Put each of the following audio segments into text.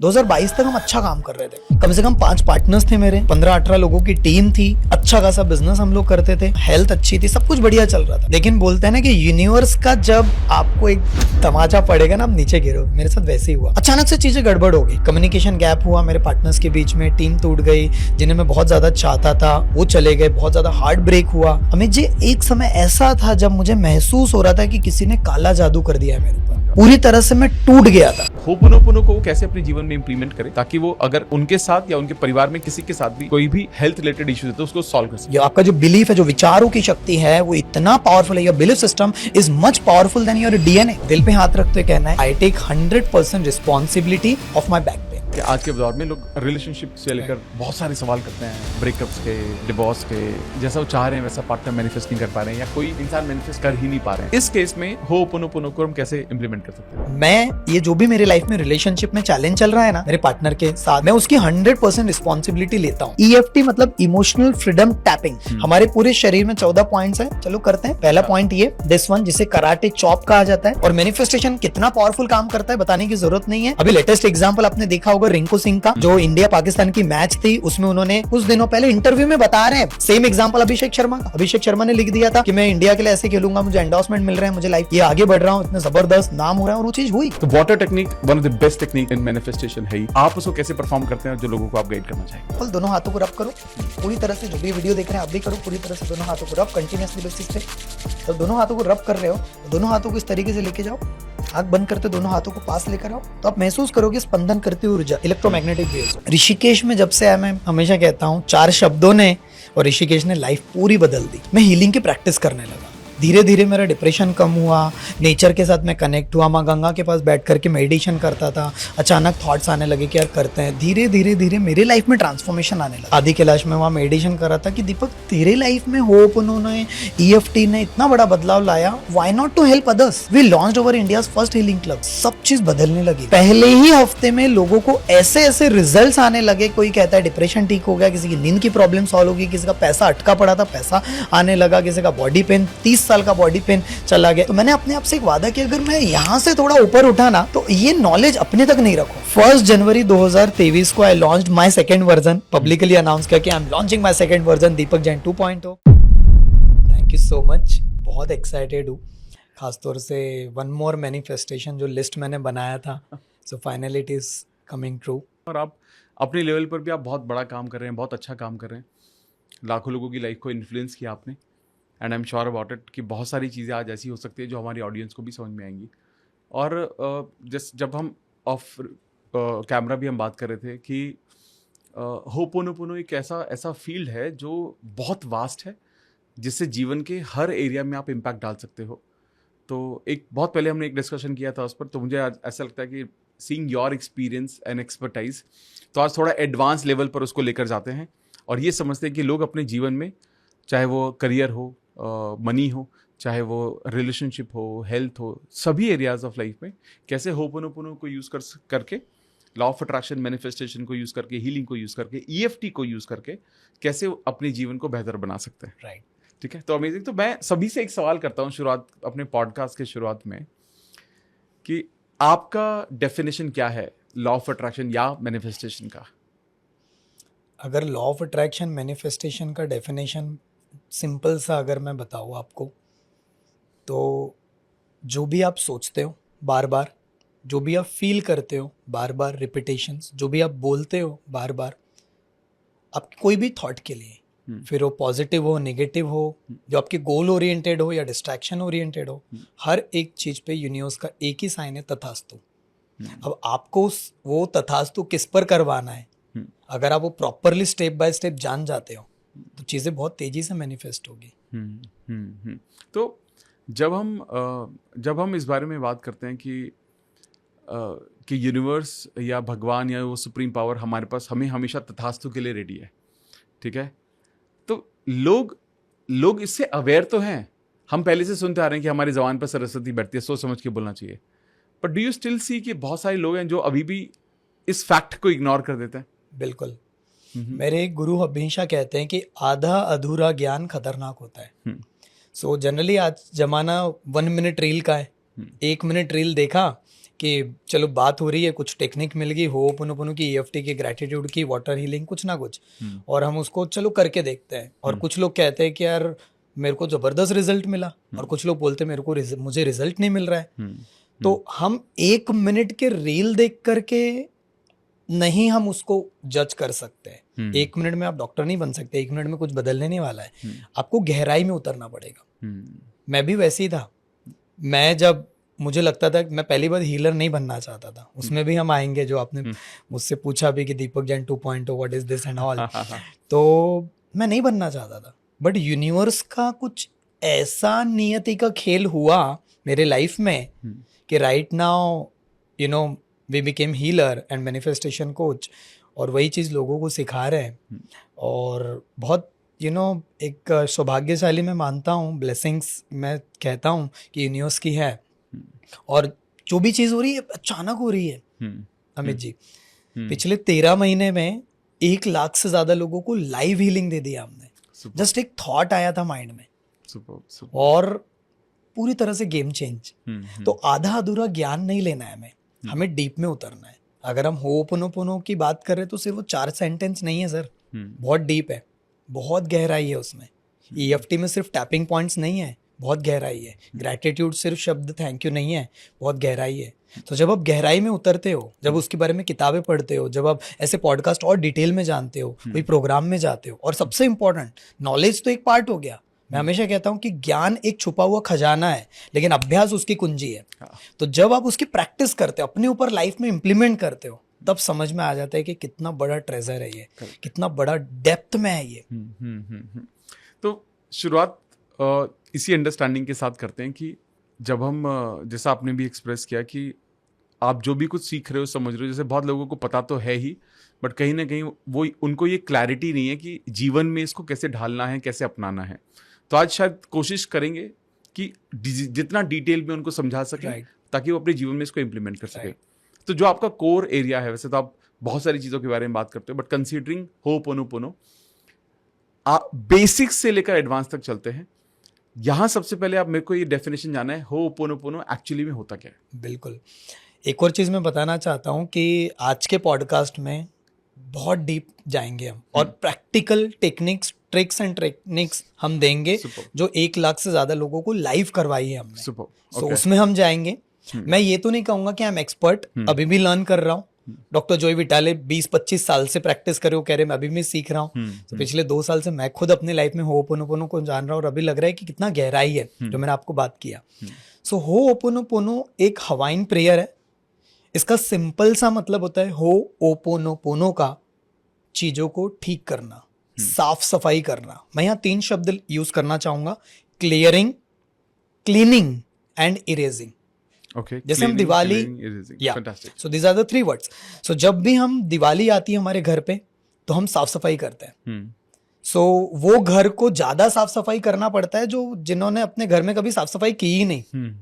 2022 तक हम अच्छा काम कर रहे थे। कम से कम 5 पार्टनर्स थे मेरे, 15-18 लोगों की टीम थी, अच्छा खासा बिजनेस हम लोग करते थे, हेल्थ अच्छी थी, सब कुछ बढ़िया चल रहा था। लेकिन बोलते हैं ना कि यूनिवर्स का जब आपको एक तमाचा पड़ेगा ना, आप नीचे गिरो। मेरे साथ वैसे ही हुआ। अचानक से चीजें गड़बड़ हो गई, कम्युनिकेशन गैप हुआ मेरे पार्टनर्स के बीच में, टीम टूट गई, जिन्हें मैं बहुत ज्यादा चाहता था वो चले गए, बहुत ज्यादा हार्ट ब्रेक हुआ। अमित जी, एक समय ऐसा था जब मुझे महसूस हो रहा था कि किसी ने काला जादू कर दिया है मेरे ऊपर, पूरी तरह से मैं टूट गया था। होपोनोपोनो को कैसे अपने जीवन में इंप्लीमेंट करें ताकि वो अगर उनके साथ या उनके परिवार में किसी के साथ भी कोई भी हेल्थ रिलेटेड इश्यूज है तो उसको सॉल्व कर सके। ये आपका जो बिलीफ है, जो विचारों की शक्ति है, वो इतना पावरफुल है। Your belief system is much powerful than your DNA. दिल पे हाथ रखते कहना है, I take 100% responsibility of my back pain. कि आज के दौर में लोग रिलेशनशिप से लेकर बहुत सारे सवाल करते हैं, ब्रेकअप्स के, डिवोर्स के, जैसा वो चाह रहे हैं वैसा पार्टनर मैनिफेस्ट नहीं कर पा रहे हैं या कोई इंसान मैनिफेस्ट कर ही नहीं पा रहे हैं। इस केस में होपोनोपोनो को हम कैसे इंप्लीमेंट कर सकते हैं? मैं ये जो भी मेरे लाइफ में रिलेशनशिप में चैलेंज चल रहा है ना मेरे पार्टनर के साथ, मैं उसकी 100% रिस्पॉन्सिबिलिटी लेता हूँ। EFT मतलब इमोशनल फ्रीडम टैपिंग। हमारे पूरे शरीर में 14 पॉइंट्स है। चलो करते हैं। पहला पॉइंट ये, दिस वन, जिसे कराटे चॉप कहा जाता है। और मैनिफेस्टेशन कितना पावरफुल काम करता है बताने की जरूरत नहीं है। अभी लेटेस्ट एग्जांपल आपने देखा होगा रिंकू सिंह का, जो इंडिया पाकिस्तान की मैच थी, उसमें उन्होंने कुछ दिनों पहले इंटरव्यू में बता रहे हैं सेम एग्जांपल अभिषेक शर्मा का। अभिषेक शर्मा ने लिख दिया था कि मैं इंडिया के लिए ऐसे खेलूंगा, मुझे एंडोर्समेंट मिल रहे हैं, मुझे लाइफ ये आगे बढ़ रहा हूँ, इतना जबरदस्त नाम हो रहा है, और वो चीज हुई। तो water technique one of the best technique in manifestation है। आप उसको कैसे परफॉर्म करते हैं जो लोगों को आप गाइड करना चाहेंगे? फल दोनों हाथों को रब करो पूरी तरह से। जो भी वीडियो देख रहे हैं आप भी करो पूरी तरह से, दोनों हाथों को रब कंटिन्यूअसली बेसिस पे। तो दोनों हाथों को रब कर रहे हो, तो दोनों हाथों को इस तरीके से लेके जाओ, आंख बंद करते दोनों हाथों को पास लेकर आओ, तो आप महसूस करोगे स्पंदन करती हुई ऊर्जा, इलेक्ट्रोमैग्नेटिक वेव्स। ऋषिकेश में जब से आया, मैं हमेशा कहता हूँ 4 शब्दों ने और ऋषिकेश ने लाइफ पूरी बदल दी। मैं हीलिंग की प्रैक्टिस करने लगा, धीरे धीरे मेरा डिप्रेशन कम हुआ, नेचर के साथ मैं कनेक्ट हुआ, माँ गंगा के पास बैठ करके मेडिटेशन करता था। अचानक थॉट्स आने लगे कि यार करते हैं। धीरे धीरे धीरे मेरे लाइफ में ट्रांसफॉर्मेशन आने लगा। आदि कैलाश में वहाँ मेडिटेशन कर रहा था कि दीपक, तेरे लाइफ में होप उन्होंने EFT ने इतना बड़ा बदलाव लाया, why not to help others. We launched our India's first healing club. सब चीज बदलने लगी। पहले ही हफ्ते में लोगों को ऐसे ऐसे रिजल्ट्स आने लगे। कोई कहता है डिप्रेशन ठीक हो गया, किसी की नींद की प्रॉब्लम सॉल्व होगी, किसी का पैसा अटका पड़ा था पैसा आने लगा, किसी का बॉडी पेन, 30 साल का बॉडी पेन चला गया। तो मैंने अपने आप से एक वादा किया, अगर मैं यहाँ से थोड़ा ऊपर उठा ना, तो ये नॉलेज अपने तक नहीं रखो। 1 जनवरी 2023 को I launched my second version, publicly announce किया कि I am launching my second version, Deepak Jain 2.0। Thank you so much, बहुत एक्साइटेड हूँ। खासतौर से वन मोर मैनिफेस्टेशन जो लिस्ट मैंने बनाया था, so finally it is coming true. और आप अपने लेवल पर भी आप बहुत बड़ा काम कर रहे हैं, बहुत अच्छा काम कर रहे हैं। लाखों लोगों की लाइफ को इन्फ्लुएंस किया आपने, and I am sure about it कि बहुत सारी चीज़ें आज ऐसी हो सकती है जो हमारी ऑडियंस को भी समझ में आएंगी। और जब हम ऑफ कैमरा भी हम बात कर रहे थे कि होपोनोपोनो एक ऐसा फील्ड है जो बहुत वास्ट है, जिससे जीवन के हर एरिया में आप इम्पैक्ट डाल सकते हो। तो एक बहुत पहले हमने एक डिस्कशन किया था उस पर, तो मुझे आज ऐसा लगता है कि seeing your experience and expertise, तो आज थोड़ा एडवांस लेवल पर उसको लेकर जाते हैं और ये समझते हैं कि लोग अपने जीवन में, चाहे वो करियर हो, मनी हो, चाहे वो रिलेशनशिप हो, हेल्थ हो, सभी एरियाज ऑफ लाइफ में कैसे होपोनोपोनो को यूज़ करके, लॉ ऑफ अट्रैक्शन, मैनिफेस्टेशन को यूज़ करके, हीलिंग को यूज़ करके, EFT को यूज़ करके कैसे अपने जीवन को बेहतर बना सकते हैं। राइट, ठीक है। तो अमेजिंग। तो मैं सभी से एक सवाल करता हूँ शुरुआत अपने पॉडकास्ट के शुरुआत में, कि आपका डेफिनेशन क्या है लॉ ऑफ अट्रैक्शन या मैनिफेस्टेशन का? अगर लॉ ऑफ अट्रैक्शन मैनिफेस्टेशन का डेफिनेशन सिंपल सा अगर मैं बताऊँ आपको, तो जो भी आप सोचते हो बार बार, जो भी आप फील करते हो बार बार, रिपीटेशंस, जो भी आप बोलते हो बार बार, आपके कोई भी थॉट के लिए, फिर वो पॉजिटिव हो, नेगेटिव हो, जो आपके गोल ओरिएंटेड हो या डिस्ट्रैक्शन ओरिएंटेड हो, हर एक चीज पे यूनिवर्स का एक ही साइन है, तथास्तु। अब आपको वो तथास्तु किस पर करवाना है, अगर आप वो प्रॉपरली स्टेप बाय स्टेप जान जाते हो, तो चीज़ें बहुत तेजी से मैनिफेस्ट होगी। तो जब हम इस बारे में बात करते हैं कि यूनिवर्स या भगवान या वो सुप्रीम पावर हमारे पास, हमें हमेशा तथास्तु के लिए रेडी है, ठीक है, तो लोग इससे अवेयर तो हैं। हम पहले से सुनते आ रहे हैं कि हमारी ज़बान पर सरस्वती बैठती है, सोच समझ के बोलना चाहिए। But do you still see कि बहुत सारे लोग हैं जो अभी भी इस फैक्ट को इग्नोर कर देते हैं? बिल्कुल। मेरे एक गुरु हमेशा कहते हैं कि आधा अधूरा ज्ञान खतरनाक होता है। सो जनरली आज जमाना 1 मिनट रील का है। 1 मिनट रील देखा, कि चलो बात हो रही है, कुछ टेक्निक मिल गई, होपोनोपोनो की, EFT की, ग्रेटिट्यूड की, वाटर हीलिंग, कुछ ना कुछ, और हम उसको चलो करके देखते हैं। और कुछ लोग कहते हैं कि यार मेरे को जबरदस्त रिजल्ट मिला, और कुछ लोग बोलते हैं मुझे रिजल्ट नहीं मिल रहा है। तो हम 1 मिनट के रील देख करके नहीं हम उसको जज कर सकते हैं। 1 मिनट में आप डॉक्टर नहीं बन सकते, 1 मिनट में कुछ बदलने नहीं वाला है, आपको गहराई में उतरना पड़ेगा। मैं भी वैसे ही था। मैं जब मुझे लगता था कि मैं पहली बार हीलर नहीं बनना चाहता था, उसमें भी हम आएंगे, जो आपने मुझसे पूछा भी कि Deepak Jain 2.0 what is this and all, तो मैं नहीं बनना चाहता था। बट यूनिवर्स का कुछ ऐसा नियति का खेल हुआ मेरे लाइफ में कि right now you know we became healer and manifestation coach, और वही चीज़ लोगों को सिखा रहे हैं। और बहुत एक सौभाग्यशाली मैं मानता हूँ, ब्लेसिंग्स मैं कहता हूँ कि यूनिवर्स की है। और जो भी चीज़ हो रही है अचानक हो रही है अमित जी। पिछले 13 महीने में 1 लाख से ज़्यादा लोगों को लाइव हीलिंग दे दिया हमने। जस्ट एक थॉट आया था माइंड में, और पूरी तरह से गेम चेंज। तो आधा अधूरा ज्ञान नहीं लेना है हमें डीप में उतरना है। अगर हम होपोनोपोनो की बात कर रहे हैं तो सिर्फ वो 4 सेंटेंस नहीं है सर, बहुत डीप है, बहुत गहराई है उसमें। EFT में सिर्फ टैपिंग पॉइंट्स नहीं है, बहुत गहराई है। ग्रैटिट्यूड सिर्फ शब्द थैंक यू नहीं है, बहुत गहराई है। तो जब आप गहराई में उतरते हो, जब उसके बारे में किताबें पढ़ते हो, जब आप ऐसे पॉडकास्ट और डिटेल में जानते हो, कोई प्रोग्राम में जाते हो, और सबसे इंपॉर्टेंट नॉलेज तो एक पार्ट हो गया। मैं हमेशा कहता हूँ कि ज्ञान एक छुपा हुआ खजाना है, लेकिन अभ्यास उसकी कुंजी है। तो जब आप उसकी प्रैक्टिस करते हो, अपने ऊपर लाइफ में इंप्लीमेंट करते हो, तब समझ में आ जाता है कि कितना बड़ा ट्रेजर है ये, कितना बड़ा डेप्थ में है ये। तो शुरुआत इसी अंडरस्टैंडिंग के साथ करते हैं कि जब हम जैसा आपने भी एक्सप्रेस किया कि आप जो भी कुछ सीख रहे हो, समझ रहे हो, जैसे बहुत लोगों को पता तो है ही, बट कहीं ना कहीं वो उनको ये क्लैरिटी नहीं है कि जीवन में इसको कैसे ढालना है, कैसे अपनाना है। तो आज शायद कोशिश करेंगे कि जितना डिटेल में उनको समझा सकें, ताकि वो अपने जीवन में इसको इम्प्लीमेंट कर सके। तो जो आपका कोर एरिया है, वैसे तो आप बहुत सारी चीज़ों के बारे में बात करते हो, बट कंसीडरिंग होपोनोपोनो, बेसिक्स से लेकर एडवांस तक चलते हैं। यहाँ सबसे पहले आप मेरे को ये डेफिनेशन जाना है, होपोनोपोनो एक्चुअली में होता क्या है? बिल्कुल। एक और चीज़ मैं बताना चाहता हूँ कि आज के पॉडकास्ट में बहुत डीप जाएंगे हम, और practical techniques, tricks and techniques हम देंगे जो 1 लाख से ज़्यादा लोगों को लाइव करवाई है हमने। So, उसमें हम जाएंगे। मैं ये तो नहीं कहूँगा कि आई एम एक्सपर्ट, अभी भी लर्न कर रहा हूँ। डॉक्टर जॉय विटाले 20-25 साल से प्रैक्टिस करे, वो कह रहे मैं अभी भी सीख रहा हूँ। तो पिछले 2 साल से मैं खुद अपने लाइफ में होपोनोपोनो को जान रहा हूँ, और अभी लग रहा है कि कितना गहराई है जो मैंने आपको बात किया। सो होपोनोपोनो एक हवाइन प्रेयर है। इसका सिंपल सा मतलब होता है होपोनोपोनो का चीजों को ठीक करना, साफ सफाई करना। मैं यहाँ 3 शब्द यूज करना चाहूंगा, क्लियरिंग, क्लीनिंग एंड इरेजिंग। जैसे हम Diwali, so these are the 3 words. So जब भी हम दिवाली आती है हमारे घर पे, तो हम साफ सफाई करते हैं। सो वो घर को ज्यादा साफ सफाई करना पड़ता है जिन्होंने अपने घर में कभी साफ सफाई की ही नहीं,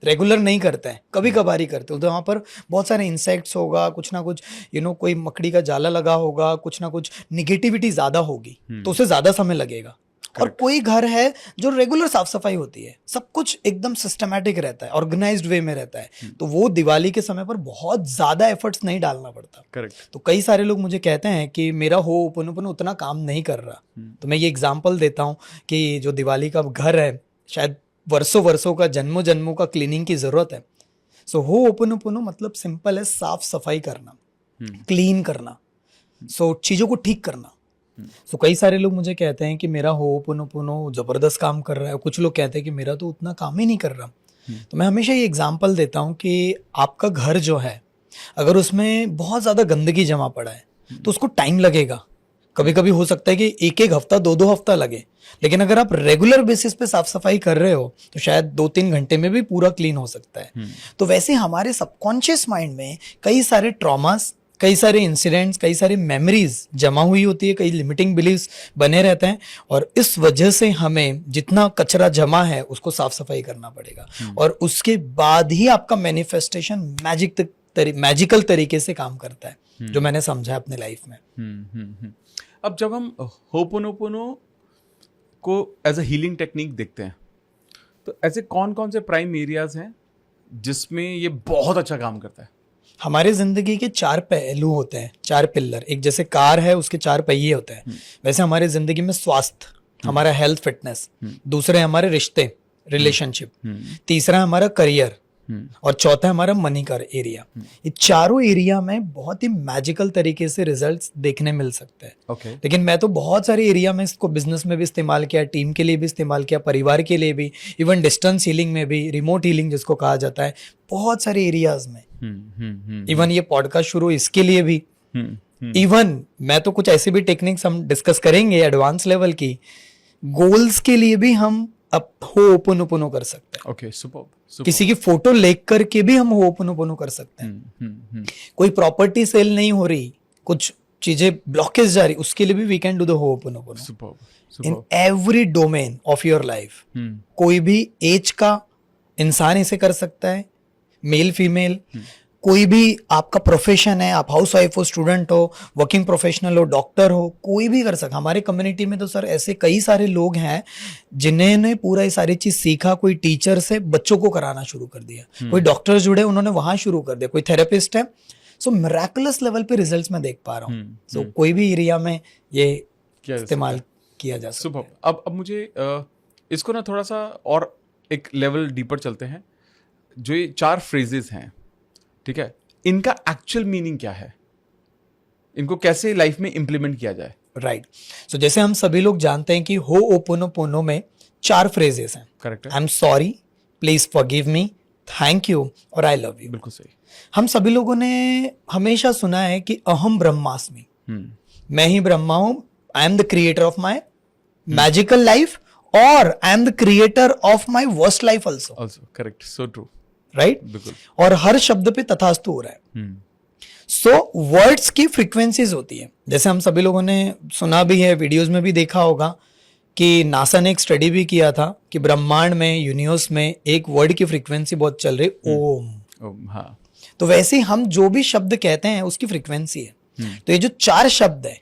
रेगुलर नहीं करते हैं, कभी कभार ही करते हो। तो वहाँ पर बहुत सारे इंसेक्ट्स होगा, कुछ ना कुछ कोई मकड़ी का जाला लगा होगा, कुछ ना कुछ निगेटिविटी ज्यादा होगी, तो उसे ज्यादा समय लगेगा। और कोई घर है जो रेगुलर साफ सफाई होती है, सब कुछ एकदम सिस्टमैटिक रहता है, ऑर्गेनाइज्ड वे में रहता है, तो वो दिवाली के समय पर बहुत ज्यादा एफर्ट्स नहीं डालना पड़ता। करेक्ट। तो कई सारे लोग मुझे कहते हैं कि मेरा होपोनोपोनो उतना काम नहीं कर रहा। तो मैं ये एग्जांपल देता हूँ कि जो दिवाली का घर है, शायद वर्षों का, जन्मों जन्मों का क्लीनिंग की जरूरत है। सो होपोनोपोनो मतलब सिंपल है, साफ सफाई करना, क्लीन करना, सो चीजों को ठीक करना। सो कई सारे लोग मुझे कहते हैं कि मेरा होपोनोपोनो जबरदस्त काम कर रहा है, कुछ लोग कहते हैं कि मेरा तो उतना काम ही नहीं कर रहा। तो मैं हमेशा ये एग्जांपल देता हूँ कि आपका घर जो है, अगर उसमें बहुत ज्यादा गंदगी जमा पड़ा है तो उसको टाइम लगेगा। कभी कभी हो सकता है कि 1-1 हफ्ता, 2-2 हफ्ता लगे, लेकिन अगर आप रेगुलर बेसिस पे साफ सफाई कर रहे हो तो शायद 2-3 घंटे में भी पूरा क्लीन हो सकता है। तो वैसे हमारे सबकॉन्शियस माइंड में कई सारे ट्रॉमास, कई सारे इंसिडेंट्स, कई सारी मेमोरीज जमा हुई होती है, कई लिमिटिंग बिलीव्स बने रहते हैं, और इस वजह से हमें जितना कचरा जमा है उसको साफ सफाई करना पड़ेगा। और उसके बाद ही आपका मैनिफेस्टेशन मैजिकल तरीके से काम करता है, जो मैंने समझा अपने लाइफ में। अब जब हम होपोनोपोनो को एज अ हीलिंग टेक्निक देखते हैं, तो ऐसे कौन कौन से प्राइम एरियाज हैं जिसमें ये बहुत अच्छा काम करता है? हमारे जिंदगी के 4 पहलू होते हैं, 4 पिलर। एक जैसे कार है, उसके 4 पहिए होते हैं, वैसे हमारे जिंदगी में स्वास्थ्य, हमारा हेल्थ फिटनेस, दूसरे हमारे रिश्ते रिलेशनशिप, तीसरा है हमारा करियर, और चौथा है हमारा मनी का एरिया। ये चारों एरिया में बहुत ही मैजिकल तरीके से रिजल्ट्स देखने मिल सकते हैं। ओके। लेकिन मैं तो बहुत सारे एरिया में इसको बिजनेस में भी इस्तेमाल किया, टीम के लिए भी इस्तेमाल किया, परिवार के लिए भी, इवन डिस्टेंस हीलिंग में भी, रिमोट हीलिंग जिसको कहा जाता है, बहुत सारे एरियाज में। इवन ये पॉडकास्ट शुरू इसके लिए भी। इवन मैं तो कुछ ऐसी भी टेक्निक्स हम डिस्कस करेंगे एडवांस लेवल की, गोल्स के लिए भी हम अब होपोनोपोनो कर सकते हैं। Okay, super. किसी की फोटो लेख करके भी हम होपोनोपोनो कर सकते हैं। कोई प्रॉपर्टी सेल नहीं हो रही, कुछ चीजें ब्लॉकेज जा रही, उसके लिए भी we can do the ho'oponopono super. In every domain of your life. कोई भी एज का इंसान इसे कर सकता है, मेल फीमेल, कोई भी आपका प्रोफेशन है, आप हाउस वाइफ हो, स्टूडेंट हो, वर्किंग प्रोफेशनल हो, डॉक्टर हो, कोई भी कर सकता। हमारे कम्युनिटी में तो सर ऐसे कई सारे लोग हैं जिन्होंने पूरा ये सारी चीज सीखा। कोई टीचर से बच्चों को कराना शुरू कर दिया, कोई डॉक्टर जुड़े, उन्होंने वहां शुरू कर दिया, कोई थेरेपिस्ट है। सो मिरेकुलस लेवल पे रिजल्ट्स मैं देख पा रहा हूँ। सो कोई भी एरिया में ये इस्तेमाल किया जा सकता है। अब मुझे इसको ना थोड़ा सा और एक लेवल डीपर चलते हैं। जो ये 4 फ्रेजेस हैं, ठीक है, इनका एक्चुअल मीनिंग क्या है? इनको कैसे लाइफ में इंप्लीमेंट किया जाए? राइट। सो जैसे हम सभी लोग जानते हैं कि होओपोनोपोनो में 4 फ्रेजेस हैं। करेक्ट है। I am sorry, please forgive me, thank you और आई लव यू। बिल्कुल सही। हम सभी लोगों ने हमेशा सुना है कि अहम ब्रह्मास्मि, मैं ही ब्रह्मा हूं, I am the creator of my magical life, और I am the creator of my worst life also. Correct, so true. Right. बिल्कुल। और हर शब्द पे तथास्तु हो रहा है। सो वर्ड्स की फ्रीक्वेंसीज होती है। जैसे हम सभी लोगों ने सुना भी है, वीडियोस में भी देखा होगा कि नासा ने एक स्टडी भी किया था कि ब्रह्मांड में, यूनिवर्स में एक वर्ड की फ्रीक्वेंसी बहुत चल रही, ओम। हाँ। तो वैसे हम जो भी शब्द कहते हैं उसकी फ्रीक्वेंसी है। तो ये जो 4 शब्द है,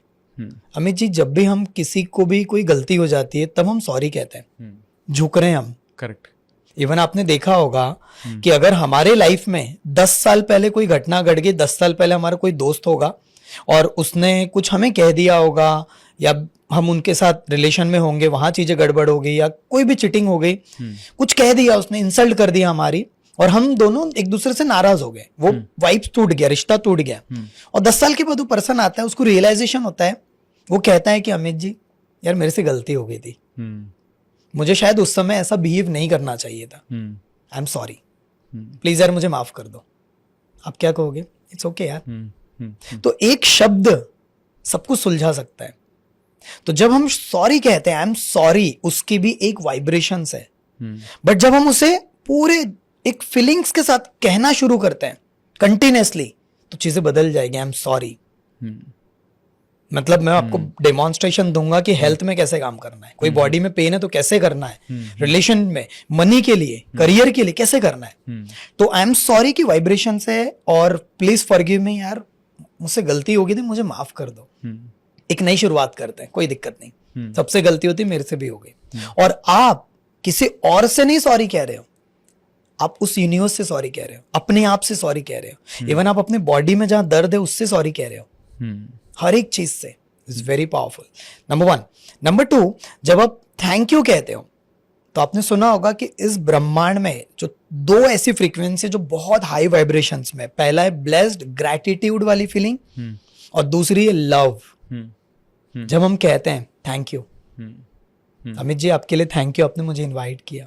अमित जी, जब भी हम किसी को भी कोई गलती हो जाती है तब हम सॉरी कहते हैं, झुक रहे हैं हम। करेक्ट। इवन आपने देखा होगा कि अगर हमारे लाइफ में 10 साल पहले कोई घटना घट गई, 10 साल पहले हमारा कोई दोस्त होगा और उसने कुछ हमें कह दिया होगा, या हम उनके साथ रिलेशन में होंगे, वहां चीजें गड़बड़ हो गई, या कोई भी चिटिंग हो गई, कुछ कह दिया उसने, इंसल्ट कर दिया हमारी, और हम दोनों एक दूसरे से नाराज हो गए, वो वाइब्स टूट गया, रिश्ता टूट गया। और 10 साल के बाद वो पर्सन आता है, उसको रियलाइजेशन होता है, वो कहता है कि अमित जी यार मेरे से गलती हो गई थी, मुझे शायद उस समय ऐसा बिहेव नहीं करना चाहिए था, आई एम सॉरी, प्लीज यार मुझे माफ कर दो। आप क्या कहोगे? इट्स ओके यार। तो एक शब्द सब कुछ सुलझा सकता है। तो जब हम सॉरी कहते हैं, आई एम सॉरी, उसकी भी एक वाइब्रेशंस है। बट जब हम उसे पूरे एक फीलिंग्स के साथ कहना शुरू करते हैं कंटिन्यूअसली, तो चीजें बदल जाएगी। आई एम सॉरी मतलब मैं आपको डेमोन्स्ट्रेशन दूंगा कि हेल्थ में कैसे काम करना है, कोई बॉडी में पेन है तो कैसे करना है, रिलेशन में, मनी के लिए, करियर के लिए कैसे करना है। तो आई एम सॉरी की वाइब्रेशन से, और प्लीज फॉरगिव मी, यार मुझसे गलती हो गई थी, मुझे माफ कर दो। एक नई शुरुआत करते हैं, कोई दिक्कत नहीं, सबसे गलती होती, मेरे से भी हो गई। और आप किसी और से नहीं सॉरी कह रहे हो, आप उस यूनिवर्स से सॉरी कह रहे हो, अपने आप से सॉरी कह रहे हो, इवन आप अपने बॉडी में जहां दर्द है उससे सॉरी कह रहे हो, हर एक चीज से। It's very powerful, number 1। Number 2, जब आप थैंक यू कहते हो तो आपने सुना होगा कि इस ब्रह्मांड में जो 2 ऐसी फ्रीक्वेंसी जो बहुत हाई वाइब्रेशंस में, पहला है ब्लेस्ड ग्रैटिट्यूड वाली फीलिंग, और दूसरी है लव। जब हम कहते हैं थैंक यू, अमित जी आपके लिए थैंक यू, आपने मुझे इनवाइट किया,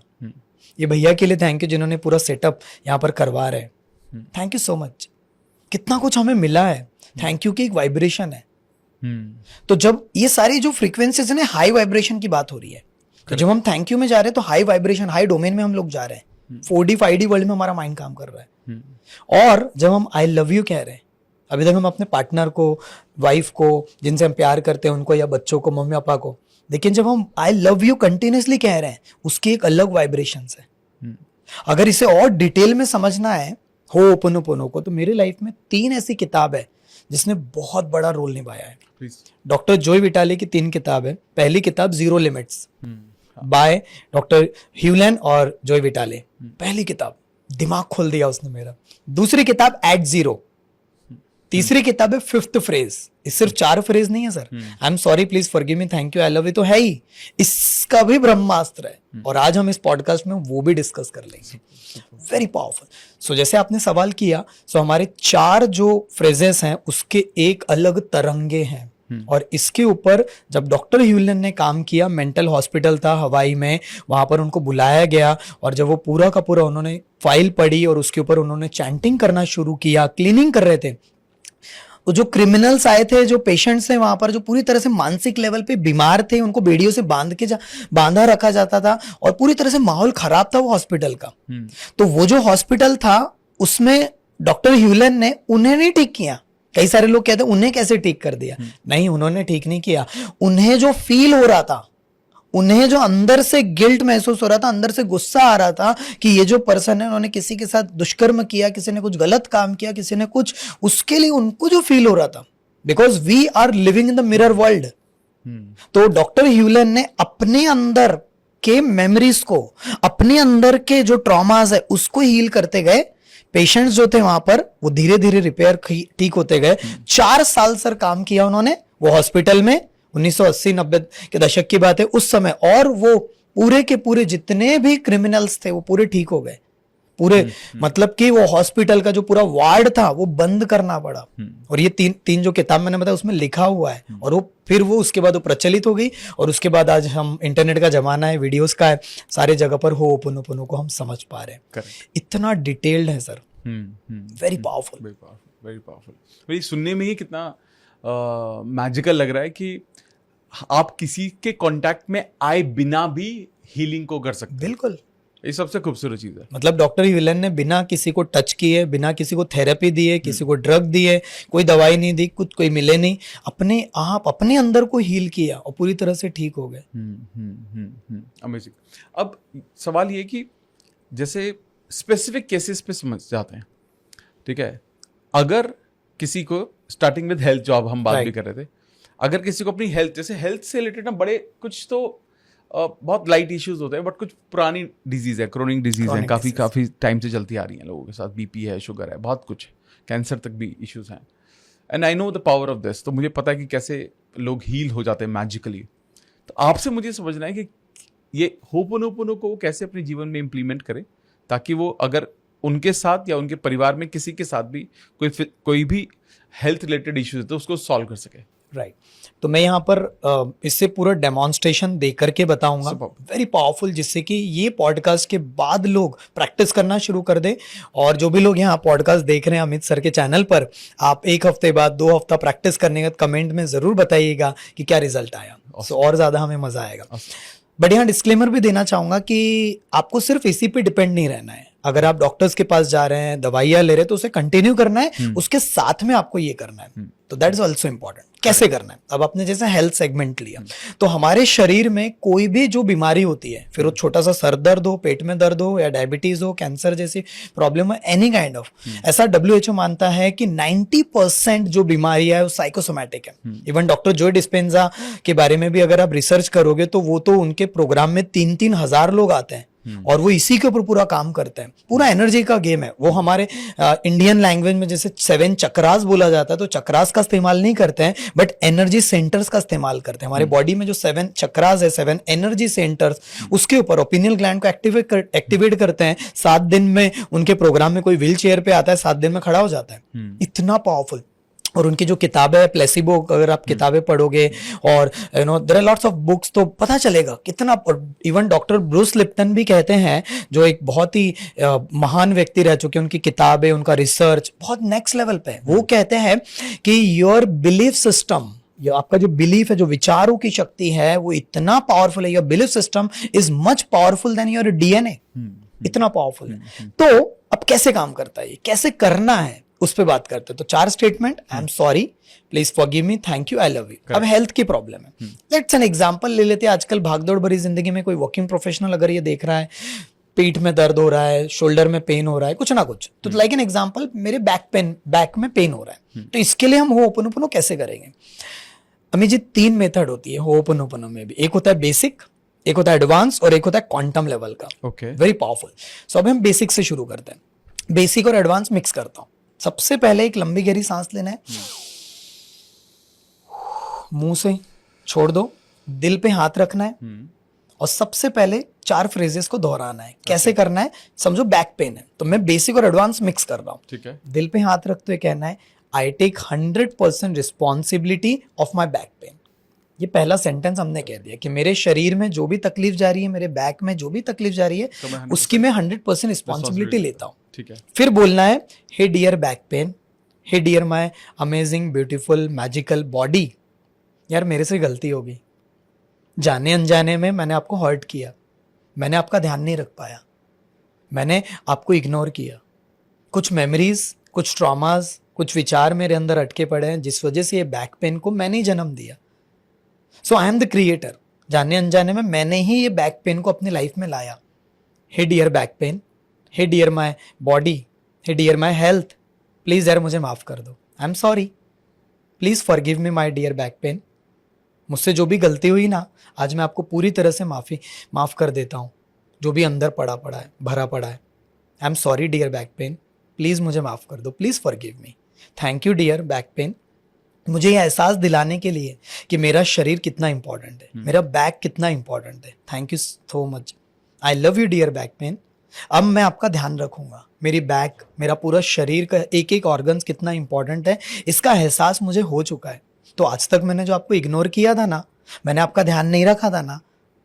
ये भैया के लिए थैंक यू जिन्होंने पूरा सेटअप यहाँ पर करवा रहे हैं, थैंक यू सो मच। कितना कुछ हमें मिला है, थैंक यू की एक वाइब्रेशन है। तो जब ये सारी जो फ्रीक्वेंसीज है ना, हाई वाइब्रेशन की बात हो रही है, तो जब हम थैंक यू में जा रहे हैं तो हाई वाइब्रेशन, हाई डोमेन में हम लोग जा रहे हैं। 4D 5D वर्ल्ड में हमारा माइंड काम कर रहा है। और जब हम आई लव यू कह रहे हैं, अभी तक हम अपने पार्टनर को, वाइफ को, जिनसे हम प्यार करते हैं उनको, या बच्चों को, मम्मी पापा को, लेकिन जब हम आई लव यू कंटिन्यूसली कह रहे हैं, उसकी एक अलग वाइब्रेशन है। अगर इसे और डिटेल में समझना है होपोनोपोनो को, तो मेरी लाइफ में 3 ऐसी किताब है जिसने बहुत बड़ा रोल निभाया है। डॉक्टर जोय विटाली की 3 किताब है। पहली किताब जीरो लिमिट्स बाय डॉक्टर ह्यूलन और जोय विटाली, पहली किताब दिमाग खोल दिया उसने मेरा। दूसरी किताब एट जीरो, तीसरी किताब है फिफ्थ फ्रेज। इस सिर्फ 4 फ्रेज नहीं है sir, I am sorry, please forgive me, thank you, I love you तो है ही, इसका भी ब्रह्मास्त्र है और आज हम इस पॉडकास्ट में वो भी डिस्कस कर लेंगे। Very powerful. सो जैसे आपने सवाल किया, सो हमारे 4 जो फ्रेजेस हैं उसके एक अलग तरंगे हैं और इसके ऊपर जब डॉक्टर ह्यूलन ने काम किया, मेंटल हॉस्पिटल था हवाई में, वहां पर उनको बुलाया गया और जब वो पूरा का पूरा उन्होंने फाइल पढ़ी और उसके ऊपर उन्होंने चैंटिंग करना शुरू किया, क्लीनिंग कर रहे थे, जो क्रिमिनल्स आए थे, जो पेशेंट्स थे वहां पर, जो पूरी तरह से मानसिक लेवल पे बीमार थे, उनको बेड़ियों से बांधा रखा जाता था और पूरी तरह से माहौल खराब था वो हॉस्पिटल का। तो वो जो हॉस्पिटल था उसमें डॉक्टर ह्यूलन ने उन्हें नहीं ठीक किया। कई सारे लोग कहते हैं उन्हें कैसे ठीक कर दिया, नहीं, उन्होंने ठीक नहीं किया। उन्हें जो फील हो रहा था, उन्हें जो अंदर से गिल्ट महसूस हो रहा था, अंदर से गुस्सा आ रहा था कि ये जो पर्सन है उन्होंने किसी के साथ दुष्कर्म किया, किसी ने कुछ गलत काम किया, किसी ने कुछ, उसके लिए उनको जो फील हो रहा था, because we are living in the mirror world. तो डॉक्टर ह्यूलन ने अपने अंदर के मेमोरीज को, अपने अंदर के जो ट्रॉमास है उसको हील करते गए। पेशेंट्स जो थे वहां पर वो धीरे धीरे रिपेयर ठीक होते गए। 4 साल सर काम किया उन्होंने वो हॉस्पिटल में, 1980-90 के दशक की बात है उस समय, और वो पूरे के पूरे जितने भी क्रिमिनल्स थे वो पूरे ठीक हो गए पूरे। मतलब कि वो हॉस्पिटल का जो पूरा वार्ड था वो बंद करना पड़ा। और ये तीन जो किताब मैंने बताया उसमें लिखा हुआ है और वो फिर वो उसके बाद वो प्रचलित हो गई और उसके बाद आज हम इंटरनेट का जमाना है, वीडियोस का है, सारे जगह पर होपोनोपोनो को हम समझ पा रहे हैं। इतना डिटेल्ड है sir, very powerful, very powerful. सुनने में ही कितना मैजिकल लग रहा है कि आप किसी के कांटेक्ट में आए बिना भी हीलिंग को कर सकते हैं। बिल्कुल, ये सबसे खूबसूरत चीज है। मतलब डॉक्टर ह्यूलन ने बिना किसी को टच किए, बिना किसी को थेरेपी दिए, किसी को ड्रग दिए, कोई दवाई नहीं दी, कुछ कोई मिले नहीं, अपने आप अपने अंदर को हील किया और पूरी तरह से ठीक हो गए। अमेजिंग। अब सवाल ये कि जैसे स्पेसिफिक केसेस पे समझ जाते हैं, ठीक है, अगर किसी को स्टार्टिंग विद हेल्थ, जो अब हम बात भी कर रहे थे, अगर किसी को अपनी हेल्थ, जैसे हेल्थ से रिलेटेड ना बड़े कुछ तो बहुत लाइट इश्यूज होते हैं, बट कुछ पुरानी डिजीज है, क्रोनिक डिजीज है, काफी टाइम से चलती आ रही हैं लोगों के साथ, बीपी है, शुगर है, बहुत कुछ, कैंसर तक भी इश्यूज हैं, and I know the power of this. तो मुझे पता है कि कैसे लोग हील हो जाते हैं मैजिकली। तो आपसे मुझे समझना है कि ये होपोनोपोनो को कैसे अपने जीवन में इम्प्लीमेंट करें, ताकि वो अगर उनके साथ या उनके परिवार में किसी के साथ भी कोई भी हेल्थ रिलेटेड इश्यूज है तो उसको सॉल्व कर सके। राइट, तो मैं यहाँ पर इससे पूरा डेमोन्स्ट्रेशन दे करके बताऊंगा, वेरी पावरफुल, जिससे कि ये पॉडकास्ट के बाद लोग प्रैक्टिस करना शुरू कर दे। और जो भी लोग यहाँ पॉडकास्ट देख रहे हैं अमित सर के चैनल पर, आप 1 हफ्ते बाद, 2 हफ्ता प्रैक्टिस करने के बाद कमेंट में जरूर बताइएगा कि क्या रिजल्ट आया, और ज्यादा हमें मजा आएगा। बट यहाँ डिस्क्लेमर भी देना चाहूंगा कि आपको सिर्फ इसी पे डिपेंड नहीं रहना है। अगर आप डॉक्टर्स के पास जा रहे हैं, दवाइयां ले रहे हैं, तो उसे कंटिन्यू करना है, उसके साथ में आपको ये करना है। तो दैट इज ऑल्सो इंपॉर्टेंट। कैसे करना है, अब आपने जैसे हेल्थ सेगमेंट लिया, तो हमारे शरीर में कोई भी जो बीमारी होती है, फिर वो छोटा सा सर दर्द हो, पेट में दर्द हो, या डायबिटीज हो, कैंसर जैसी प्रॉब्लम हो, एनी काइंड ऑफ, ऐसा WHO मानता है कि 90% जो बीमारी है वो साइकोसोमैटिक है। इवन डॉक्टर जो डिस्पेंजा के बारे में भी अगर आप रिसर्च करोगे तो वो तो उनके प्रोग्राम में 3-3 हजार लोग आते हैं और वो इसी के ऊपर पूरा काम करते हैं। पूरा एनर्जी का गेम है वो। हमारे इंडियन लैंग्वेज में जैसे 7 चक्रास बोला जाता है, तो चक्रास का इस्तेमाल नहीं करते हैं, बट एनर्जी सेंटर्स का इस्तेमाल करते हैं। हमारे बॉडी में जो 7 चक्रास है, 7 एनर्जी सेंटर्स, उसके ऊपर ओपिनियल ग्लैंड को एक्टिवेट करते हैं। 7 दिन में उनके प्रोग्राम में कोई व्हील चेयर पे आता है, 7 दिन में खड़ा हो जाता है। इतना पावरफुल। और उनकी जो किताबें है प्लेसिबो, अगर आप किताबें पढ़ोगे, और you know there are lots of books, तो पता चलेगा कितना। इवन डॉक्टर ब्रूस लिप्टन भी कहते हैं, जो एक बहुत ही महान व्यक्ति रह चुके हैं, उनकी किताबें, उनका रिसर्च बहुत नेक्स्ट लेवल पे है। वो कहते हैं कि योर बिलीफ सिस्टम, आपका जो बिलीफ है, जो विचारों की शक्ति है, वो इतना पावरफुल है। Your belief system is much powerful than your DNA। इतना पावरफुल है। तो अब कैसे काम करता है, कैसे करना है, उस पे बात करते हैं। तो 4 statement, I am sorry, please forgive me, thank you, I love you. अब हेल्थ की प्रॉब्लम है, लेट्स एन एग्जांपल ले लेते हैं। आजकल भागदौड़ भरी जिंदगी में कोई वर्किंग प्रोफेशनल अगर ये देख रहा है, पीठ में दर्द हो रहा है, शोल्डर में पेन हो रहा है, कुछ ना कुछ, तो लाइक एन एग्जांपल, मेरे बैक में पेन हो रहा है, तो इसके लिए हम होपोनोपोनो कैसे करेंगे? अमी जी 3 मेथड होती है होपोनोपोनो में भी। एक होता है बेसिक, एक होता है एडवांस और एक होता है क्वांटम लेवल का, ओके वेरी पावरफुल। सो अब हम बेसिक से शुरू करते हैं, बेसिक और एडवांस मिक्स करता हूं। सबसे पहले एक लंबी गहरी सांस लेना है, मुंह से छोड़ दो, दिल पे हाथ रखना है और सबसे पहले 4 फ्रेजेस को दोहराना है। कैसे करना है, समझो बैक पेन है तो मैं बेसिक और एडवांस मिक्स कर रहा हूं। ठीक है दिल पे हाथ रखते हुए कहना है, I take 100% responsibility of my back pain. ये पहला सेंटेंस हमने कह दिया कि मेरे शरीर में जो भी तकलीफ जा रही है, मेरे बैक में जो भी तकलीफ जा रही है, तो मैं उसकी मैं 100% रिस्पॉन्सिबिलिटी लेता हूँ। ठीक है फिर बोलना है, hey dear back pain, hey dear my amazing beautiful magical body. यार मेरे से गलती होगी, जाने अनजाने में मैंने आपको हर्ट किया, मैंने आपका ध्यान नहीं रख पाया, मैंने आपको इग्नोर किया, कुछ मेमोरीज, कुछ ट्रॉमास, कुछ विचार मेरे अंदर अटके पड़े हैं जिस वजह से ये बैक पेन को मैंने ही जन्म दिया। सो आई एम द क्रिएटर। जाने अनजाने में मैंने ही ये बैक पेन को अपनी लाइफ में लाया। Hey dear back pain, hey dear my body, hey dear my health, please यार मुझे माफ कर दो, I am sorry, please forgive me my dear back pain. मुझसे जो भी गलती हुई ना, आज मैं आपको पूरी तरह से माफ कर देता हूँ, जो भी अंदर पड़ा है, भरा पड़ा है। I am sorry dear back pain, please मुझे माफ कर दो, please forgive me. Thank you dear back pain, मुझे ये एहसास दिलाने के लिए कि मेरा शरीर कितना इंपॉर्टेंट है, मेरा बैक कितना इंपॉर्टेंट है। Thank you so much, I love you dear back pain. अब मैं आपका ध्यान रखूंगा, मेरी बैक, मेरा पूरा शरीर का एक एक ऑर्गन्स कितना इंपॉर्टेंट है, इसका एहसास मुझे हो चुका है। तो आज तक मैंने जो आपको इग्नोर किया था ना, मैंने आपका ध्यान नहीं रखा था ना,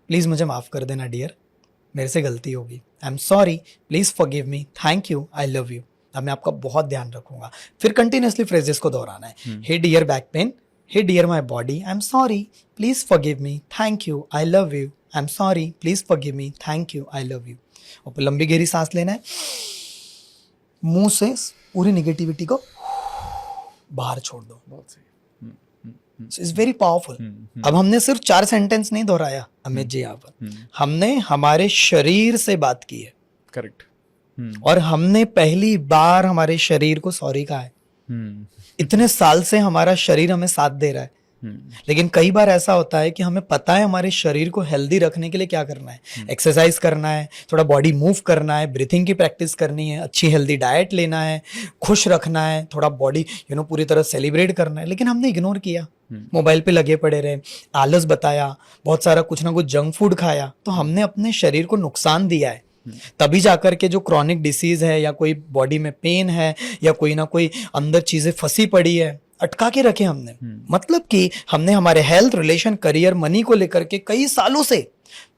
प्लीज मुझे माफ कर देना डियर, मेरे से गलती होगी, I am sorry, please forgive me, thank you, I love you. अब मैं आपका बहुत ध्यान रखूंगा। फिर कंटिन्यूसली फ्रेजेस को दोहराना है, hey dear back pain, hey dear my body, I am sorry, please forgive me, thank you, I love you, I am sorry, please forgive me, thank you, I love you. और फिर लंबी गहरी सांस लेना है, मुंह से पूरी निगेटिविटी को बाहर छोड़ दो। बहुत सही इट्स वेरी पावरफुल। अब हमने सिर्फ 4 सेंटेंस नहीं दोहराया अमित जी, यहाँ पर हमने हमारे शरीर से बात की है, करेक्ट और हमने पहली बार हमारे शरीर को सॉरी कहा है। इतने साल से हमारा शरीर हमें साथ दे रहा है, लेकिन कई बार ऐसा होता है कि हमें पता है हमारे शरीर को हेल्दी रखने के लिए क्या करना है, एक्सरसाइज करना है, थोड़ा बॉडी मूव करना है, ब्रीथिंग की प्रैक्टिस करनी है, अच्छी हेल्दी डाइट लेना है, खुश रखना है, थोड़ा बॉडी पूरी तरह सेलिब्रेट करना है, लेकिन हमने इग्नोर किया, मोबाइल पे लगे पड़े रहे, आलस बताया, बहुत सारा कुछ ना कुछ जंक फूड खाया, तो हमने अपने शरीर को नुकसान दिया है। तभी जाकर के जो क्रॉनिक डिसीज है, या कोई बॉडी में पेन है, या कोई ना कोई अंदर चीजें फंसी पड़ी है, अटका के रखे हमने। मतलब कि हमने हमारे हेल्थ, रिलेशन, करियर, मनी को लेकर के कई सालों से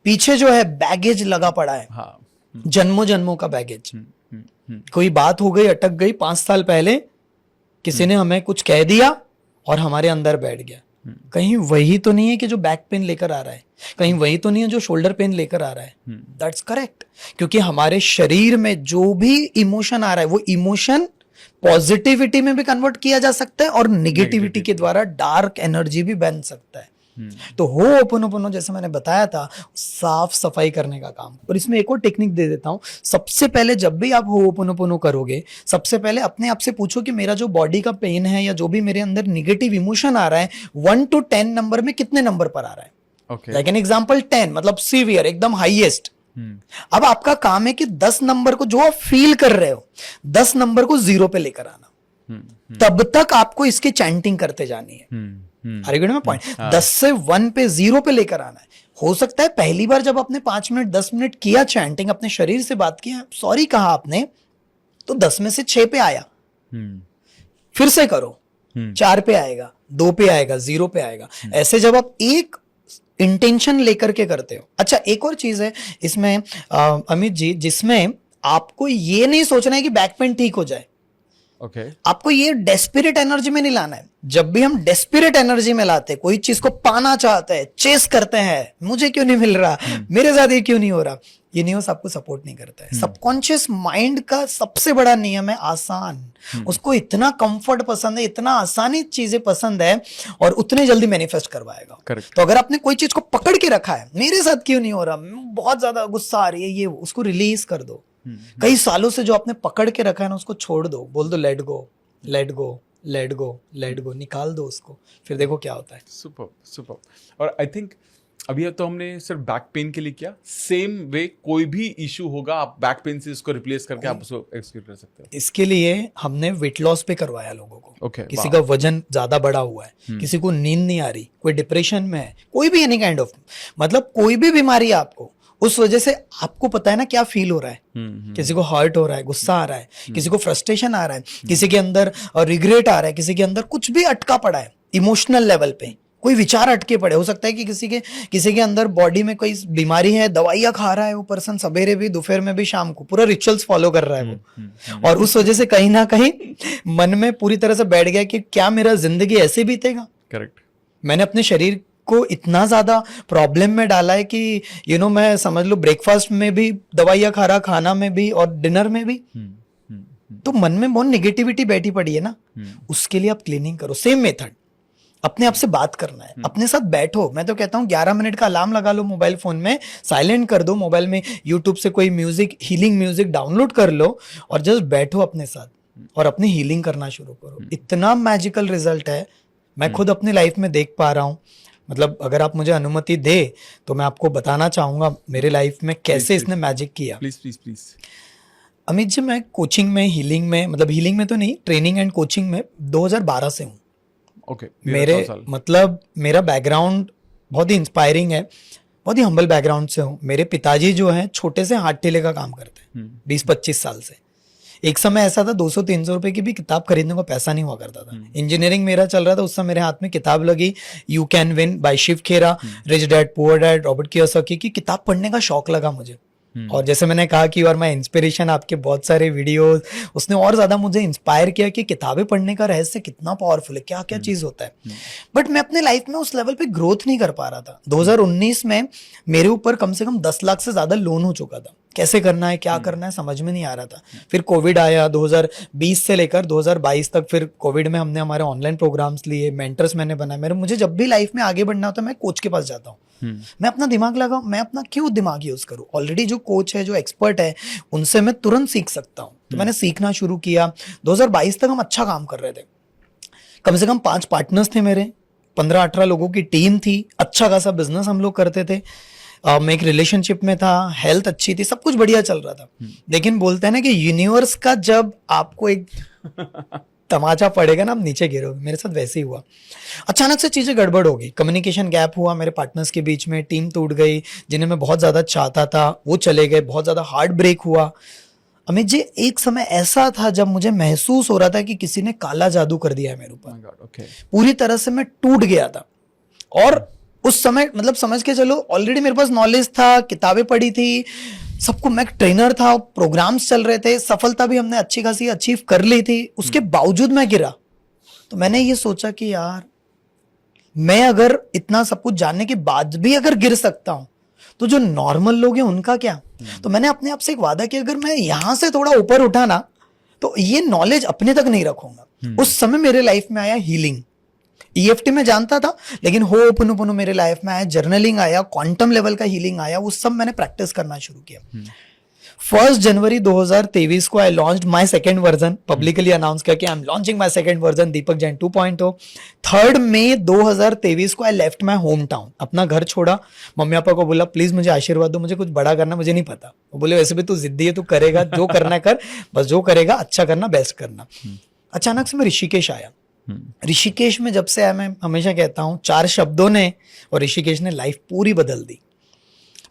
पीछे जो है बैगेज लगा पड़ा है, जन्मों जन्मों का बैगेज। कोई बात हो गई, अटक गई 5 साल पहले, किसी ने हमें कुछ कह दिया और हमारे अंदर बैठ गया। कहीं वही तो नहीं है कि जो बैक पेन लेकर आ रहा है, कहीं वही तो नहीं है जो शोल्डर पेन लेकर आ रहा है। दैट्स करेक्ट, क्योंकि हमारे शरीर में जो भी इमोशन आ रहा है, वो इमोशन पॉजिटिविटी में भी कन्वर्ट किया जा सकता है और निगेटिविटी के द्वारा डार्क एनर्जी भी बन सकता है। तो होओपोनोपोनो, जैसे मैंने बताया था, साफ सफाई करने का काम। और इसमें एक और टेक्निक दे देता हूं। सबसे पहले जब भी आप होओपोनोपोनो करोगे, सबसे पहले अपने आप से पूछो कि मेरा जो बॉडी का पेन है, या जो भी मेरे अंदर निगेटिव इमोशन आ रहा है, 1 to 10 नंबर में कितने नंबर पर आ रहा है। लाइक एन एग्जाम्पल 10 मतलब सीवियर, एकदम हाईएस्ट। अब आपका काम है कि 10 नंबर को जो आप फील कर रहे हो, 10 नंबर को 0 पे लेकर आना। तब तक आपको इसकी चैंटिंग करते जानी है। Are you getting my point? 10 से 1 पे 0 पे लेकर आना है। हो सकता है पहली बार जब आपने 5 मिनट 10 मिनट किया चैंटिंग, अपने शरीर से बात किया, सॉरी कहा आपने, तो 10 में से 6 पे आया। फिर से करो, 4 पे आएगा, 2 पे आएगा, 0 पे आएगा। ऐसे जब आप एक इंटेंशन लेकर के करते हो। अच्छा, एक और चीज है इसमें अमित जी, जिसमें आपको ये नहीं सोचना है कि बैक पेन ठीक हो जाए। आपको ये डेस्परेट एनर्जी में नहीं लाना है। जब भी हम डेस्परेट एनर्जी में लाते हैं, कोई चीज को पाना चाहते हैं, चेस करते हैं, मुझे क्यों नहीं मिल रहा, मेरे साथ ये क्यों नहीं हो रहा, यूनिवर्स आपको सपोर्ट नहीं करता है। सबकॉन्शियस माइंड का सबसे बड़ा नियम है आसान। उसको इतना कंफर्ट पसंद है, इतना आसानी चीजें पसंद है, और उतने जल्दी मैनिफेस्ट करवाएगा। तो अगर आपने कोई चीज को पकड़ के रखा है, मेरे साथ क्यों नहीं हो रहा, बहुत ज्यादा गुस्सा आ रही है, ये उसको रिलीज कर दो। कई सालों से जो आपने पकड़ के रखा है ना, उसको छोड़ दो, बोल दो let go, let go, let go, let go, निकाल दो उसको, फिर देखो क्या होता है। Super super. और आई थिंक अभी तो हमने सिर्फ बैक पेन के लिए किया, सेम वे कोई भी इशू होगा आप बैक पेन से इसको रिप्लेस करके आप उसको एक्सक्यूट कर सकते हो। इसके लिए हमने वेट लॉस पे करवाया लोगों को। Okay, किसी wow. का वजन ज्यादा बड़ा हुआ है, किसी को नींद नहीं आ रही, कोई डिप्रेशन में है, कोई भी एनी काइंड ऑफ, मतलब कोई भी बीमारी है आपको, उस वजह से आपको पता है ना क्या फील हो रहा है। किसी को हर्ट हो रहा है, गुस्सा आ रहा है, किसी को फ्रस्ट्रेशन आ रहा है, किसी के अंदर रिग्रेट आ रहा है, किसी के अंदर कुछ भी अटका पड़ा है इमोशनल लेवल पे, कोई विचार अटके पड़े, हो सकता है कि किसी के अंदर बॉडी में कोई बीमारी है, दवाइयां खा रहा है वो पर्सन, सवेरे भी, दोपहर में भी, शाम को, पूरा रिचुअल्स फॉलो कर रहा है वो, और उस वजह से कहीं ना कहीं मन में पूरी तरह से बैठ गया कि क्या मेरा जिंदगी ऐसे बीतेगा। करेक्ट। मैंने अपने शरीर को इतना ज्यादा प्रॉब्लम में डाला है कि मैं समझ लो ब्रेकफास्ट में भी दवाइयां खा रहा, खाना में भी और डिनर में भी। तो मन में बहुत निगेटिविटी बैठी पड़ी है ना, उसके लिए आप क्लीनिंग करो। सेम मेथड, अपने आप से बात करना है, अपने साथ बैठो। मैं तो कहता हूँ 11 मिनट का अलार्म लगा लो मोबाइल फोन में, साइलेंट कर दो, मोबाइल में यूट्यूब से कोई म्यूजिक, हीलिंग म्यूजिक डाउनलोड कर लो और जस्ट बैठो अपने साथ और अपनी हीलिंग करना शुरू करो। इतना मैजिकल रिजल्ट है, मैं खुद अपनी लाइफ में देख पा रहा हूँ। मतलब अगर आप मुझे अनुमति दे तो मैं आपको बताना चाहूंगा मेरे लाइफ में कैसे इसने मैजिक किया। Please please please. Amit ji, मैं कोचिंग में, हीलिंग में, मतलब हीलिंग में तो नहीं, ट्रेनिंग एंड कोचिंग में 2012 से हूँ। ओके। मेरा बैकग्राउंड बहुत ही इंस्पायरिंग है, बहुत ही हम्बल बैकग्राउंड से हूँ। मेरे पिताजी जो हैं छोटे से हाथ ठेले का काम करते हैं 20-25 साल से। एक समय ऐसा था 200-300 रुपए की भी किताब खरीदने को पैसा नहीं हुआ करता था। इंजीनियरिंग मेरा चल रहा था उस समय, मेरे हाथ में किताब लगी, you can win by Shiv Khera, rich dad poor dad, Robert Kiyosaki की किताब पढ़ने का शौक लगा मुझे। और जैसे मैंने कहा कि और माय इंस्पिरेशन, आपके बहुत सारे वीडियोस, उसने और ज्यादा मुझे इंस्पायर किया कि किताबें पढ़ने का रहस्य कितना पावरफुल है, क्या क्या चीज होता है। बट मैं अपने लाइफ में उस लेवल पे ग्रोथ नहीं कर पा रहा था। 2019 में मेरे ऊपर कम से कम 10 लाख से ज्यादा लोन हो चुका था। कैसे करना है, क्या करना है, समझ में नहीं आ रहा था। फिर कोविड आया 2020 से लेकर 2022 तक। फिर कोविड में हमने हमारे ऑनलाइन प्रोग्राम्स लिए, मेंटर्स मैंने बनाए। मुझे जब भी लाइफ में आगे बढ़ना होता है मैं कोच के पास जाता हूँ। मैं अपना दिमाग लगाऊं, मैं अपना क्यों दिमाग यूज करूं? ऑलरेडी जो कोच है, जो एक्सपर्ट है, उनसे मैं तुरंत सीख सकता हूं। तो मैंने सीखना शुरू किया। 2022 तक हम अच्छा काम कर रहे थे। कम से कम 5 पार्टनर्स थे मेरे, 15-18 लोगों की टीम थी, अच्छा खासा बिजनेस हम लोग करते थे। मैं एक रिलेशनशिप में था, हेल्थ अच्छी थी, सब कुछ बढ़िया चल रहा था। लेकिन बोलते हैं ना कि यूनिवर्स का जब आपको एक तमाचा पड़ेगा ना, आप नीचे गिरोगे। मेरे साथ वैसे ही हुआ। अचानक से चीजें गड़बड़ हो गई, कम्युनिकेशन गैप हुआ मेरे पार्टनर्स के बीच में, टीम टूट गई। जिन्हें मैं बहुत ज्यादा चाहता था वो चले गए, बहुत ज्यादा हार्ट ब्रेक हुआ। अमित जी, एक समय ऐसा था जब मुझे महसूस हो रहा था कि किसी ने काला जादू कर दिया है मेरे ऊपर। पूरी तरह से मैं टूट गया था। और उस समय मतलब समझ के चलो, ऑलरेडी मेरे पास नॉलेज था, किताबें पढ़ी थी, सबको, मैं ट्रेनर था, प्रोग्राम्स चल रहे थे, सफलता भी हमने अच्छी खासी अचीव कर ली थी। उसके बावजूद मैं गिरा। तो मैंने ये सोचा कि यार, मैं अगर इतना सब कुछ जानने के बाद भी अगर गिर सकता हूं तो जो नॉर्मल लोग हैं उनका क्या? तो मैंने अपने आप से एक वादा किया, अगर मैं यहां से थोड़ा ऊपर उठा ना तो ये नॉलेज अपने तक नहीं रखूंगा। उस समय मेरे लाइफ में आया हीलिंग। EFT में जानता था, लेकिन होपोनोपोनो मेरे लाइफ में आया, जर्नलिंग आया, क्वांटम लेवल का हीलिंग आया। उस सब मैंने प्रैक्टिस करना शुरू किया। 1 जनवरी 2023 को I launched my second version, publicly announce किया कि I am launching my second version, Deepak Jain 2.0। 3 मई 2023 को I left my home town, अपना घर छोड़ा। मम्मी पापा को बोला प्लीज मुझे आशीर्वाद दो, मुझे कुछ बड़ा करना, मुझे नहीं पता। वो बोले वैसे भी तू जिद्दी है, तू करेगा, जो करना कर, बस जो करेगा अच्छा करना, बेस्ट करना। अचानक से मैं ऋषिकेश आया। ऋषिकेश में जब से आया, मैं हमेशा कहता हूं 4 शब्दों ने और ऋषिकेश ने लाइफ पूरी बदल दी।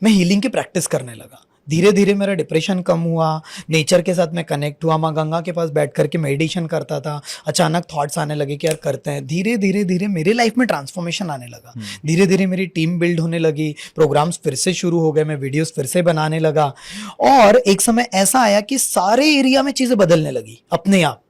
मैं हीलिंग की प्रैक्टिस करने लगा। धीरे धीरे मेरा डिप्रेशन कम हुआ, नेचर के साथ मैं कनेक्ट हुआ, माँ गंगा के पास बैठ करके मेडिटेशन करता था। अचानक थॉट्स आने लगे कि यार करते हैं। धीरे धीरे धीरे मेरे लाइफ में ट्रांसफॉर्मेशन आने लगा। धीरे धीरे मेरी टीम बिल्ड होने लगी, प्रोग्राम्स फिर से शुरू हो गए, मैं वीडियोस फिर से बनाने लगा। और एक समय ऐसा आया कि सारे एरिया में चीजें बदलने लगी अपने आप।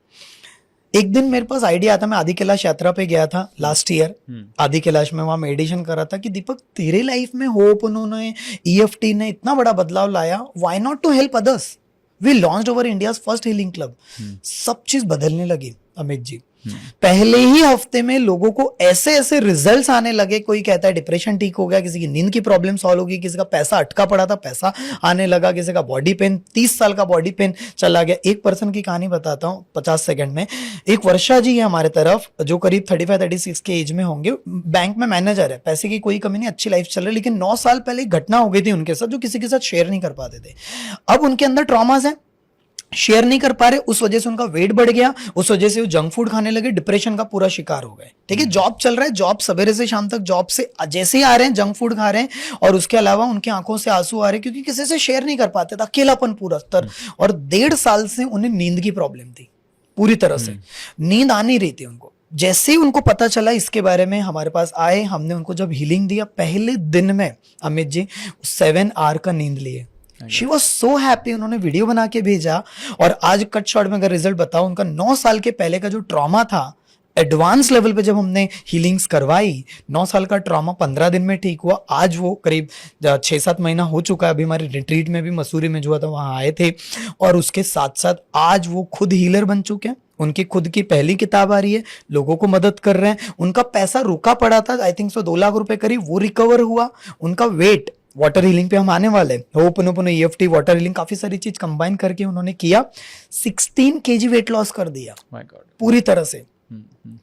एक दिन मेरे पास आइडिया आता, मैं आदि कैलाश यात्रा पे गया था लास्ट ईयर। आदि कैलाश में वहां मेडिटेशन कर रहा था कि दीपक, तेरे लाइफ में होप उन्होंने, EFT ने इतना बड़ा बदलाव लाया, why not to help others? We launched our India's first healing club. सब चीज बदलने लगी अमित जी। पहले ही हफ्ते में लोगों को ऐसे ऐसे रिजल्ट्स आने लगे, कोई कहता है डिप्रेशन ठीक हो गया, किसी की नींद की प्रॉब्लम सॉल्व होगी, किसी का पैसा अटका पड़ा था पैसा आने लगा, किसी का बॉडी पेन 30 साल का बॉडी पेन चला गया। एक पर्सन की कहानी बताता हूँ 50 सेकंड में। एक वर्षा जी है हमारे तरफ, जो करीब 35-36 के एज में होंगे, बैंक में मैनेजर है, पैसे की कोई कमी नहीं, अच्छी लाइफ चल रही है। लेकिन 9 साल पहले एक घटना हो गई थी उनके साथ जो किसी के साथ शेयर नहीं कर पाते थे। अब उनके अंदर ट्रॉमास है, शेयर नहीं कर पा रहे, उस वजह से उनका वेट बढ़ गया, उस वजह से वो जंक फूड खाने लगे, डिप्रेशन का पूरा शिकार हो गए। ठीक है, जॉब चल रहा है, जॉब सवेरे से शाम तक, जॉब से जैसे ही आ रहे हैं जंक फूड खा रहे हैं, और उसके अलावा उनकी आंखों से आंसू आ रहे हैं क्योंकि किसी से शेयर नहीं कर पाते थे, अकेलापन पूरा स्तर। और 1.5 साल से उन्हें नींद की प्रॉब्लम थी, पूरी तरह से नींद आ नहीं रही थी उनको। जैसे ही उनको पता चला इसके बारे में, हमारे पास आए, हमने उनको जब हीलिंग दिया, पहले दिन में अमित जी 7 आवर का नींद लिए। शी वॉज सो हैप्पी, उन्होंने वीडियो बना के भेजा। और आज कट शॉर्ट में अगर रिजल्ट बताओ, उनका 9 साल के पहले का जो ट्रॉमा था, एडवांस लेवल पे जब हमने हीलिंग्स करवाई, 9 साल का ट्रॉमा 15 दिन में ठीक हुआ। आज वो करीब 6-7 महीना हो चुका है। अभी हमारे रिट्रीट में भी मसूरी में जो था वहां आए थे, और उसके साथ साथ आज वो खुद हीलर बन चुके हैं। उनकी खुद की पहली किताब आ रही है, लोगों को मदद कर रहे हैं। उनका पैसा रुका पड़ा था, आई थिंक 2 लाख रुपए करीब, वो रिकवर हुआ। उनका वेट, वाटर हीलिंग पे हम आने वाले हैं, होपनोपोनो, EFT, वाटर हीलिंग, काफी सारी चीज कंबाइन करके उन्होंने किया, 16 kg वेट लॉस कर दिया पूरी तरह से।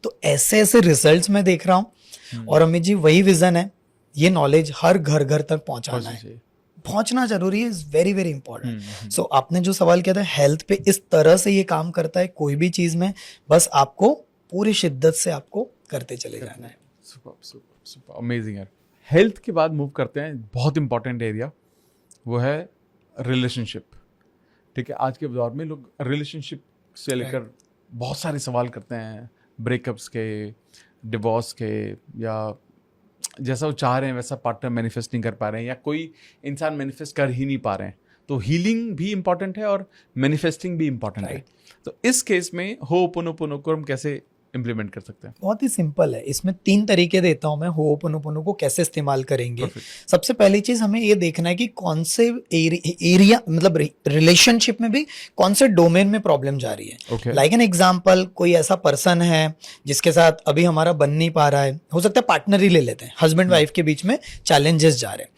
तो ऐसे ऐसे रिजल्ट्स मैं देख रहा हूं। और अमित जी वही विजन है, ये नॉलेज हर घर घर तक पहुंचाना है, पहुंचना जरूरी है, इज वेरी वेरी इंपॉर्टेंट। सो आपने जो सवाल किया था, हेल्थ पे इस तरह से ये काम करता है कोई भी चीज में, बस आपको पूरी शिद्दत से आपको करते चले जाना है। सुपर अमेजिंग यार। हेल्थ के बाद मूव करते हैं, बहुत इंपॉर्टेंट एरिया, वो है रिलेशनशिप। ठीक है, आज के दौर में लोग रिलेशनशिप से लेकर बहुत सारे सवाल करते हैं, ब्रेकअप्स के, डिवोर्स के, या जैसा वो चाह रहे हैं वैसा पार्टनर मैनिफेस्ट नहीं कर पा रहे हैं, या कोई इंसान मैनिफेस्ट कर ही नहीं पा रहे हैं। तो हीलिंग भी इंपॉर्टेंट है और मैनिफेस्टिंग भी इंपॉर्टेंट है। तो इस केस में होपोनोपोनो को हम कैसे इम्प्लीमेंट कर सकते हैं? बहुत ही सिंपल है, इसमें 3 तरीके देता हूं मैं होपोनोपोनो को कैसे इस्तेमाल करेंगे। सबसे पहली चीज हमें ये देखना है कि कौन से एरिया, मतलब रिलेशनशिप में भी कौन से डोमेन में प्रॉब्लम जा रही है। लाइक एन एग्जांपल, कोई ऐसा पर्सन है जिसके साथ अभी हमारा बन नहीं पा रहा है, हो सकता है पार्टनर ही ले लेते हैं, हस्बैंड वाइफ के बीच में चैलेंजेस जा रहे हैं।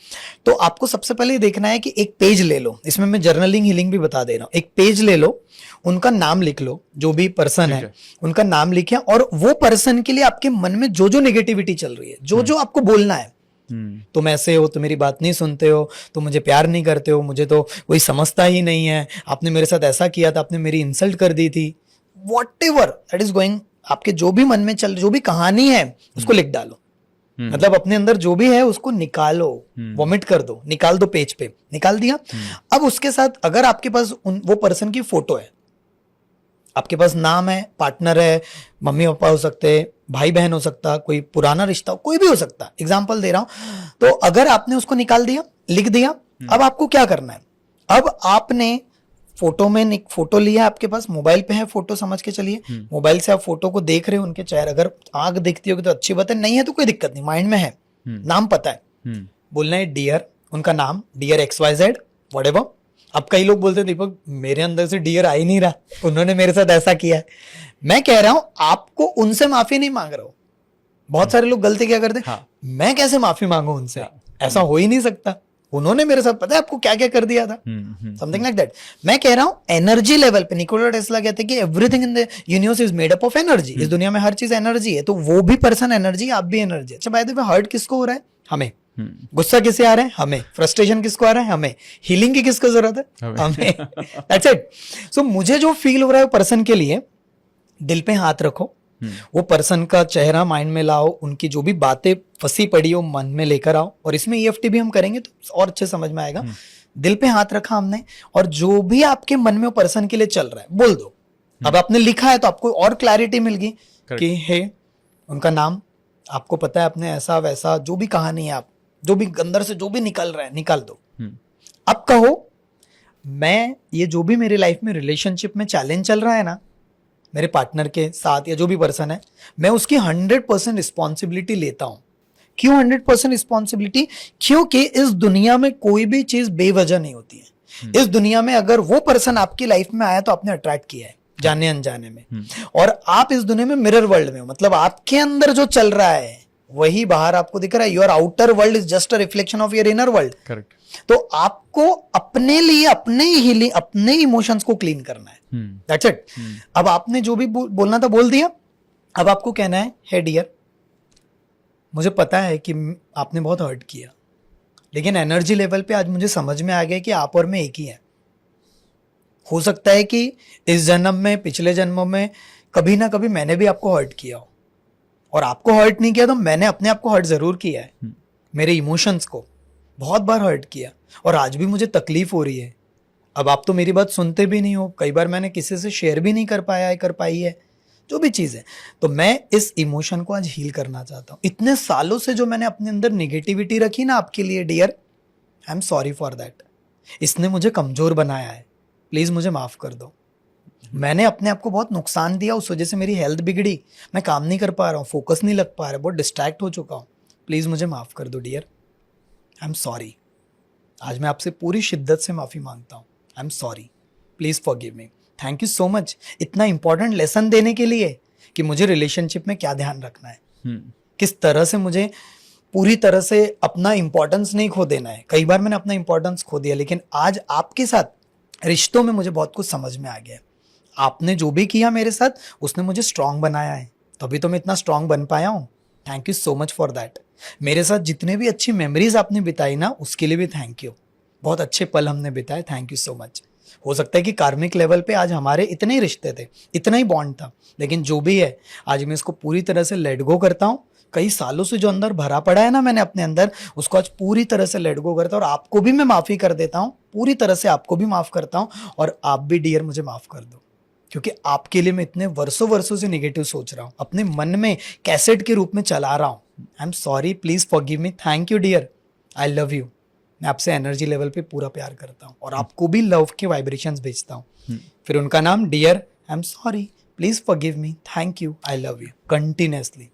तो आपको सबसे पहले ये देखना है कि एक पेज ले लो, इसमें मैं जर्नलिंग हीलिंग भी बता दे रहा हूँ। एक पेज ले लो, उनका नाम लिख लो, जो भी पर्सन है उनका नाम लिखे, और वो पर्सन के लिए आपके मन में जो जो नेगेटिविटी चल रही है, जो जो आपको बोलना है, तुम ऐसे हो, तुम मेरी बात नहीं सुनते हो, तुम मुझे प्यार नहीं करते हो, मुझे तो कोई समझता ही नहीं है, आपने मेरे साथ ऐसा किया था, आपने मेरी इंसल्ट कर दी थी, व्हाटएवर दैट इज गोइंग, आपके जो भी मन में चल, जो भी कहानी है उसको लिख डालो। मतलब अपने अंदर जो भी है उसको निकालो, वॉमिट कर दो, निकाल दो, पेज पे निकाल दिया। अब उसके साथ अगर आपके पास वो पर्सन की फोटो है, आपके पास नाम है, पार्टनर है, मम्मी पापा हो सकते, भाई बहन हो सकता, कोई पुराना रिश्ता, कोई भी हो सकता, एग्जाम्पल दे रहा हूं। तो अगर आपने उसको निकाल दिया, लिख दिया, अब आपको क्या करना है? अब आपने फोटो में फोटो लिया, आपके पास मोबाइल पे है फोटो, समझ के चलिए, मोबाइल से आप फोटो को देख रहे हो, उनके चेहरे, अगर आंख दिखती होगी तो अच्छी बात है, नहीं है तो कोई दिक्कत नहीं, माइंड में है, नाम पता है, बोलना है डियर, उनका नाम डियर XYZ व्हाटएवर। अब कई लोग बोलते हैं दीपक मेरे अंदर से डियर आ ही नहीं रहा, उन्होंने मेरे साथ ऐसा किया है। मैं कह रहा हूं आपको उनसे माफी नहीं मांग रहा हूं। बहुत सारे लोग गलती क्या करते हैं, मैं कैसे माफी मांगू उनसे, ऐसा हो ही नहीं सकता, उन्होंने मेरे साथ पता है आपको क्या क्या कर दिया था, समथिंग लाइक दैट। मैं कह रहा हूं एनर्जी लेवल पे, निकोला टेस्ला कहते हैं कि everything in the universe is made up of energy, इस दुनिया में हर चीज एनर्जी है, तो वो भी पर्सन एनर्जी, आप भी एनर्जी। अच्छा बाय द वे, हर्ट किसको हो रहा है? हमें। गुस्सा किसे आ रहा है? हमें। फ्रस्ट्रेशन किसको आ रहा है? हमें। हीलिंग की किसको जरूरत है? हमें। That's it. सो मुझे जो फील हो रहा है वो पर्सन के लिए, दिल पे हाथ रखो, वो पर्सन का चेहरा माइंड में लाओ, उनकी जो भी बातें फंसी पड़ी हो मन में लेकर आओ, और इसमें EFT भी हम करेंगे तो और अच्छे समझ में आएगा। दिल पे हाथ रखा हमने, और जो भी आपके मन में वो पर्सन के लिए चल रहा है बोल दो। अब आपने लिखा है तो आपको और क्लैरिटी मिल गई कि हे, उनका नाम आपको पता है, आपने ऐसा वैसा जो भी कहानी है, आप जो भी अंदर से जो भी निकल रहा है निकाल दो। अब कहो मैं ये जो भी मेरी लाइफ में रिलेशनशिप में चैलेंज चल रहा है ना मेरे पार्टनर के साथ या जो भी पर्सन है, मैं उसकी 100% रिस्पॉन्सिबिलिटी लेता हूं। क्यों 100% रिस्पॉन्सिबिलिटी? क्योंकि इस दुनिया में कोई भी चीज बेवजह नहीं होती है। इस दुनिया में अगर वो पर्सन आपकी लाइफ में आया तो आपने अट्रैक्ट किया है, जाने अनजाने में, और आप इस दुनिया में मिरर वर्ल्ड में हो, मतलब आपके अंदर जो चल रहा है वही बाहर आपको दिख रहा है। Your outer world is just a reflection of your inner world. Correct. तो आपको अपने लिए अपने हीलिंग, अपने इमोशंस को क्लीन करना है, दैट्स इट। अब आपने जो भी बोलना था बोल दिया, अब आपको कहना है, हे डियर, मुझे पता है कि आपने बहुत हर्ट किया, लेकिन एनर्जी लेवल पे आज मुझे समझ में आ गया कि आप और मैं एक ही हैं। हो सकता है कि इस जन्म में, पिछले जन्मों में कभी ना कभी मैंने भी आपको हर्ट किया हो, और आपको हर्ट नहीं किया तो मैंने अपने आप को हर्ट जरूर किया है, मेरे इमोशंस को बहुत बार हर्ट किया, और आज भी मुझे तकलीफ हो रही है। अब आप तो मेरी बात सुनते भी नहीं हो, कई बार मैंने किसी से शेयर भी नहीं कर पाया है, कर पाई है, जो भी चीज़ है। तो मैं इस इमोशन को आज हील करना चाहता हूँ। इतने सालों से जो मैंने अपने अंदर निगेटिविटी रखी ना आपके लिए dear, I am sorry for that. इसने मुझे कमज़ोर बनाया है, प्लीज़ मुझे माफ़ कर दो। मैंने अपने आप को बहुत नुकसान दिया, उस वजह से मेरी हेल्थ बिगड़ी, मैं काम नहीं कर पा रहा हूँ, फोकस नहीं लग पा रहा, बहुत डिस्ट्रैक्ट हो चुका हूँ, प्लीज़ मुझे माफ़ कर दो डियर, आई एम सॉरी। आज मैं आपसे पूरी शिद्दत से माफ़ी मांगता हूँ, I am sorry, please forgive me. Thank you so much इतना इंपॉर्टेंट लेसन देने के लिए कि मुझे रिलेशनशिप में क्या ध्यान रखना है, किस तरह से मुझे पूरी तरह से अपना इंपॉर्टेंस नहीं खो देना है। कई बार मैंने अपना इंपॉर्टेंस खो दिया, लेकिन आज आपके साथ रिश्तों में मुझे बहुत कुछ समझ में आ गया। आपने जो भी किया मेरे साथ, उसने मुझे स्ट्रांग बनाया है, तभी तो मैं इतना स्ट्रांग बन पाया हूँ। Thank you so much for that. मेरे साथ जितने भी अच्छी मेमोरीज आपने बिताई ना, उसके लिए भी थैंक यू। बहुत अच्छे पल हमने बिताए, थैंक यू सो मच। हो सकता है कि कार्मिक लेवल पे आज हमारे इतने ही रिश्ते थे, इतना ही बॉन्ड था, लेकिन जो भी है आज मैं इसको पूरी तरह से लेट गो करता हूँ। कई सालों से जो अंदर भरा पड़ा है ना मैंने अपने अंदर, उसको आज पूरी तरह से लेट गो करता हूँ, और आपको भी मैं माफ़ी कर देता हूँ, पूरी तरह से आपको भी माफ़ करता हूँ। और आप भी डियर मुझे माफ़ कर दो, क्योंकि आपके लिए मैं इतने वर्षों से नेगेटिव सोच रहा हूँ, अपने मन में कैसेट के रूप में चला रहा हूँ। I am sorry, please forgive me, thank you dear, I love you. मैं आपसे एनर्जी लेवल पे पूरा प्यार करता हूँ, और आपको भी लव के वाइब्रेशंस भेजता हूँ। फिर उनका नाम dear, I am sorry, please forgive me, thank you, I love you, continuously.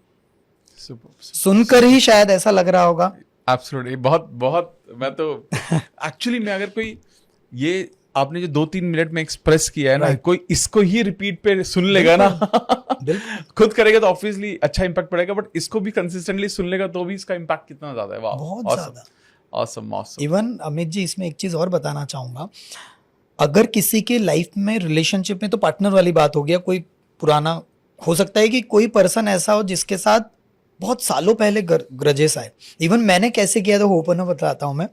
सुनकर ही शायद ऐसा लग रहा होगा। एब्सोल्युटली, बहुत बहुत। मैं तो एक्चुअली मैं अगर कोई ये आपने जो 2-3 मिनट में एक्सप्रेस किया है ना, कोई इसको ही रिपीट पे सुन लेगा ना खुद करेगा तो ऑब्वियसली अच्छा इंपैक्ट पड़ेगा, बट इसको भी कंसिस्टेंटली सुन लेगा तो भी इसका इंपैक्ट कितना ज्यादा है। वाह, बहुत ज्यादा। ऑसम। इवन अमित जी, इसमें एक चीज और बताना चाहूंगा, अगर किसी के लाइफ में रिलेशनशिप में, तो पार्टनर वाली बात हो गया, कोई पुराना, हो सकता है कि कोई पर्सन ऐसा हो जिसके साथ बहुत सालों पहले ग्रजेस आए। इवन मैंने कैसे किया था ओपन में बताता हूँ।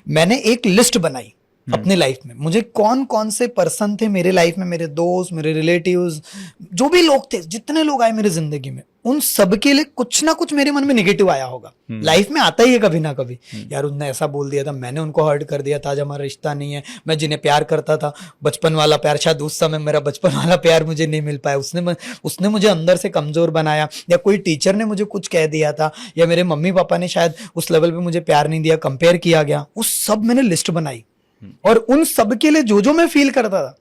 मैंने एक लिस्ट बनाई अपने लाइफ में, मुझे कौन कौन से पर्सन थे मेरे लाइफ में, मेरे दोस्त, मेरे रिलेटिव्स, जो भी लोग थे, जितने लोग आए मेरे जिंदगी में, उन सब के लिए कुछ ना कुछ मेरे मन में नेगेटिव आया होगा। लाइफ में आता ही है कभी ना कभी, यार उनने ऐसा बोल दिया था, मैंने उनको हर्ट कर दिया था, आज हमारा रिश्ता नहीं है। मैं जिन्हें प्यार करता था, बचपन वाला प्यार, शायद उस समय मेरा बचपन वाला प्यार मुझे नहीं मिल पाया, उसने मुझे अंदर से कमजोर बनाया, या कोई टीचर ने मुझे कुछ कह दिया था, या मेरे मम्मी पापा ने शायद उस लेवल पे मुझे प्यार नहीं दिया, कंपेयर किया गया। उस सब मैंने लिस्ट बनाई, और उन सब के लिए जो जो मैं फील करता था,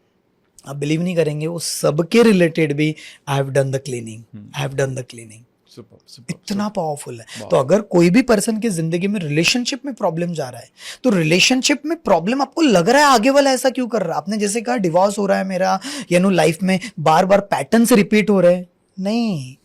आप बिलीव नहीं करेंगे, उस सब के रिलेटेड भी I have done the cleaning, I have done the cleaning. इतना पावरफुल है। तो अगर कोई भी पर्सन की जिंदगी में रिलेशनशिप में प्रॉब्लम जा रहा है, तो रिलेशनशिप में प्रॉब्लम आपको लग रहा है आगे वाला ऐसा क्यों कर रहा है, आपने जैसे कहा डिवोर्स हो रहा है मेरा, लाइफ में बार बार पैटर्न्स रिपीट हो रहे हैं, नहीं।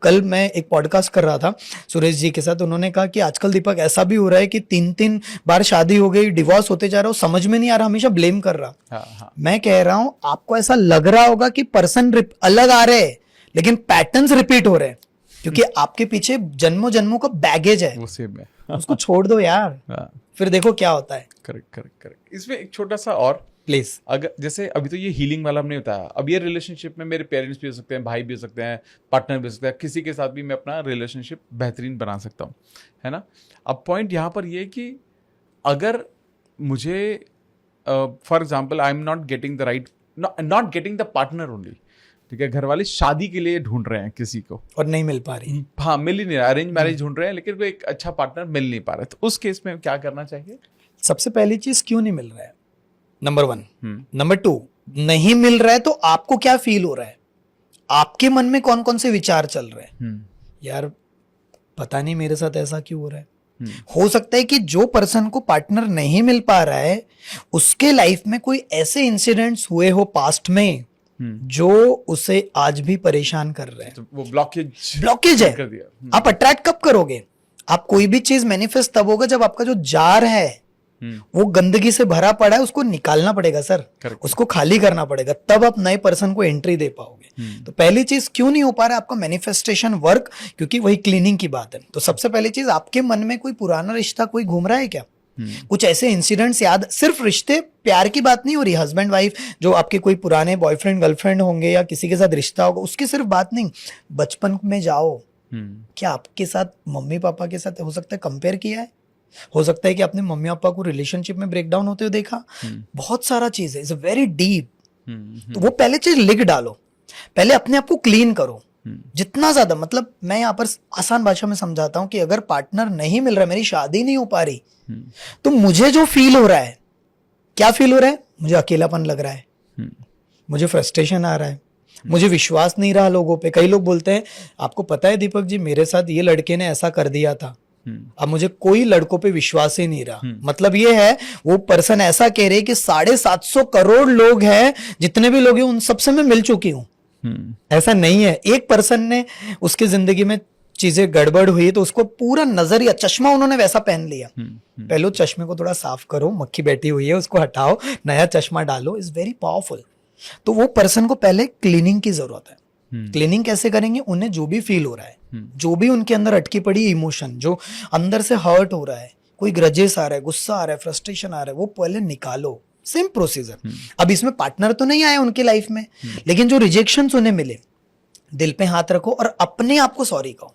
कल मैं एक पॉडकास्ट कर रहा था सुरेश जी के साथ, उन्होंने कहा कि आजकल दीपक ऐसा भी हो रहा है कि 3-3 बार शादी हो गई, डिवोर्स होते जा रहा हो, समझ में नहीं आ रहा, हमेशा ब्लेम कर रहा। हाँ। मैं कह रहा हूं, आपको ऐसा लग रहा होगा कि पर्सन अलग आ रहे हैं, लेकिन पैटर्न्स रिपीट हो रहे हैं, क्योंकि आपके पीछे जन्मों जन्मों का बैगेज है, वो सेम है। उसको छोड़ दो यार, फिर देखो क्या होता है। करेक्ट। इसमें एक छोटा सा और प्लीज, अगर जैसे अभी तो ये हीलिंग वाला हमने बताया, अब ये रिलेशनशिप में मेरे पेरेंट्स भी हो सकते हैं, भाई भी हो सकते हैं, पार्टनर भी हो सकता है, किसी के साथ भी मैं अपना रिलेशनशिप बेहतरीन बना सकता हूँ, है ना। अब पॉइंट यहाँ पर ये कि अगर मुझे for example I am not getting the right, not getting the partner only, ठीक है, घर वाले शादी के लिए ढूंढ रहे हैं किसी को और नहीं मिल पा रही, हाँ मिल ही नहीं रहा, अरेंज मैरिज ढूंढ रहे हैं, लेकिन कोई एक अच्छा पार्टनर मिल नहीं पा रहा है, तो उस केस में क्या करना चाहिए? सबसे पहली चीज, क्यों नहीं मिल रहा है, नंबर 1। नंबर 2, नहीं मिल रहा है तो आपको क्या फील हो रहा है, आपके मन में कौन कौन से विचार चल रहे हैं। यार पता नहीं मेरे साथ ऐसा क्यों हो रहा है। हो सकता है कि जो पर्सन को पार्टनर नहीं मिल पा रहा है, उसके लाइफ में कोई ऐसे इंसिडेंट्स हुए हो पास्ट में जो उसे आज भी परेशान कर रहे हैं, तो वो ब्लॉकेज है। कर दिया। आप अट्रैक्ट कब करोगे? आप कोई भी चीज मैनिफेस्ट तब होगा जब आपका जो जार है वो गंदगी से भरा पड़ा है, उसको निकालना पड़ेगा सर। Correct. उसको खाली करना पड़ेगा, तब आप नए पर्सन को एंट्री दे पाओगे। तो पहली चीज क्यों नहीं हो पा रहा है आपका मैनिफेस्टेशन वर्क? क्योंकि वही क्लीनिंग की बात है। तो सबसे पहली चीज, आपके मन में कोई पुराना रिश्ता कोई घूम रहा है क्या? कुछ ऐसे इंसिडेंट्स याद, सिर्फ रिश्ते प्यार की बात नहीं हो रही, हस्बैंड वाइफ जो आपके कोई पुराने बॉयफ्रेंड गर्लफ्रेंड होंगे या किसी के साथ रिश्ता होगा, उसकी सिर्फ बात नहीं, बचपन में जाओ। क्या आपके साथ मम्मी पापा के साथ हो सकता है कंपेयर किया है? हो सकता है कि आपने मम्मी पापा को रिलेशनशिप में ब्रेकडाउन होते हुए देखा। बहुत सारा चीज है, इट्स वेरी डीप। तो वो पहले चीज लिख डालो, पहले अपने आप को क्लीन करो जितना ज्यादा। मतलब मैं यहाँ पर आसान भाषा में समझाता हूँ कि अगर पार्टनर नहीं मिल रहा, मेरी शादी नहीं हो पा रही, तो मुझे जो फील हो रहा है, क्या फील हो रहा है? मुझे अकेलापन लग रहा है, मुझे फ्रस्ट्रेशन आ रहा है, मुझे विश्वास नहीं रहा लोगों पे। कई लोग बोलते हैं, आपको पता है दीपक जी, मेरे साथ ये लड़के ने ऐसा कर दिया था, अब मुझे कोई लड़कों पे विश्वास ही नहीं रहा। मतलब ये है, वो पर्सन ऐसा कह रहे कि 750 करोड़ लोग हैं, जितने भी लोग हैं उन सबसे मैं मिल चुकी हूं। ऐसा नहीं है। एक पर्सन ने उसकी जिंदगी में चीजें गड़बड़ हुई तो उसको पूरा नजरिया, चश्मा उन्होंने वैसा पहन लिया। पहले चश्मे को थोड़ा साफ करो, मक्खी बैठी हुई है उसको हटाओ, नया चश्मा डालो, इज वेरी पावरफुल। तो वो पर्सन को पहले क्लीनिंग की जरूरत है। क्लीनिंग कैसे करेंगे? उन्हें जो भी फील हो रहा है, जो भी उनके अंदर अटकी पड़ी इमोशन, जो अंदर से हर्ट हो रहा है, कोई ग्रजेस आ रहा है, गुस्सा आ रहा है, फ्रस्ट्रेशन आ रहा है, वो पहले निकालो। Same procedure. अब इसमें पार्टनर तो नहीं आया उनकी लाइफ में, लेकिन जो रिजेक्शंस उन्हें मिले, दिल पे हाथ रखो और अपने आप को सॉरी कहो,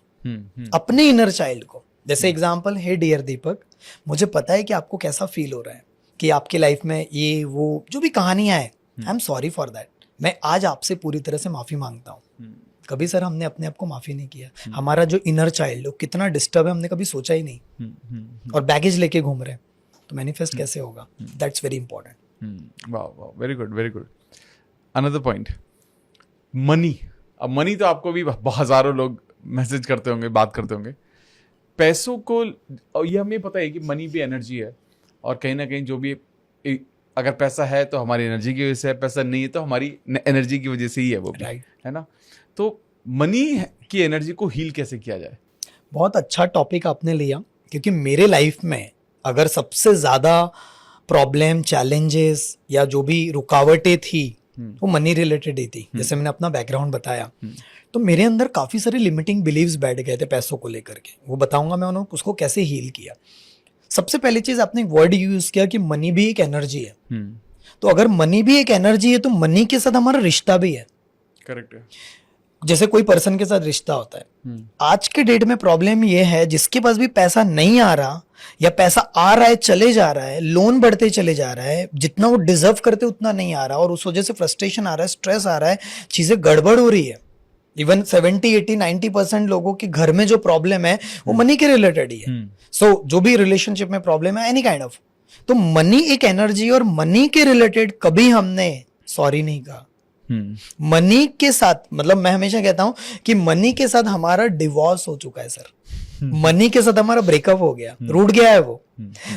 अपने इनर चाइल्ड को। जैसे एग्जांपल, हे डियर दीपक, मुझे पता है कि आपको कैसा फील हो रहा है कि आपकी लाइफ में ये वो जो भी कहानियां हैं, आई एम सॉरी फॉर दैट। मैं आज आपसे पूरी तरह से माफी मांगता हूँ। कभी सर हमने अपने आप को माफी नहीं किया। हमारा जो इनर चाइल्ड है कितना डिस्टर्ब है, हमने कभी सोचा ही नहीं, और बैगेज लेके घूम रहे हैं। तो मैनिफेस्ट कैसे होगा? That's very important. वाह वाह, very good very good. Another point, money. अब मनी तो आपको भी हजारों लोग मैसेज करते होंगे, बात करते होंगे। पैसों को, ये हमें पता है कि मनी भी एनर्जी है, और कहीं ना कहीं जो भी, अगर पैसा है तो हमारी एनर्जी की वजह से है, पैसा नहीं है तो हमारी एनर्जी की वजह से ही है वो भी, है ना? तो मनी की एनर्जी को हील कैसे किया जाए? बहुत अच्छा टॉपिक आपने लिया, क्योंकि मेरे लाइफ में अगर सबसे ज्यादा प्रॉब्लम, चैलेंजेस या जो भी रुकावटें थी वो मनी रिलेटेड ही थी। जैसे मैंने अपना बैकग्राउंड बताया, तो मेरे अंदर काफी सारे लिमिटिंग बिलीव्स बैठ गए थे पैसों को लेकर के। वो बताऊंगा मैं उन्होंने उसको कैसे हील किया। सबसे पहली चीज, आपने एक वर्ड यूज किया कि मनी भी एक एनर्जी है। तो अगर मनी भी एक एनर्जी है तो मनी के साथ हमारा रिश्ता भी है। करेक्ट है। जैसे कोई पर्सन के साथ रिश्ता होता है, आज के डेट में प्रॉब्लम ये है, जिसके पास भी पैसा नहीं आ रहा या पैसा आ रहा है चले जा रहा है, लोन बढ़ते चले जा रहा है, जितना वो डिजर्व करते उतना नहीं आ रहा, और उस वजह से फ्रस्ट्रेशन आ रहा है, स्ट्रेस आ रहा है, चीजें गड़बड़ हो रही है। इवन 70, 80, 90% लोगों के घर में जो प्रॉब्लम है वो मनी के रिलेटेड ही है। सो जो भी रिलेशनशिप में प्रॉब्लम है, एनी काइंड ऑफ, तो मनी एक एनर्जी, और मनी के रिलेटेड कभी हमने सॉरी नहीं कहा। मनी के साथ, मतलब मैं हमेशा कहता हूं कि मनी के साथ हमारा डिवोर्स हो चुका है सर। मनी के साथ हमारा ब्रेकअप हो गया, रूठ गया है वो।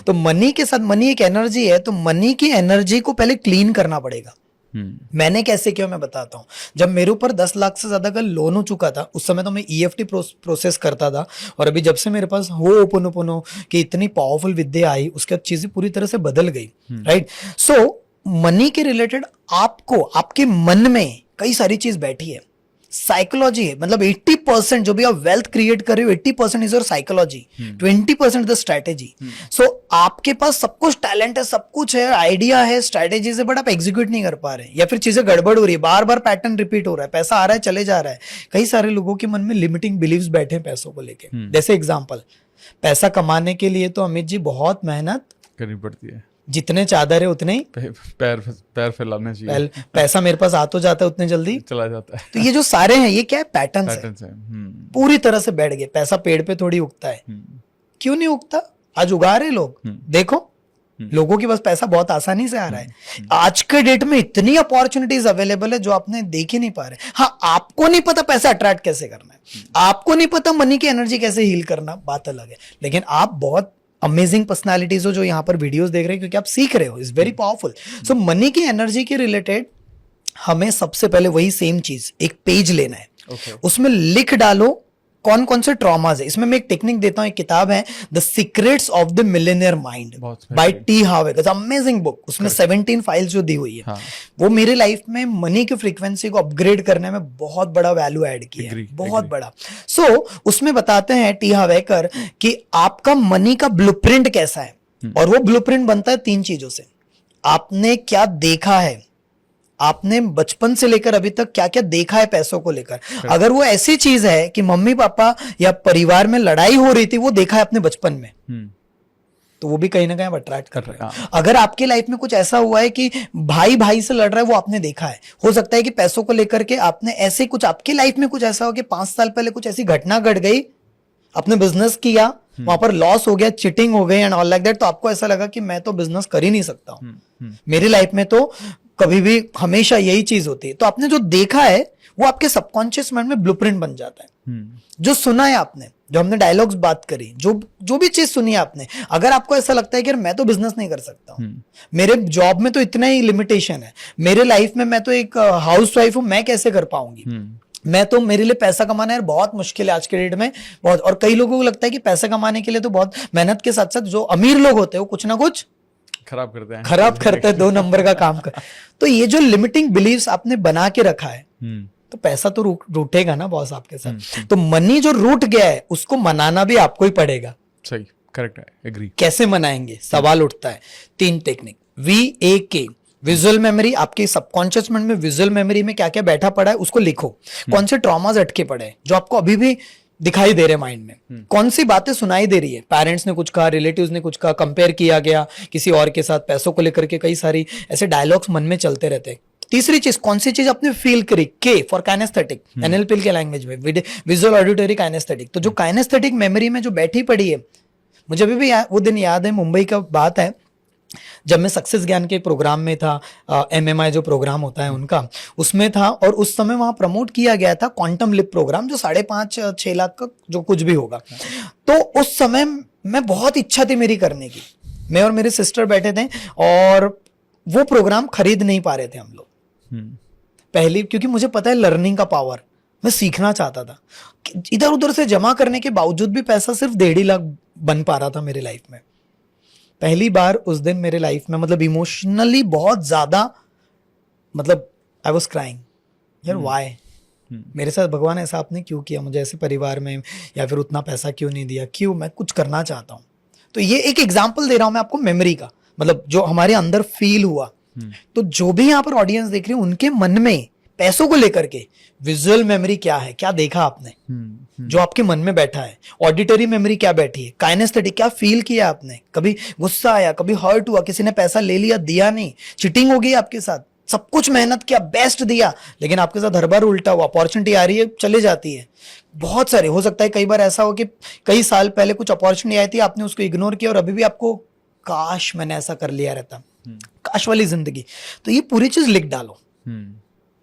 तो मनी के साथ, मनी एक एनर्जी है, तो मनी की एनर्जी को पहले क्लीन करना पड़ेगा। मैंने कैसे किया मैं बताता हूँ। जब मेरे ऊपर 10 लाख से ज्यादा का लोन हो चुका था, उस समय तो मैं EFT प्रोसेस करता था, और अभी जब से मेरे पास हो ओपन कि इतनी पावरफुल विद्या आई, उसके बाद चीजें पूरी तरह से बदल गई। राइट। सो मनी के रिलेटेड आपको, आपके मन में कई सारी चीज बैठी है, साइकोलॉजी है। मतलब 80% जो भी आप वेल्थ क्रिएट कर रहे हो, 80% is your psychology, 20% the strategy. So आपके पास सब कुछ टैलेंट है, सब कुछ है, आइडिया है, स्ट्रैटेजीज है, बट आप एग्जीक्यूट नहीं कर पा रहे, या फिर चीजें गड़बड़ हो रही है, बार बार पैटर्न रिपीट हो रहा है, पैसा आ रहा है चले जा रहा है। कई सारे लोगों के मन में लिमिटिंग बिलीव्स बैठे हैं पैसों को लेके। जैसे एग्जाम्पल, पैसा कमाने के लिए तो अमित जी बहुत मेहनत करनी पड़ती है, जितने चादर है उतने ही पैर फैलाने चाहिए, पैसा मेरे पास आ तो जाता है उतने जल्दी चला जाता है। तो ये जो सारे हैं, ये क्या है? पैटर्न है। पूरी तरह से बैठ गए। पैसा पेड़ पे थोड़ी उगता है। क्यों नहीं उगता? आज उगा रहे लोग, देखो लोगों के पास पैसा बहुत आसानी से आ रहा है। आज के डेट में इतनी अपॉर्चुनिटीज अवेलेबल है जो आपने देख ही नहीं पा रहे। हाँ, आपको नहीं पता पैसा अट्रैक्ट कैसे करना है, आपको नहीं पता मनी की एनर्जी कैसे हील करना, बात अलग है। लेकिन आप बहुत अमेजिंग पर्सनालिटीज हो जो यहाँ पर वीडियोस देख रहे हैं, क्योंकि आप सीख रहे हो, is very powerful. So money की एनर्जी के रिलेटेड हमें सबसे पहले वही सेम चीज, एक पेज लेना है, ओके उसमें लिख डालो कौन कौन से ट्रॉमाज है। इसमें मैं एक टेक्निक देता हूं, एक किताब है the secrets of the millionaire mind बहुत बाय बेहतरीन। T Harvey, it's amazing book. उसमें 17 फाइल्स जो दी हुई है, हाँ। वो मेरे लाइफ में मनी की फ्रीक्वेंसी को अपग्रेड करने में बहुत बड़ा वैल्यू ऐड किया है, Agree, बहुत agree. बड़ा। सो उसमें बताते हैं टी हार्वेकर कि आपका मनी का ब्लूप्रिंट कैसा है, और वो ब्लूप्रिंट बनता है 3 चीजों से। आपने क्या देखा है, आपने बचपन से लेकर अभी तक क्या क्या देखा है पैसों को लेकर। अगर वो ऐसी चीज है कि मम्मी पापा या परिवार में लड़ाई हो रही थी, वो देखा है अपने बचपन में, तो वो भी कहीं ना कहीं अट्रैक्ट कर रहा है। अगर आपके लाइफ में कुछ ऐसा हुआ है कि भाई भाई से लड़ रहा है, वो आपने देखा है। हो सकता है कि पैसों को लेकर के आपने ऐसे कुछ, आपके लाइफ में कुछ ऐसा हो कि 5 साल पहले कुछ ऐसी घटना घट गई, आपने बिजनेस किया, वहां पर लॉस हो गया, चिटिंग हो गई एंड ऑल लाइक दैट, तो आपको ऐसा लगा कि मैं तो बिजनेस कर ही नहीं सकता हूं। मेरी लाइफ में तो कभी भी हमेशा यही चीज होती है। तो आपने जो देखा है वो आपके सबकॉन्शियस माइंड में ब्लूप्रिंट बन जाता है। जो सुना है आपने, जो हमने डायलॉग्स बात करी, जो भी चीज सुनी है आपने, अगर आपको ऐसा लगता है कि यार मैं तो बिजनेस नहीं कर सकता हूं, मेरे जॉब में तो इतना ही लिमिटेशन है, मेरे लाइफ में मैं तो एक हाउस वाइफ हूं, मैं कैसे कर पाऊंगी, मैं तो, मेरे लिए पैसा कमाना यार बहुत मुश्किल है आज के डेट में बहुत। और कई लोगों को लगता है कि पैसा कमाने के लिए तो बहुत मेहनत के साथ साथ जो अमीर लोग होते हैं वो कुछ ना कुछ खराब करते हैं 2 नंबर का काम कर। तो ये जो लिमिटिंग बिलीव्स आपने बना के रखा है, तो पैसा तो रूठेगा ना बॉस आपके साथ। तो मनी जो रूठ गया है उसको मनाना भी आपको ही पड़ेगा। सही, करेक्ट है, एग्री। कैसे मनाएंगे, सवाल उठता है। 3 टेक्निक, VAK, विजुअल मेमोरी। आपके सबकॉन्शियस माइंड में विजुअल मेमोरी में क्या क्या बैठा पड़ा है उसको लिखो। कौन से ट्रॉमास अटके पड़े हैं जो आपको अभी भी दिखाई दे रहे माइंड में, कौन सी बातें सुनाई दे रही है, पेरेंट्स ने कुछ कहा, रिलेटिव्स ने कुछ कहा, कंपेयर किया गया किसी और के साथ, पैसों को लेकर के कई सारी ऐसे डायलॉग्स मन में चलते रहते हैं। तीसरी चीज, कौन सी चीज आपने फील करी, K फॉर काइनेस्थेटिक, NLP के लैंग्वेज में विजुअल ऑडिटरी काइनेस्थेटिक। तो जो काइनेस्थेटिक मेमोरी में जो बैठी पड़ी है, मुझे अभी भी वो दिन याद है, मुंबई का बात है, जब मैं सक्सेस ज्ञान के प्रोग्राम में था, MMI जो प्रोग्राम होता है उनका, उसमें था, और उस समय वहां प्रमोट किया गया था क्वांटम लिप प्रोग्राम, जो 5.5-6 लाख का जो कुछ भी होगा। तो उस समय मैं बहुत इच्छा थी मेरी करने की, मैं और मेरे सिस्टर बैठे थे और वो प्रोग्राम खरीद नहीं पा रहे थे हम लोग। पहली, क्योंकि मुझे पता है लर्निंग का पावर, मैं सीखना चाहता था। इधर उधर से जमा करने के बावजूद भी पैसा सिर्फ 1.5 लाख बन पा रहा था मेरे लाइफ में। पहली बार उस दिन मेरे लाइफ में, मतलब इमोशनली बहुत ज्यादा, मतलब आई वॉज क्राइंग, यार वाई, मेरे साथ भगवान ऐसा आपने क्यों किया, मुझे ऐसे परिवार में, या फिर उतना पैसा क्यों नहीं दिया, क्यों, मैं कुछ करना चाहता हूं। तो ये एक एग्जाम्पल दे रहा हूं मैं आपको मेमोरी का, मतलब जो हमारे अंदर फील हुआ। तो जो भी यहाँ पर ऑडियंस देख रहे हैं उनके मन में पैसों को लेकर के विजुअल मेमोरी क्या है, क्या देखा आपने जो आपके मन में बैठा है, ऑडिटरी मेमोरी क्या बैठी है, काइनेस्थेटिक क्या फील किया आपने, कभी गुस्सा आया, कभी हर्ट हुआ, किसी ने पैसा ले लिया, दिया नहीं, चीटिंग हो गई आपके साथ, सब कुछ मेहनत किया, बेस्ट दिया, लेकिन आपके साथ हर बार उल्टा हुआ, अपॉर्चुनिटी आ रही है चले जाती है। बहुत सारे, हो सकता है कई बार ऐसा हो कि कई साल पहले कुछ अपॉर्चुनिटी आई थी, आपने उसको इग्नोर किया और अभी भी आपको काश मैंने ऐसा कर लिया रहता, काश वाली जिंदगी। तो ये पूरी चीज लिख डालो,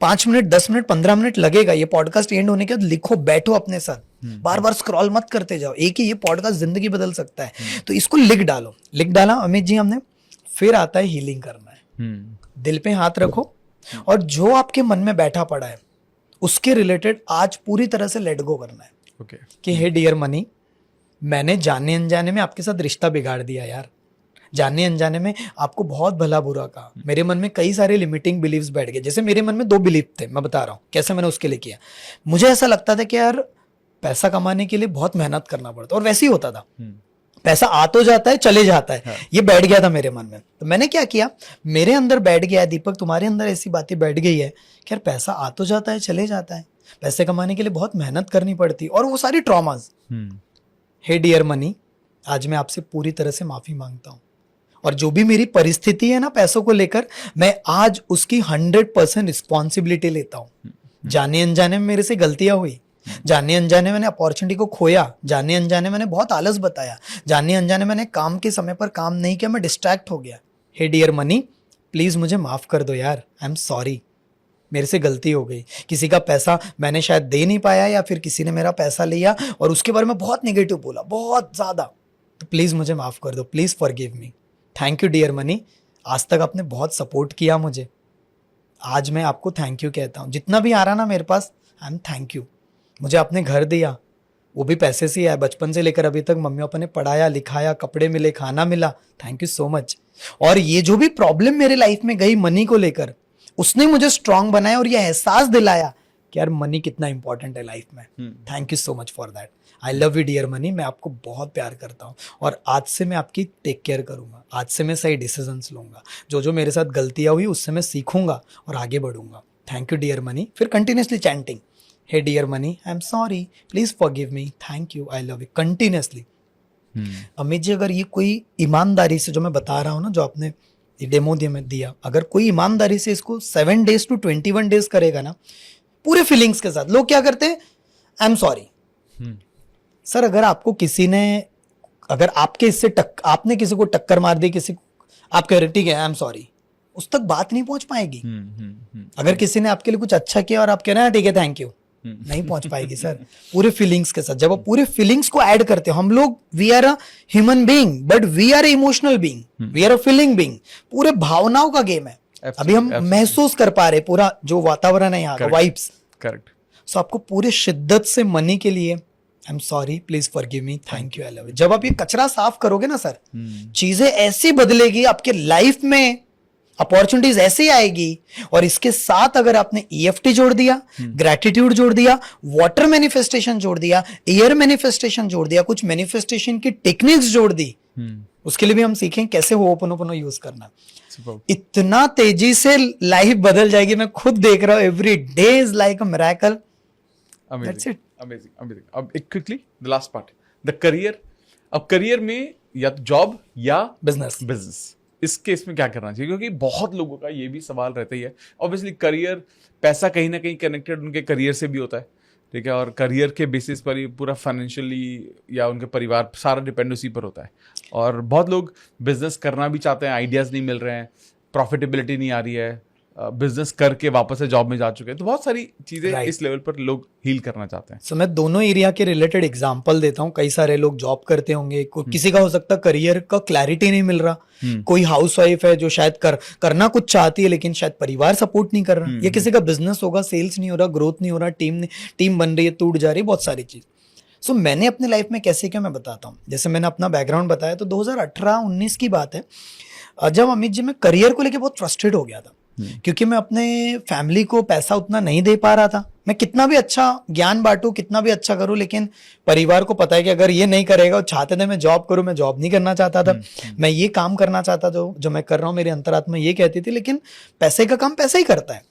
5 मिनट, 10 मिनट, 15 मिनट लगेगा। ये पॉडकास्ट एंड होने के बाद लिखो, बैठो अपने साथ, बार बार स्क्रॉल मत करते जाओ, एक ही ये पॉडकास्ट जिंदगी बदल सकता है। तो इसको लिख डालो। लिख डाला अमित जी हमने, फिर आता है हीलिंग करना है। दिल पे हाथ रखो और जो आपके मन में बैठा पड़ा है उसके रिलेटेड आज पूरी तरह से लेट गो करना है कि हे डियर मनी, मैंने जाने अनजाने में आपके साथ रिश्ता बिगाड़ दिया यार, जाने अनजाने में आपको बहुत भला बुरा कहा, मेरे मन में कई सारे लिमिटिंग बिलीव्स बैठ गए। जैसे मेरे मन में 2 बिलीफ थे, मैं बता रहा हूँ कैसे मैंने उसके लिए किया। मुझे ऐसा लगता था कि यार पैसा कमाने के लिए बहुत मेहनत करना पड़ता, और वैसे ही होता था, पैसा आ तो जाता है चले जाता है, ये बैठ गया था मेरे मन में। तो मैंने क्या किया, मेरे अंदर बैठ गया, दीपक तुम्हारे अंदर ऐसी बातें बैठ गई है कि यार पैसा आ तो जाता है चले जाता है, पैसे कमाने के लिए बहुत मेहनत करनी पड़ती, और वो सारी ट्रॉमास। हे डियर मनी, आज मैं आपसे पूरी तरह से माफी मांगता हूं, और जो भी मेरी परिस्थिति है ना पैसों को लेकर, मैं आज उसकी 100% रिस्पॉन्सिबिलिटी लेता हूं। जाने अनजाने में मेरे से गलतियां हुई, जाने अनजाने मैंने अपॉर्चुनिटी को खोया, जाने अनजाने मैंने बहुत आलस बताया, जाने अनजाने मैंने काम के समय पर काम नहीं किया, मैं डिस्ट्रैक्ट हो गया। हे डियर मनी, प्लीज मुझे माफ कर दो यार, आई एम सॉरी, मेरे से गलती हो गई, किसी का पैसा मैंने शायद दे नहीं पाया, या फिर किसी ने मेरा पैसा लिया और उसके बारे में बहुत नेगेटिव बोला, बहुत ज्यादा, तो प्लीज मुझे माफ कर दो, please forgive me. Thank you dear money, आज तक आपने बहुत सपोर्ट किया मुझे, आज मैं आपको थैंक यू कहता हूँ। जितना भी आ रहा ना मेरे पास, आई एम थैंक यू। मुझे आपने घर दिया, वो भी पैसे से ही आया, बचपन से लेकर अभी तक मम्मी पापा ने पढ़ाया लिखाया, कपड़े मिले, खाना मिला, थैंक यू सो मच। और ये जो भी प्रॉब्लम मेरे लाइफ में गई मनी को लेकर, उसने मुझे स्ट्रांग बनाया और ये एहसास दिलाया कि यार मनी कितना इंपॉर्टेंट है लाइफ में। Thank you so much for that. I love you dear money. मैं आपको बहुत प्यार करता हूँ और आज से मैं आपकी टेक केयर करूंगा। आज से मैं सही डिसीजंस लूंगा। जो मेरे साथ गलतियां हुई उससे मैं सीखूंगा और आगे बढ़ूंगा। Thank you dear money. फिर continuously chanting, hey dear money, I am sorry, please forgive me, thank you, I love you, continuously. Amit ji, अगर ये कोई ईमानदारी से जो मैं बता रहा हूँ ना, जो आपने डेमो दिया, अगर कोई ईमानदारी से इसको 7 days to 21 days करेगा ना, पूरे फीलिंग्स के साथ। लोग क्या करते हैं, आई एम सॉरी। सर अगर आपको किसी ने, अगर आपके इससे आपने किसी को टक्कर मार दी, किसी को आप कह रहे ठीक है आई एम सॉरी, उस तक बात नहीं पहुंच पाएगी। अगर किसी ने आपके लिए कुछ अच्छा किया और आप कह रहे हैं ठीक है थैंक यू, नहीं पहुंच पाएगी सर। पूरे फीलिंग्स के साथ, जब आप पूरे फीलिंग्स को ऐड करते हो, हम लोग we are a human being but we are a emotional being, we are a feeling being. पूरे भावनाओं का गेम है। अभी हम महसूस कर पा रहे पूरा जो वातावरण है यहाँ का, वाइब्स। करेक्ट। सो आपको पूरे शिद्दत से मनी के लिए आई am sorry, please forgive me, thank you, I love you. जब आप ये कचरा साफ करोगे ना सर, चीजें ऐसी बदलेगी आपके लाइफ में, अपॉर्चुनिटीज ऐसे आएगी। और इसके साथ अगर आपने EFT जोड़ दिया, ग्रेटिट्यूड जोड़ दिया, वाटर मैनिफेस्टेशन जोड़ दिया, एयर मैनिफेस्टेशन जोड़ दिया, कुछ मैनिफेस्टेशन की टेक्निक्स जोड़ दी, उसके लिए भी हम सीखें कैसे होपोनोपोनो यूज करना। इतना तेजी से लाइफ बदल जाएगी। मैं खुद देख रहा हूं, every day is like a miracle. That's it. Amazing. अब एक quickly the last part, the career. अब करियर में या तो जॉब या बिजनेस, इस केस में क्या करना चाहिए? क्योंकि बहुत लोगों का ये भी सवाल रहता ही है। ऑब्वियसली करियर, पैसा कहीं ना कहीं कनेक्टेड उनके करियर से भी होता है, ठीक है, और करियर के बेसिस पर ही पूरा फाइनेंशियली या उनके परिवार सारा डिपेंड उसी पर होता है। और बहुत लोग बिजनेस करना भी चाहते हैं, आइडियाज नहीं मिल रहे हैं, प्रॉफिटेबिलिटी नहीं आ रही है, बिजनेस करके वापस से जॉब में जा चुके हैं, तो बहुत सारी चीजें इस लेवल पर लोग हील करना चाहते हैं। सो मैं दोनों एरिया के रिलेटेड एग्जांपल देता हूँ। कई सारे लोग जॉब करते होंगे, किसी का हो सकता है करियर का क्लैरिटी नहीं मिल रहा, कोई हाउसवाइफ है जो शायद करना कुछ चाहती है लेकिन शायद परिवार सपोर्ट नहीं कर रहा, या किसी का बिजनेस होगा, सेल्स नहीं हो रहा, ग्रोथ नहीं हो रहा, टीम बन रही है, टूट जा रही है, बहुत सारी चीज। सो मैंने अपने लाइफ में कैसे किया मैं बताता हूँ। जैसे मैंने अपना बैकग्राउंड बताया, तो 2018-19 की बात है, जब अमित जी मैं करियर को लेकर बहुत फ्रस्ट्रेट हो गया था, क्योंकि मैं अपने फैमिली को पैसा उतना नहीं दे पा रहा था। मैं कितना भी अच्छा ज्ञान बांटूं, कितना भी अच्छा करूं, लेकिन परिवार को पता है कि अगर ये नहीं करेगा, चाहते थे मैं जॉब करूं, मैं जॉब नहीं करना चाहता था, मैं ये काम करना चाहता था जो मैं कर रहा हूं, मेरी अंतरात्मा ये कहती थी, लेकिन पैसे का काम पैसा ही करता है,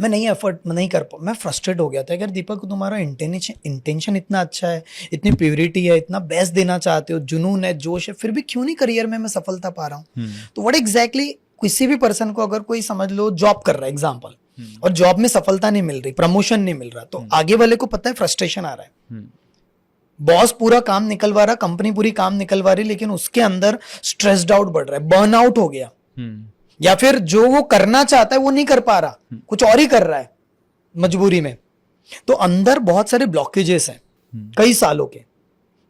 मैं नहीं एफर्ट नहीं कर पा। मैं फ्रस्ट्रेट हो गया था, अगर दीपक तुम्हारा इंटेंशन इतना अच्छा है, इतनी प्योरिटी है, इतना बेस्ट देना चाहते हो, जुनून है, जोश है, फिर भी क्यों नहीं करियर में मैं सफलता पा रहा हूँ। तो व्हाट एग्जैक्टली, किसी भी पर्सन को अगर कोई समझ लो जॉब कर रहा है एग्जाम्पल, और जॉब में सफलता नहीं मिल रही, प्रमोशन नहीं मिल रहा, तो आगे वाले को पता है फ्रस्ट्रेशन आ रहा है, बॉस पूरा काम निकलवा रहा, कंपनी पूरी काम निकलवा रही, लेकिन उसके अंदर स्ट्रेस्ड आउट बढ़ रहा है, बर्नआउट हो गया, या फिर जो वो करना चाहता है वो नहीं कर पा रहा, कुछ और ही कर रहा है मजबूरी में। तो अंदर बहुत सारे ब्लॉकेजेस हैं कई सालों के,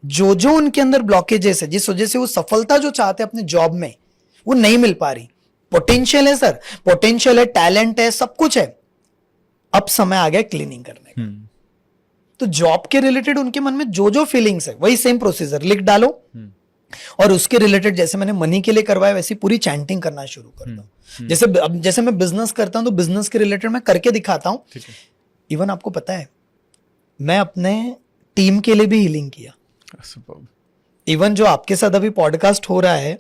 जो उनके अंदर ब्लॉकेजेस है, जिस वजह से वो सफलता जो चाहते हैं अपने जॉब में वो नहीं मिल पा रही। पोटेंशियल है सर, पोटेंशियल है, टैलेंट है, सब कुछ है, अब समय आ गया क्लीनिंग करने का। तो जॉब के रिलेटेड उनके मन में जो फीलिंग्स है वही सेम प्रोसीजर लिख डालो, और उसके रिलेटेड जैसे मैंने मनी के लिए करवाया वैसी पूरी चैंटिंग करना शुरू कर दो। जैसे मैं बिजनेस करता हूं तो बिजनेस के रिलेटेड मैं करके दिखाता हूं। इवन आपको पता है मैं अपने टीम के लिए भी हीलिंग किया। इवन जो आपके साथ अभी पॉडकास्ट हो रहा है,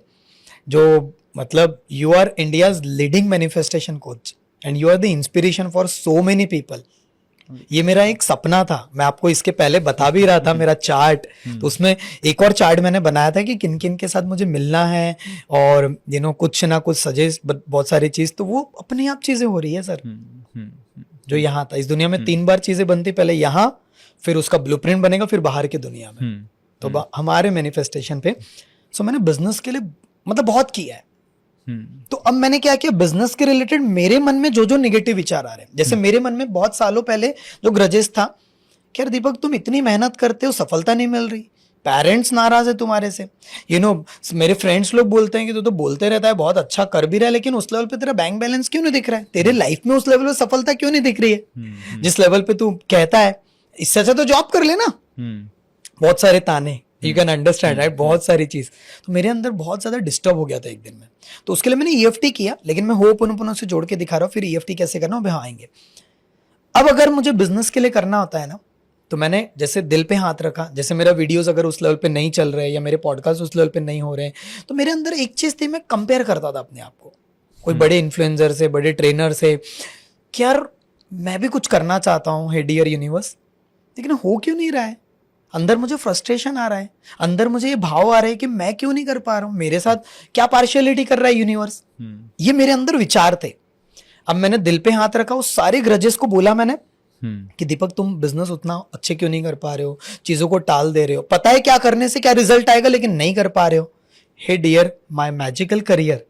जो मतलब you are India's leading manifestation coach and you are the inspiration for so many people. ये मेरा एक सपना था, मैं आपको इसके पहले बता भी रहा था मेरा चार्ट, तो उसमें एक और चार्ट मैंने बनाया था कि किन किन के साथ मुझे मिलना है, और कुछ ना कुछ सजेस्ट, बहुत सारी चीज, तो वो अपने आप चीजें हो रही है सर। जो यहाँ था, इस दुनिया में 3 बार चीजें बनती, पहले यहाँ, फिर उसका ब्लूप्रिंट बनेगा, फिर बाहर की दुनिया में। तो हमारे मैनिफेस्टेशन पे मैंने बिजनेस के लिए मतलब बहुत किया है। तो अब मैंने क्या किया, बिजनेस के रिलेटेड मेरे मन में जो नेगेटिव विचार आ रहे हैं, जैसे मेरे मन में बहुत सालों पहले जो ग्रजेस था कि यार दीपक तुम इतनी मेहनत करते हो, सफलता नहीं मिल रही, पेरेंट्स नाराज है तुम्हारे से, मेरे फ्रेंड्स लोग बोलते हैं कि तू तो बोलते रहता है, बहुत अच्छा कर भी रहा है, लेकिन उस लेवल पे तेरा बैंक बैलेंस क्यों नहीं दिख रहा है, तेरे लाइफ में उस लेवल पे सफलता क्यों नहीं दिख रही है जिस लेवल पे तू कहता है। इससे अच्छा तो जॉब कर लेना। बहुत सारे ताने, यू कैन अंडरस्टैंड राइट, बहुत सारी चीज। तो मेरे अंदर बहुत ज्यादा डिस्टर्ब हो गया था एक दिन में, तो उसके लिए मैंने EFT किया, लेकिन मैं होपोनोपोनो से जोड़ के दिखा रहा हूँ। फिर EFT कैसे करना अभी आएंगे। अब अगर मुझे बिजनेस के लिए करना होता है ना, तो मैंने जैसे दिल पे हाथ रखा, जैसे मेरा वीडियोस अगर उस लेवल पे नहीं चल रहे या मेरे पॉडकास्ट उस लेवल पे नहीं हो रहे हैं, तो मेरे अंदर एक चीज थी, मैं कंपेयर करता था अपने आप को कोई बड़े इन्फ्लुएंसर से, बड़े ट्रेनर से, कि यार मैं भी कुछ करना चाहता हूँ हे डियर यूनिवर्स, लेकिन हो क्यों नहीं रहा है। अंदर मुझे फ्रस्ट्रेशन आ रहा है, अंदर मुझे ये भाव आ रहा है कि मैं क्यों नहीं कर पा रहा हूँ, मेरे साथ क्या पार्शियलिटी कर रहा है यूनिवर्स। ये मेरे अंदर विचार थे। अब मैंने दिल पे हाथ रखा, उस सारे ग्रजेस को बोला मैंने कि दीपक तुम बिजनेस उतना अच्छे क्यों नहीं कर पा रहे हो, चीजों को टाल दे रहे हो, पता है क्या करने से क्या रिजल्ट आएगा, लेकिन नहीं कर पा रहे हो। Hey dear my magical career,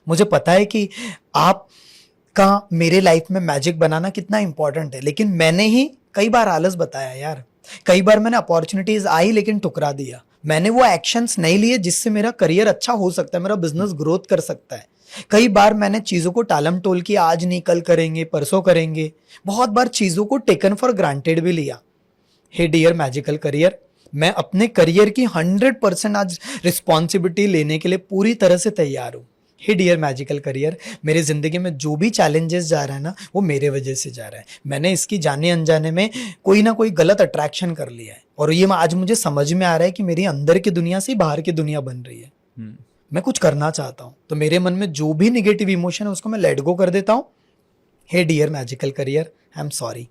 मुझे पता है कि आपका मेरे लाइफ में मैजिक बनाना कितना इंपॉर्टेंट है, लेकिन मैंने ही कई बार आलस बताया यार, कई बार मैंने अपॉर्चुनिटीज आई लेकिन ठुकरा दिया, मैंने वो एक्शंस नहीं लिए जिससे मेरा करियर अच्छा हो सकता है, मेरा बिजनेस ग्रोथ कर सकता है। कई बार मैंने चीजों को टालम टोल किया, आज नहीं कल करेंगे, परसों करेंगे। बहुत बार चीजों को टेकन फॉर ग्रांटेड भी लिया। हे डियर मैजिकल करियर, मैं अपने करियर की 100% आज रिस्पॉन्सिबिलिटी लेने के लिए पूरी तरह से तैयार हूं। हे डियर मैजिकल करियर, मेरे जिंदगी में जो भी चैलेंजेस जा रहा है ना, वो मेरे वजह से जा रहा है। मैंने इसकी जाने अनजाने में कोई ना कोई गलत अट्रैक्शन कर लिया है, और ये आज मुझे समझ में आ रहा है कि मेरी अंदर की दुनिया से बाहर की दुनिया बन रही है। मैं कुछ करना चाहता हूं, तो मेरे मन में जो भी निगेटिव इमोशन है उसको मैं लेट गो कर देता हूं। Hey dear magical career, I am sorry,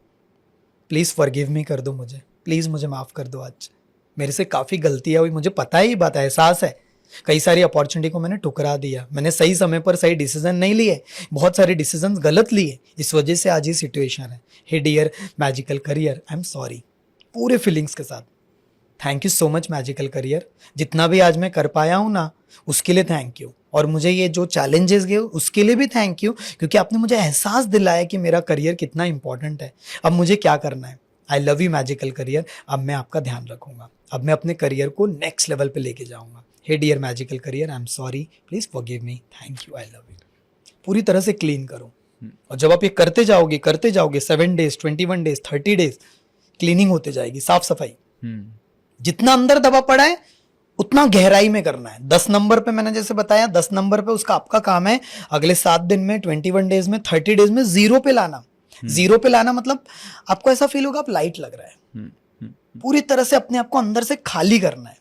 please forgive me कर दो मुझे, प्लीज मुझे माफ कर दो। आज मेरे से काफी गलतियां हुई, मुझे पता है, ये बात एहसास है। कई सारी अपॉर्चुनिटी को मैंने ठुकरा दिया, मैंने सही समय पर सही डिसीजन नहीं लिए, बहुत सारे डिसीजन गलत लिए, इस वजह से आज ये सिचुएशन है। Hey dear magical career, I am sorry, पूरे फीलिंग्स के साथ। Thank you so much magical career, जितना भी आज मैं कर पाया हूं ना, उसके लिए थैंक यू। और मुझे ये जो चैलेंजेस गए उसके लिए भी थैंक यू, क्योंकि आपने मुझे एहसास दिलाया कि मेरा करियर कितना इंपॉर्टेंट है। अब मुझे क्या करना है। आई लव यू मैजिकल करियर, अब मैं आपका ध्यान रखूंगा, अब मैं अपने करियर को नेक्स्ट लेवल पे लेके जाऊंगा। Hey dear magical career, I am sorry, please forgive me, thank you, I love you. पूरी तरह से क्लीन करो, और जब आप ये करते जाओगे 7 डेज, 21 डेज, 30 डेज, क्लीनिंग होते जाएगी, साफ सफाई। जितना अंदर दबा पड़ा है उतना गहराई में करना है। 10 नंबर पे मैंने जैसे बताया, 10 नंबर पे उसका आपका काम है अगले 7 दिन में, 21 डेज में, 30 डेज में जीरो पे लाना। जीरो पे लाना मतलब आपको ऐसा फील होगा आप लाइट लग रहा है। पूरी तरह से अपने आप को अंदर से खाली करना है,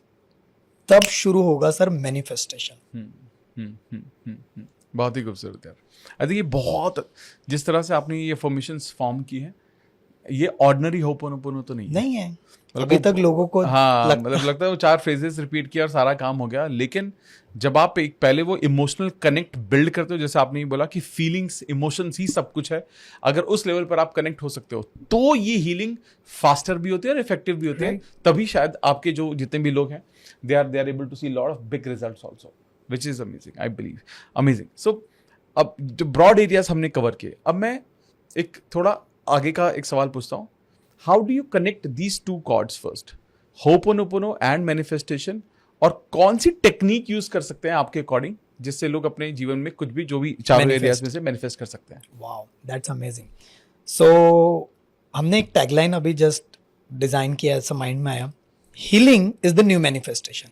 तब शुरू होगा सर मैनिफेस्टेशन। बहुत ही खूबसूरत यार। आई थिंक ये बहुत, जिस तरह से आपने ये फॉर्मेशंस फॉर्म की है, ये ऑर्डिनरी होपोनोपोनो तो नहीं है। अभी तक लोगों को मतलब लगता है वो 4 फेजेस रिपीट किया और सारा काम हो गया। लेकिन जब आप एक पहले वो इमोशनल कनेक्ट बिल्ड करते हो, जैसे आपने ये बोला कि फीलिंग्स, इमोशंस ही सब कुछ है, अगर उस लेवल पर आप कनेक्ट हो सकते हो तो ये हीलिंग फास्टर भी होती है और इफेक्टिव भी होती है। तभी शायद आपके जो जितने भी लोग हैं, they are able to see lot of big results also, which is amazing, I believe, amazing. So अब जो ब्रॉड एरियाज हमने कवर किए, अब मैं एक थोड़ा आगे का एक सवाल पूछता हूँ। How do you connect these 2 cords first, ho'oponopono and manifestation, और कौन सी टेक्निक यूज कर सकते हैं आपके अकॉर्डिंग जिससे लोग अपने जीवन में कुछ भी, जो भी चारों एरियाज में से मैनिफेस्ट कर सकते हैं? Wow, that's amazing. सो हमने एक टैगलाइन अभी जस्ट डिजाइन किया, ऐसा माइंड में आया, healing is the new manifestation.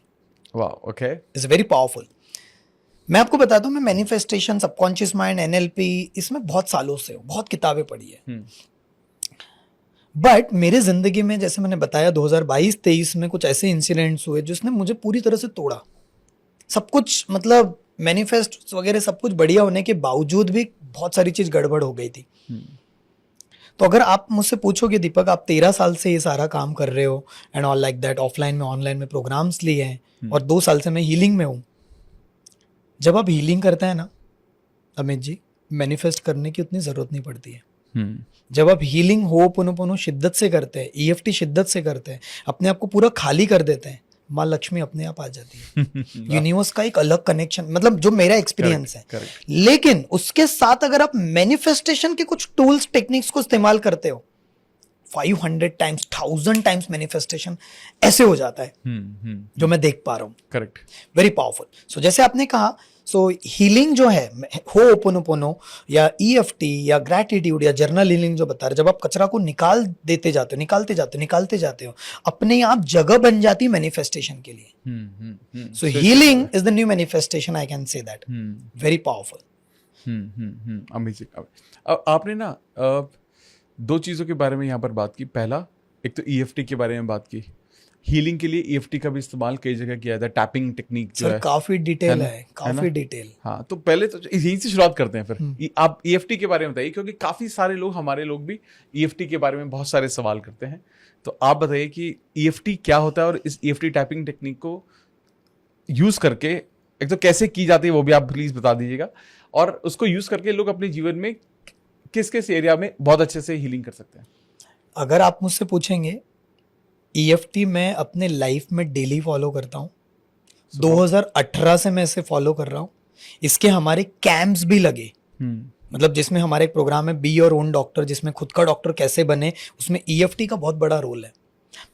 Wow, okay, is very powerful. मैं आपको बता दूं, मैं मैनिफेस्टेशन, सबकॉन्शियस माइंड, NLP, इसमें बहुत सालों से हूं, बहुत किताबें पढ़ी है। बट मेरे जिंदगी में, जैसे मैंने बताया, 2022-23 में कुछ ऐसे इंसिडेंट्स हुए जिसने मुझे पूरी तरह से तोड़ा। सब कुछ मतलब मैनिफेस्ट वगैरह सब कुछ बढ़िया होने के बावजूद भी बहुत सारी चीज गड़बड़ हो गई थी। तो अगर आप मुझसे पूछोगे दीपक, आप 13 साल से ये सारा काम कर रहे हो and all like that, offline में, ऑनलाइन में प्रोग्राम्स लिए हैं, और 2 साल से मैं हीलिंग में हूँ। जब आप हीलिंग करते हैं ना अमित जी, मैनिफेस्ट करने की उतनी जरूरत नहीं पड़ती है। जब आप हीलिंग होपोनोपोनो शिद्दत से करते हैं, EFT शिद्दत से करते हैं, अपने आप को पूरा खाली कर देते हैं, माँ लक्ष्मी अपने आप आ जाती है। यूनिवर्स का एक अलग कनेक्शन, मतलब जो मेरा एक्सपीरियंस है। लेकिन उसके साथ अगर आप मैनिफेस्टेशन के कुछ टूल्स, टेक्निक्स को इस्तेमाल करते हो, 500 टाइम्स 1000 टाइम्स मैनिफेस्टेशन ऐसे हो जाता है जो मैं देख पा रहा हूँ. करेक्ट. Very powerful. सो जैसे आपने कहा, सो हीलिंग जो है, होपोनोपोनो या EFT या ग्रैटिट्यूड या जर्नल हीलिंग जो बता रहे, जब आप कचरा को निकालते जाते हो, अपने आप जगह बन जाती है मैनिफेस्टेशन के लिए. सो healing is the new manifestation, I can say that. Very powerful. Amazing. आपने ना दो चीज़ों के बारे में यहाँ पर बात की. पहला, एक तो EFT के बारे में बात की. हीलिंग के लिए EFT का भी इस्तेमाल कई जगह किया जाता है. टैपिंग टेक्निक जो सर है काफी डिटेल है, काफी डिटेल. हाँ, तो पहले तो यहीं से शुरुआत करते हैं. फिर आप EFT के बारे में बताइए, क्योंकि काफी सारे लोग, हमारे लोग भी EFT के बारे में बहुत सारे सवाल करते हैं. तो आप बताइए कि EFT क्या होता है और इस EFT टैपिंग टेक्निक को यूज करके एक तो कैसे की जाती है वो भी आप प्लीज बता दीजिएगा, और उसको यूज करके लोग अपने जीवन में किस किस एरिया में बहुत अच्छे से हीलिंग कर सकते हैं. अगर आप मुझसे पूछेंगे, EFT मैं अपने लाइफ में डेली फॉलो करता हूँ. 2018 से मैं इसे फॉलो कर रहा हूँ. इसके हमारे कैंप्स भी लगे, मतलब जिसमें हमारे एक प्रोग्राम है बी योर ओन डॉक्टर, जिसमें खुद का डॉक्टर कैसे बने, उसमें EFT का बहुत बड़ा रोल है.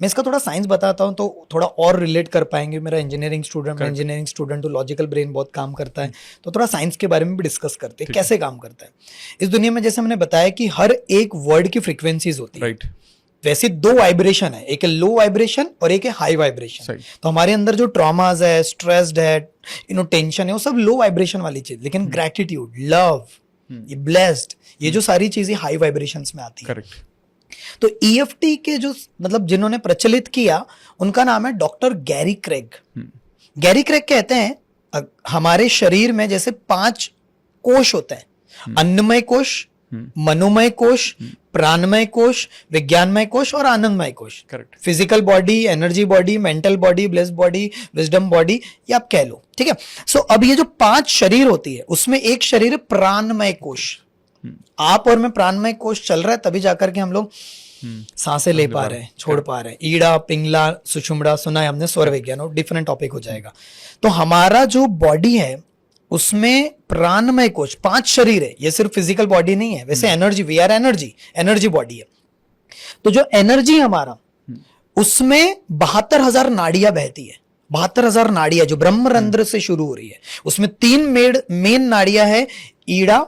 मैं इसका थोड़ा साइंस बताता हूँ तो थोड़ा और रिलेट कर पाएंगे. मेरा इंजीनियरिंग स्टूडेंट तो लॉजिकल ब्रेन बहुत काम करता है, तो थोड़ा साइंस के बारे में भी डिस्कस करते हैं कैसे काम करता है. इस दुनिया में जैसे मैंने बताया कि हर एक वर्ड की फ्रीक्वेंसीज होती है. वैसे दो वाइब्रेशन है, एक है लो वाइब्रेशन और एक है हाई वाइब्रेशन. तो हमारे अंदर जो ट्रॉमाज है, स्ट्रेस्ड है, टेंशन है, वो सब लो वाइब्रेशन वाली चीज. लेकिन ग्रेटिट्यूड, लव, ये ब्लेस्ड, ये जो सारी चीजें हाई वाइब्रेशंस में आती है. तो EFT के जो मतलब जिन्होंने प्रचलित किया, उनका नाम है doctor Gary Craig. Gary Craig कहते हैं हमारे शरीर में जैसे 5 कोश होते हैं, अन्नमय कोश, मनोमय कोश, प्राणमय कोश, विज्ञानमय कोश और आनंदमय कोश. Correct. Physical body, energy body, mental body, blessed body, wisdom body, ये आप कह लो. ठीक है. सो अब ये जो 5 शरीर होती है, उसमें एक शरीर है प्राणमय कोश. आप और मैं प्राणमय कोश चल रहा है, तभी जाकर के हम लोग सांसें ले पा रहे हैं, छोड़ पा रहे हैं. ईड़ा, पिंगला, सुषुम्ना सुना है हमने, स्वर विज्ञान, और डिफरेंट टॉपिक हो जाएगा. तो हमारा जो बॉडी है उसमें प्राणमय कोश 5 शरीर है. ये सिर्फ फिजिकल बॉडी नहीं है. वैसे energy, we are energy body है. तो जो एनर्जी हमारा, उसमें 72,000 नाड़ियां बहती है. 72,000 नाड़ियां जो ब्रह्मरंध्र से शुरू हो रही है. उसमें 3 मेन नाड़ियां है, ईड़ा,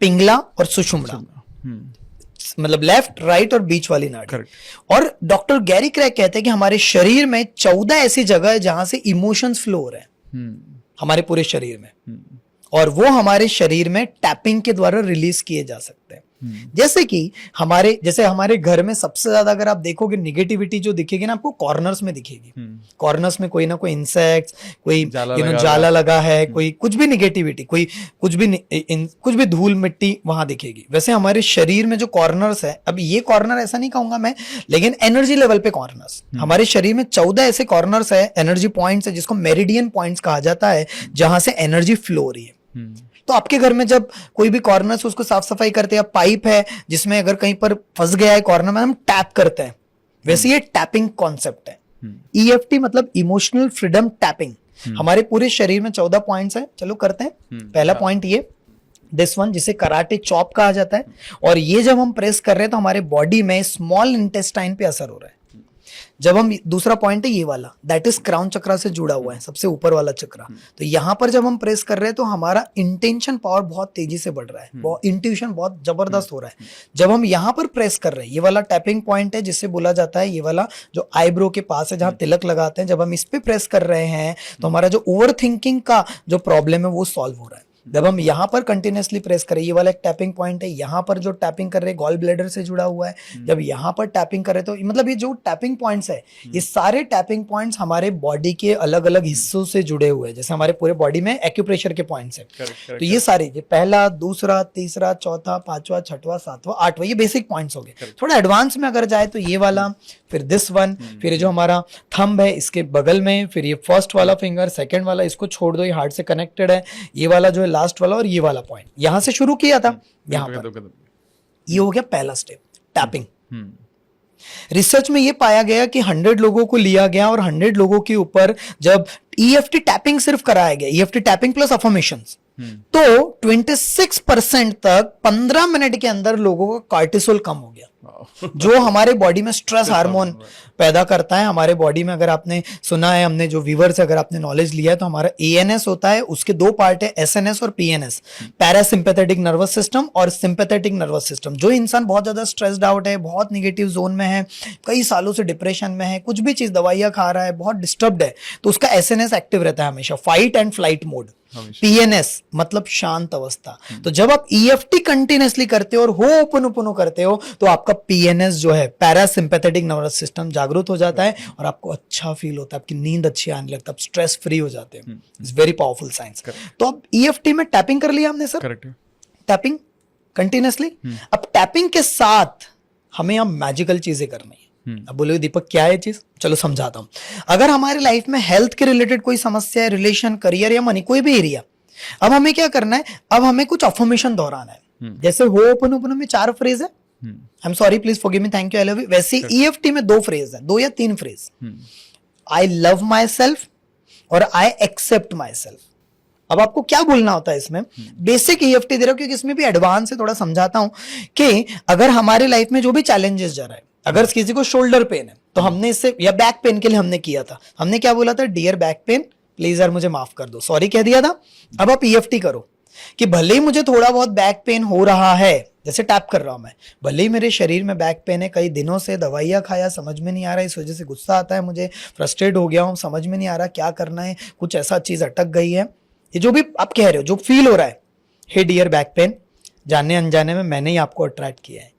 पिंगला और सुषुम्ना, मतलब लेफ्ट, राइट और बीच वाली नाड़ी. और डॉक्टर गैरी क्रेग कहते हैं कि हमारे शरीर में 14 ऐसी जगह है जहां से इमोशंस फ्लो हो रहे हैं हमारे पूरे शरीर में, और वो हमारे शरीर में टैपिंग के द्वारा रिलीज किए जा सकते हैं. जैसे कि हमारे घर में सबसे ज्यादा अगर आप देखोगे निगेटिविटी जो दिखेगी ना आपको, कॉर्नर्स में दिखेगी. कॉर्नर्स में कोई ना कोई इंसेक्ट्स, कोई जाला लगा है, कोई कुछ भी निगेटिविटी, कोई कुछ भी धूल मिट्टी वहां दिखेगी. वैसे हमारे शरीर में जो कॉर्नर्स है, अब ये कॉर्नर ऐसा नहीं कहूंगा मैं, लेकिन एनर्जी लेवल पे कॉर्नर्स, हमारे शरीर में 14 ऐसे कॉर्नर्स है, एनर्जी पॉइंट्स है, जिसको मेरिडियन पॉइंट्स कहा जाता है, जहां से एनर्जी फ्लो हो रही है. तो आपके घर में जब कोई भी कॉर्नर से उसको साफ सफाई करते हैं, पाइप है जिसमें अगर कहीं पर फंस गया है कॉर्नर में, हम टैप करते हैं. वैसे ये टैपिंग कॉन्सेप्ट है. EFT मतलब इमोशनल फ्रीडम टैपिंग. हमारे पूरे शरीर में 14 पॉइंट्स हैं. चलो करते हैं. पहला पॉइंट ये, दिस वन, जिसे कराटे चॉप कहा जाता है. और ये जब हम प्रेस कर रहे हैं तो हमारे बॉडी में स्मॉल इंटेस्टाइन पे असर हो रहा है. जब हम, दूसरा पॉइंट है ये वाला, दैट इज क्राउन चक्रा से जुड़ा हुआ है, सबसे ऊपर वाला चक्रा. तो यहां पर जब हम प्रेस कर रहे हैं तो हमारा इंटेंशन पावर बहुत तेजी से बढ़ रहा है, इंट्यूशन बहुत जबरदस्त हो रहा है. जब हम यहां पर प्रेस कर रहे हैं, ये वाला टैपिंग पॉइंट है जिसे बोला जाता है, ये वाला जो आईब्रो के पास है जहां तिलक लगाते हैं, जब हम इस पे प्रेस कर रहे हैं तो हमारा जो ओवर थिंकिंग का जो प्रॉब्लम है वो सॉल्व हो रहा है. जब हम यहाँ पर कंटिन्यूसली प्रेस करें, ये वाला एक टैपिंग पॉइंट है, यहाँ पर जो टैपिंग कर रहे हैं गॉल ब्लैडर से जुड़ा हुआ है. जब यहाँ पर टैपिंग करें तो मतलब ये जो टैपिंग पॉइंट्स है, ये सारे टैपिंग पॉइंट्स हमारे बॉडी के अलग अलग हिस्सों से जुड़े हुए हैं. जैसे हमारे पूरे बॉडी में एक्यूप्रेशर के पॉइंट्स है. तो ये सारे, ये पहला, दूसरा, तीसरा, चौथा, 5वां, 6वां, 7वां, 8वां, ये बेसिक पॉइंट्स हो गए. थोड़ा एडवांस में अगर जाए तो ये वाला, फिर दिस वन, फिर जो हमारा थंब है इसके बगल में, फिर ये फर्स्ट वाला फिंगर, सेकंड वाला, इसको छोड़ दो, ये हार्ट से कनेक्टेड है, ये वाला जो है लास्ट वाला, और ये वाला पॉइंट यहां से शुरू किया था. यहां पर ये हो गया पहला स्टेप, टैपिंग. रिसर्च में ये पाया गया कि 100 लोगों को लिया गया और 100 लोगों के ऊपर जब EFT टैपिंग सिर्फ कराया गया, EFT टैपिंग प्लस अफर्मेशंस, तो 26% तक 15 मिनट के अंदर लोगों का कार्टिसोल कम हो गया. जो हमारे बॉडी में स्ट्रेस हार्मोन पैदा करता है। हमारे बॉडी में, अगर आपने सुना है, हमने जो व्यूअर्स, अगर आपने नॉलेज लिया है, तो हमारा एएनएस होता है, उसके दो पार्ट है, एसएनएस और पीएनएस, पैरासिम्पैथेटिक नर्वस सिस्टम और सिंपैथेटिक नर्वस सिस्टम। जो इंसान बहुत ज्यादा स्ट्रेस्ड आउट है, बहुत निगेटिव जोन में है, कई सालों से डिप्रेशन में है, कुछ भी चीज दवाइयां खा रहा है, बहुत डिस्टर्ब्ड है, तो उसका एसएनएस एक्टिव रहता है हमेशा, fight and flight mode. PNS मतलब शांत अवस्था। तो जब आप ईएफटी कंटिन्यूअसली करते हो और होपोनोपोनो करते हो, तो आपका पीएनएस जो है, पैरासिम्पैथेटिक नर्वस सिस्टम, जागरूक हो जाता है और आपको अच्छा फील होता है, आपकी नींद अच्छी आने लगता है, आप स्ट्रेस फ्री हो जाते हैं। It's very powerful science. तो अब ईएफटी में टैपिंग कर लिया हमने सर, करेक्ट, टैपिंग कंटिन्यूअसली। अब टैपिंग के साथ हमें अब मैजिकल चीजें करनी है। अब बोले दीपक क्या है चीज, चलो समझाता हूं। अगर हमारे लाइफ में हेल्थ के रिलेटेड कोई समस्या है, रिलेशन, करियर या मनी, कोई भी एरिया, अब हमें क्या करना है, अब हमें कुछ अफर्मेशन दोहराना है। जैसे होपोनोपोनो में 4 फ्रेज है, I am sorry, please forgive me, thank you, I love you, वैसे ईएफटी में 2 फ्रेज है, 2 या 3 phrase, I love my self और आई एक्सेप्ट माई सेल्फ। अब आपको क्या बोलना होता है इसमें, बेसिक ईएफटी दे रहा हूं क्योंकि इसमें भी एडवांस से थोड़ा समझाता हूं कि अगर हमारे लाइफ में जो भी चैलेंजेस जा रहा है, अगर किसी को शोल्डर पेन है तो हमने इससे, या बैक पेन के लिए हमने किया था, हमने क्या बोला था, डियर बैक पेन प्लीज यार मुझे माफ कर दो, सॉरी कह दिया था। अब आप ईएफटी करो कि भले ही मुझे थोड़ा बहुत बैक पेन हो रहा है, जैसे टैप कर रहा हूं मैं, भले ही मेरे शरीर में बैक पेन है, कई दिनों से दवाइयां खाया, समझ में नहीं आ रहा है, इस वजह से गुस्सा आता है मुझे, फ्रस्ट्रेट हो गया हूं, समझ में नहीं आ रहा क्या करना है, कुछ ऐसा चीज अटक गई है, ये जो भी आप कह रहे हो, जो फील हो रहा है, हे डियर बैक पेन, जाने अनजाने में मैंने ही आपको अट्रैक्ट किया है,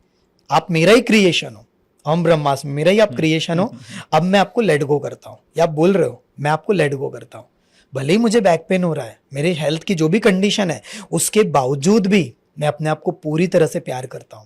आप मेरा ही क्रिएशन हो, हम ब्रह्मास्मि, मेरा ही आप क्रिएशन हो, अब मैं आपको लेट गो करता हूं, या आप बोल रहे हो मैं आपको लेट गो करता हूं। भले ही मुझे बैक पेन हो रहा है, मेरे हेल्थ की जो भी कंडीशन है, उसके बावजूद भी मैं अपने आप को पूरी तरह से प्यार करता हूं,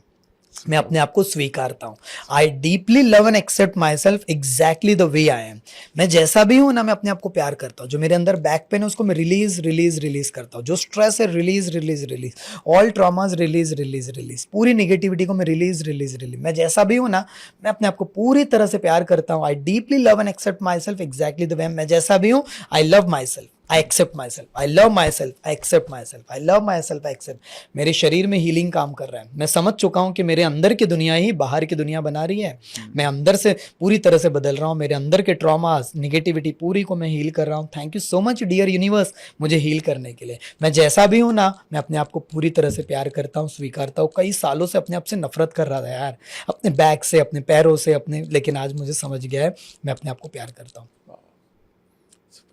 मैं अपने आप को स्वीकारता हूं। I deeply love and accept myself exactly the way I am. मैं जैसा भी हूं ना, मैं अपने आप को प्यार करता हूं। जो मेरे अंदर बैक पेन है उसको मैं रिलीज रिलीज रिलीज करता हूं, जो स्ट्रेस है release release release, all traumas release release release, पूरी निगेटिविटी को मैं रिलीज रिलीज रिलीज, मैं जैसा भी हूं ना, मैं अपने आप को पूरी तरह से प्यार करता हूं। I deeply love and accept myself exactly the way, मैं जैसा भी हूं, I love myself, I accept myself, I love myself, I accept myself, I love myself, I accept. मेरे शरीर में healing काम कर रहा है, मैं समझ चुका हूं कि मेरे अंदर की दुनिया ही बाहर की दुनिया बना रही है, मैं अंदर से पूरी तरह से बदल रहा हूं, मेरे अंदर के ट्रॉमास, निगेटिविटी पूरी को मैं हील कर रहा हूं। Thank you so much dear universe, मुझे हील करने के लिए। मैं जैसा भी हूं ना, मैं अपने आप को पूरी तरह से प्यार करता हूं, स्वीकारता हूं। कई सालों से अपने आप से नफरत कर रहा था यार, अपने बैक से, अपने पैरों से, अपने, लेकिन आज मुझे समझ गया है मैं अपने आप को प्यार करता हूं।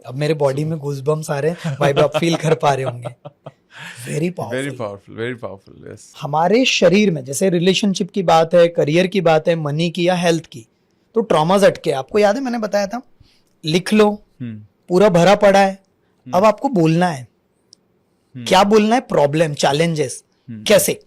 अब मेरे बॉडी में गूज़बम्स आ रहे हैं, भाई आप फील कर पा रहे होंगे। Very powerful, very powerful, very powerful, yes. हमारे शरीर में जैसे रिलेशनशिप की बात है, करियर की बात है, मनी की या हेल्थ की, तो ट्रॉमास अटके, आपको याद है मैंने बताया था, लिख लो, पूरा भरा पड़ा है। अब आपको बोलना है, क्या बोलना है, प्रॉब्लम, चैलेंजेस, कैसे,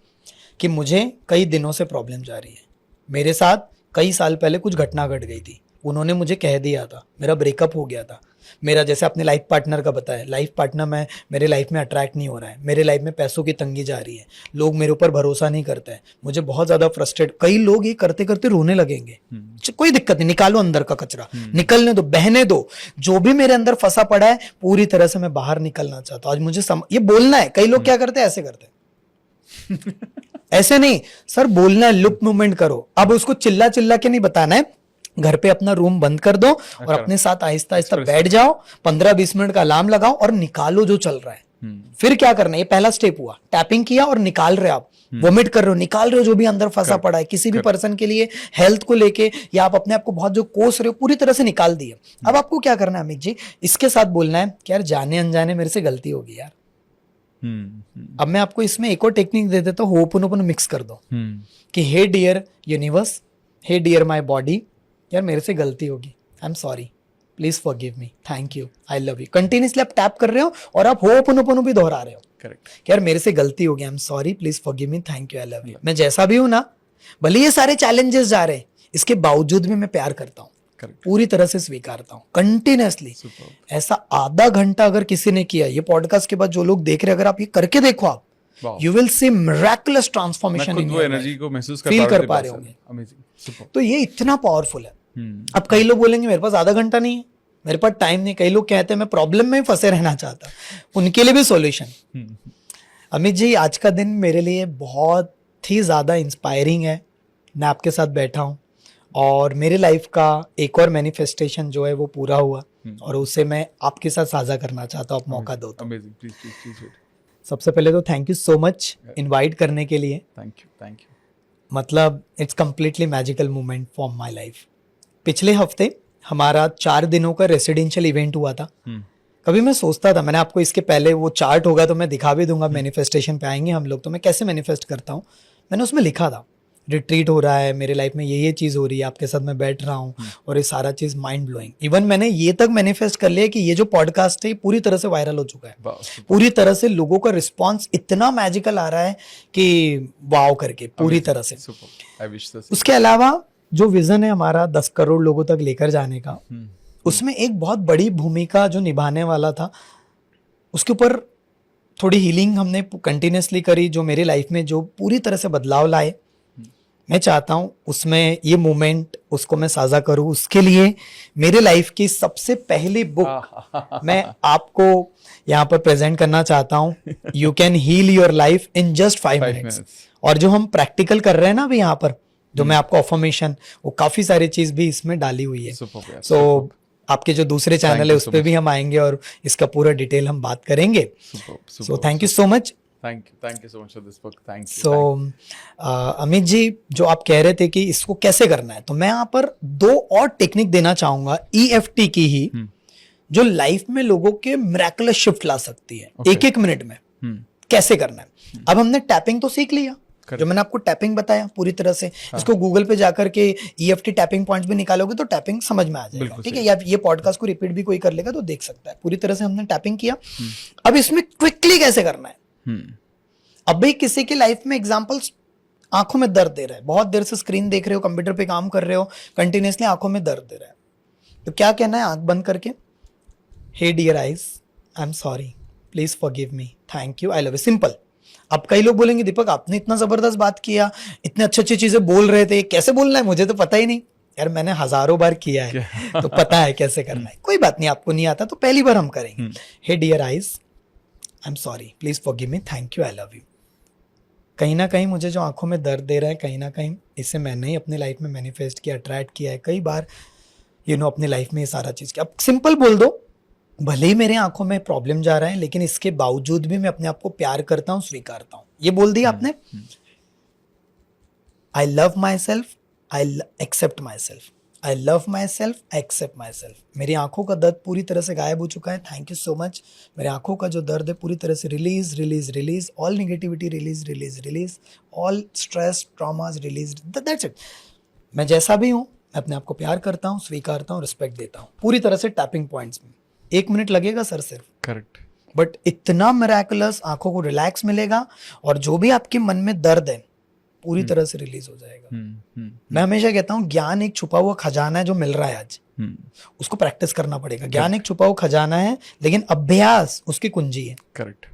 कि मुझे कई दिनों से प्रॉब्लम जा रही है, मेरे साथ कई साल पहले कुछ घटना घट गई थी, उन्होंने मुझे कह दिया था, मेरा ब्रेकअप हो गया था, मेरा जैसे अपने लाइफ पार्टनर का बताया, लाइफ पार्टनर में मेरे लाइफ में अट्रैक्ट नहीं हो रहा है, मेरे लाइफ में पैसों की तंगी जा रही है, लोग मेरे ऊपर भरोसा नहीं करते हैं, मुझे बहुत ज्यादा फ्रस्ट्रेट, कई लोग ये करते करते रोने लगेंगे। कोई दिक्कत नहीं, निकालो अंदर का कचरा, निकलने दो, बहने दो, जो भी मेरे अंदर फंसा पड़ा है पूरी तरह से मैं बाहर निकलना चाहता हूं। आज मुझे ये बोलना है। कई लोग क्या करते हैं, ऐसे करते हैं ऐसे नहीं सर, बोलना है, लुक मूवमेंट करो। अब उसको चिल्ला चिल्ला के नहीं बताना है, घर पे अपना रूम बंद कर दो और अपने साथ आहिस्ता आहिस्ता बैठ जाओ, 15-20 मिनट का अलार्म लगाओ और निकालो जो चल रहा है। फिर क्या करना है, ये पहला स्टेप हुआ, टैपिंग किया और निकाल रहे आप, वोमिट कर रहे हो, निकाल रहे हो जो भी अंदर फंसा पड़ा है, किसी भी पर्सन के लिए, हेल्थ को लेके, या आप अपने आप को बहुत जो कोस रहे हो, पूरी तरह से निकाल दिए। अब आपको क्या करना है अमित जी, इसके साथ बोलना है कि यार जाने अनजाने मेरे से गलती होगी यार। अब मैं आपको इसमें एक और टेक्निक दे देता हूँ, होपोनोपोनो मिक्स कर दो कि hey dear universe, hey dear my body, यार मेरे से गलती होगी, I am sorry, please forgive me, thank you, I love you. Continuously आप टैप कर रहे हो और आप होपोनोपोनो भी दोहरा रहे हो। करेक्ट, यार मेरे से गलती होगी, I am sorry, please forgive me, thank you, I love you. मैं जैसा भी हूं ना, भले ये सारे चैलेंजेस जा रहे हैं, इसके बावजूद भी मैं प्यार करता हूँ, पूरी तरह से स्वीकारता हूँ, कंटिन्यूसली। ऐसा आधा घंटा अगर किसी ने किया, ये पॉडकास्ट के बाद जो लोग देख रहे हैं, अगर आप ये करके देखो, आप you will see miraculous transformation in your energy को महसूस फील कर पा रहे होंगे। अमेजिंग, तो ये इतना पावरफुल है। अब कई लोग बोलेंगे मेरे पास आधा घंटा नहीं है, मेरे पास टाइम नहीं। कई लोग कहते हैं मैं प्रॉब्लम में फंसे रहना चाहता, उनके लिए भी सॉल्यूशन। अमित जी, आज का दिन मेरे लिए बहुत ही ज्यादा इंस्पायरिंग है, मैं आपके साथ बैठा हूँ और मेरे लाइफ का एक और मैनिफेस्टेशन जो है वो पूरा हुआ और उसे मैं आपके साथ साझा करना चाहता हूँ, आप मौका दो तो। Amazing, please please please. सबसे पहले तो thank you so much invite करने के लिए। थैंक यू। मतलब it's completely magical moment for my life. पिछले हफ्ते हमारा 4 दिनों का रेसिडेंशियल इवेंट हुआ था। कभी मैं सोचता था, मैंने आपको इसके पहले वो चार्ट होगा तो मैं दिखा भी दूंगा, मैनिफेस्टेशन पे आएंगे हम लोग, तो मैं कैसे मैनिफेस्ट करता हूँ मैंने उसमें लिखा था रिट्रीट हो रहा है मेरे लाइफ में, ये चीज़ हो रही है, आपके साथ मैं बैठ रहा हूँ और ये सारा चीज़ माइंड ब्लोइंग। इवन मैंने ये तक मैनिफेस्ट कर लिया कि ये जो पॉडकास्ट है ये पूरी तरह से वायरल हो चुका है, पूरी तरह से लोगों का रिस्पॉन्स इतना मैजिकल आ रहा है कि वाव करके पूरी तरह से। उसके अलावा जो विजन है हमारा 10 करोड़ लोगों तक लेकर जाने का, उसमें एक बहुत बड़ी भूमिका जो निभाने वाला था, उसके ऊपर थोड़ी हीलिंग हमने कंटिन्यूसली करी, जो मेरी लाइफ में जो पूरी तरह से बदलाव लाए। मैं चाहता हूँ उसमें ये मोमेंट उसको मैं साझा करूँ। उसके लिए मेरे लाइफ की सबसे पहली बुक मैं आपको यहाँ पर प्रेजेंट करना चाहता हूँ, you can heal your life in just 5 minutes. और जो हम प्रैक्टिकल कर रहे हैं ना अभी यहाँ पर, जो मैं आपको अफर्मेशन, वो काफी सारी चीज भी इसमें डाली हुई है। सो आपके जो दूसरे चैनल है उस पर भी हम आएंगे और इसका पूरा डिटेल हम बात करेंगे। सो thank you so much. Thank you so much for this book. Thank you. So Amit ji, जो आप कह रहे थे कि इसको कैसे करना है, तो मैं यहाँ पर 2 और टेक्निक देना चाहूंगा EFT की ही, जो लाइफ में लोगों के मिरेकुलस शिफ्ट ला सकती है। एक मिनट में कैसे करना है। अब हमने टैपिंग तो सीख लिया, जो मैंने आपको टैपिंग बताया पूरी तरह से। इसको गूगल पे जाकर के EFT टैपिंग पॉइंट्स भी निकालोगे तो टैपिंग समझ में आ जाएगा, ठीक है। या ये पॉडकास्ट को रिपीट भी कोई कर लेगा तो देख सकता है। पूरी तरह से हमने टैपिंग किया। अब इसमें क्विकली कैसे करना है। अभी किसी की लाइफ में एग्जांपल्स, आंखों में दर्द दे रहा है, बहुत देर से स्क्रीन देख रहे हो, कंप्यूटर पे काम कर रहे हो, कंटिन्यूसली आंखों में दर्द दे रहा है, तो क्या कहना है आंख बंद करके, hey dear eyes, I am sorry, please forgive me, thank you, I love you, simple. अब कई लोग बोलेंगे दीपक आपने इतना जबरदस्त बात किया, इतने अच्छी अच्छी चीजें बोल रहे थे, कैसे बोलना है, मुझे तो पता ही नहीं। यार मैंने हजारों बार किया है तो पता है कैसे करना है। कोई बात नहीं, आपको नहीं आता तो पहली बार हम करेंगे। Hey dear eyes, I am sorry, please forgive me, thank you, I love you. कहीं ना कहीं मुझे जो आंखों में दर्द दे रहा है, कहीं ना कहीं इसे मैंने ही अपनी लाइफ में मैनिफेस्ट किया, अट्रैक्ट किया है कई बार, अपनी लाइफ में ये सारा चीज किया। अब सिंपल बोल दो, भले ही मेरे आंखों में प्रॉब्लम जा रहा है लेकिन इसके बावजूद भी मैं अपने आप को प्यार करता हूं, स्वीकारता हूं। ये बोल दिया आपने। I love myself, I accept myself, I love myself, I accept myself. मेरी आंखों का दर्द पूरी तरह से गायब हो चुका है, थैंक यू सो मच। मेरे आंखों का जो दर्द है पूरी तरह से release release release, all negativity release release release, all stress traumas release, that's it. मैं जैसा भी हूँ, मैं अपने आप को प्यार करता हूँ, स्वीकारता हूँ, रिस्पेक्ट देता हूँ, पूरी तरह से टैपिंग पॉइंट्स में। 1 मिनट लगेगा सर सिर्फ, करेक्ट, बट इतना मिरेकुलस, आंखों को रिलैक्स मिलेगा और जो भी आपके मन में दर्द है पूरी तरह से रिलीज हो जाएगा। मैं हमेशा कहता हूँ ज्ञान एक छुपा हुआ खजाना है जो मिल रहा है आज, उसको प्रैक्टिस करना पड़ेगा। ज्ञान एक छुपा हुआ खजाना है लेकिन अभ्यास उसकी कुंजी है। करेक्ट।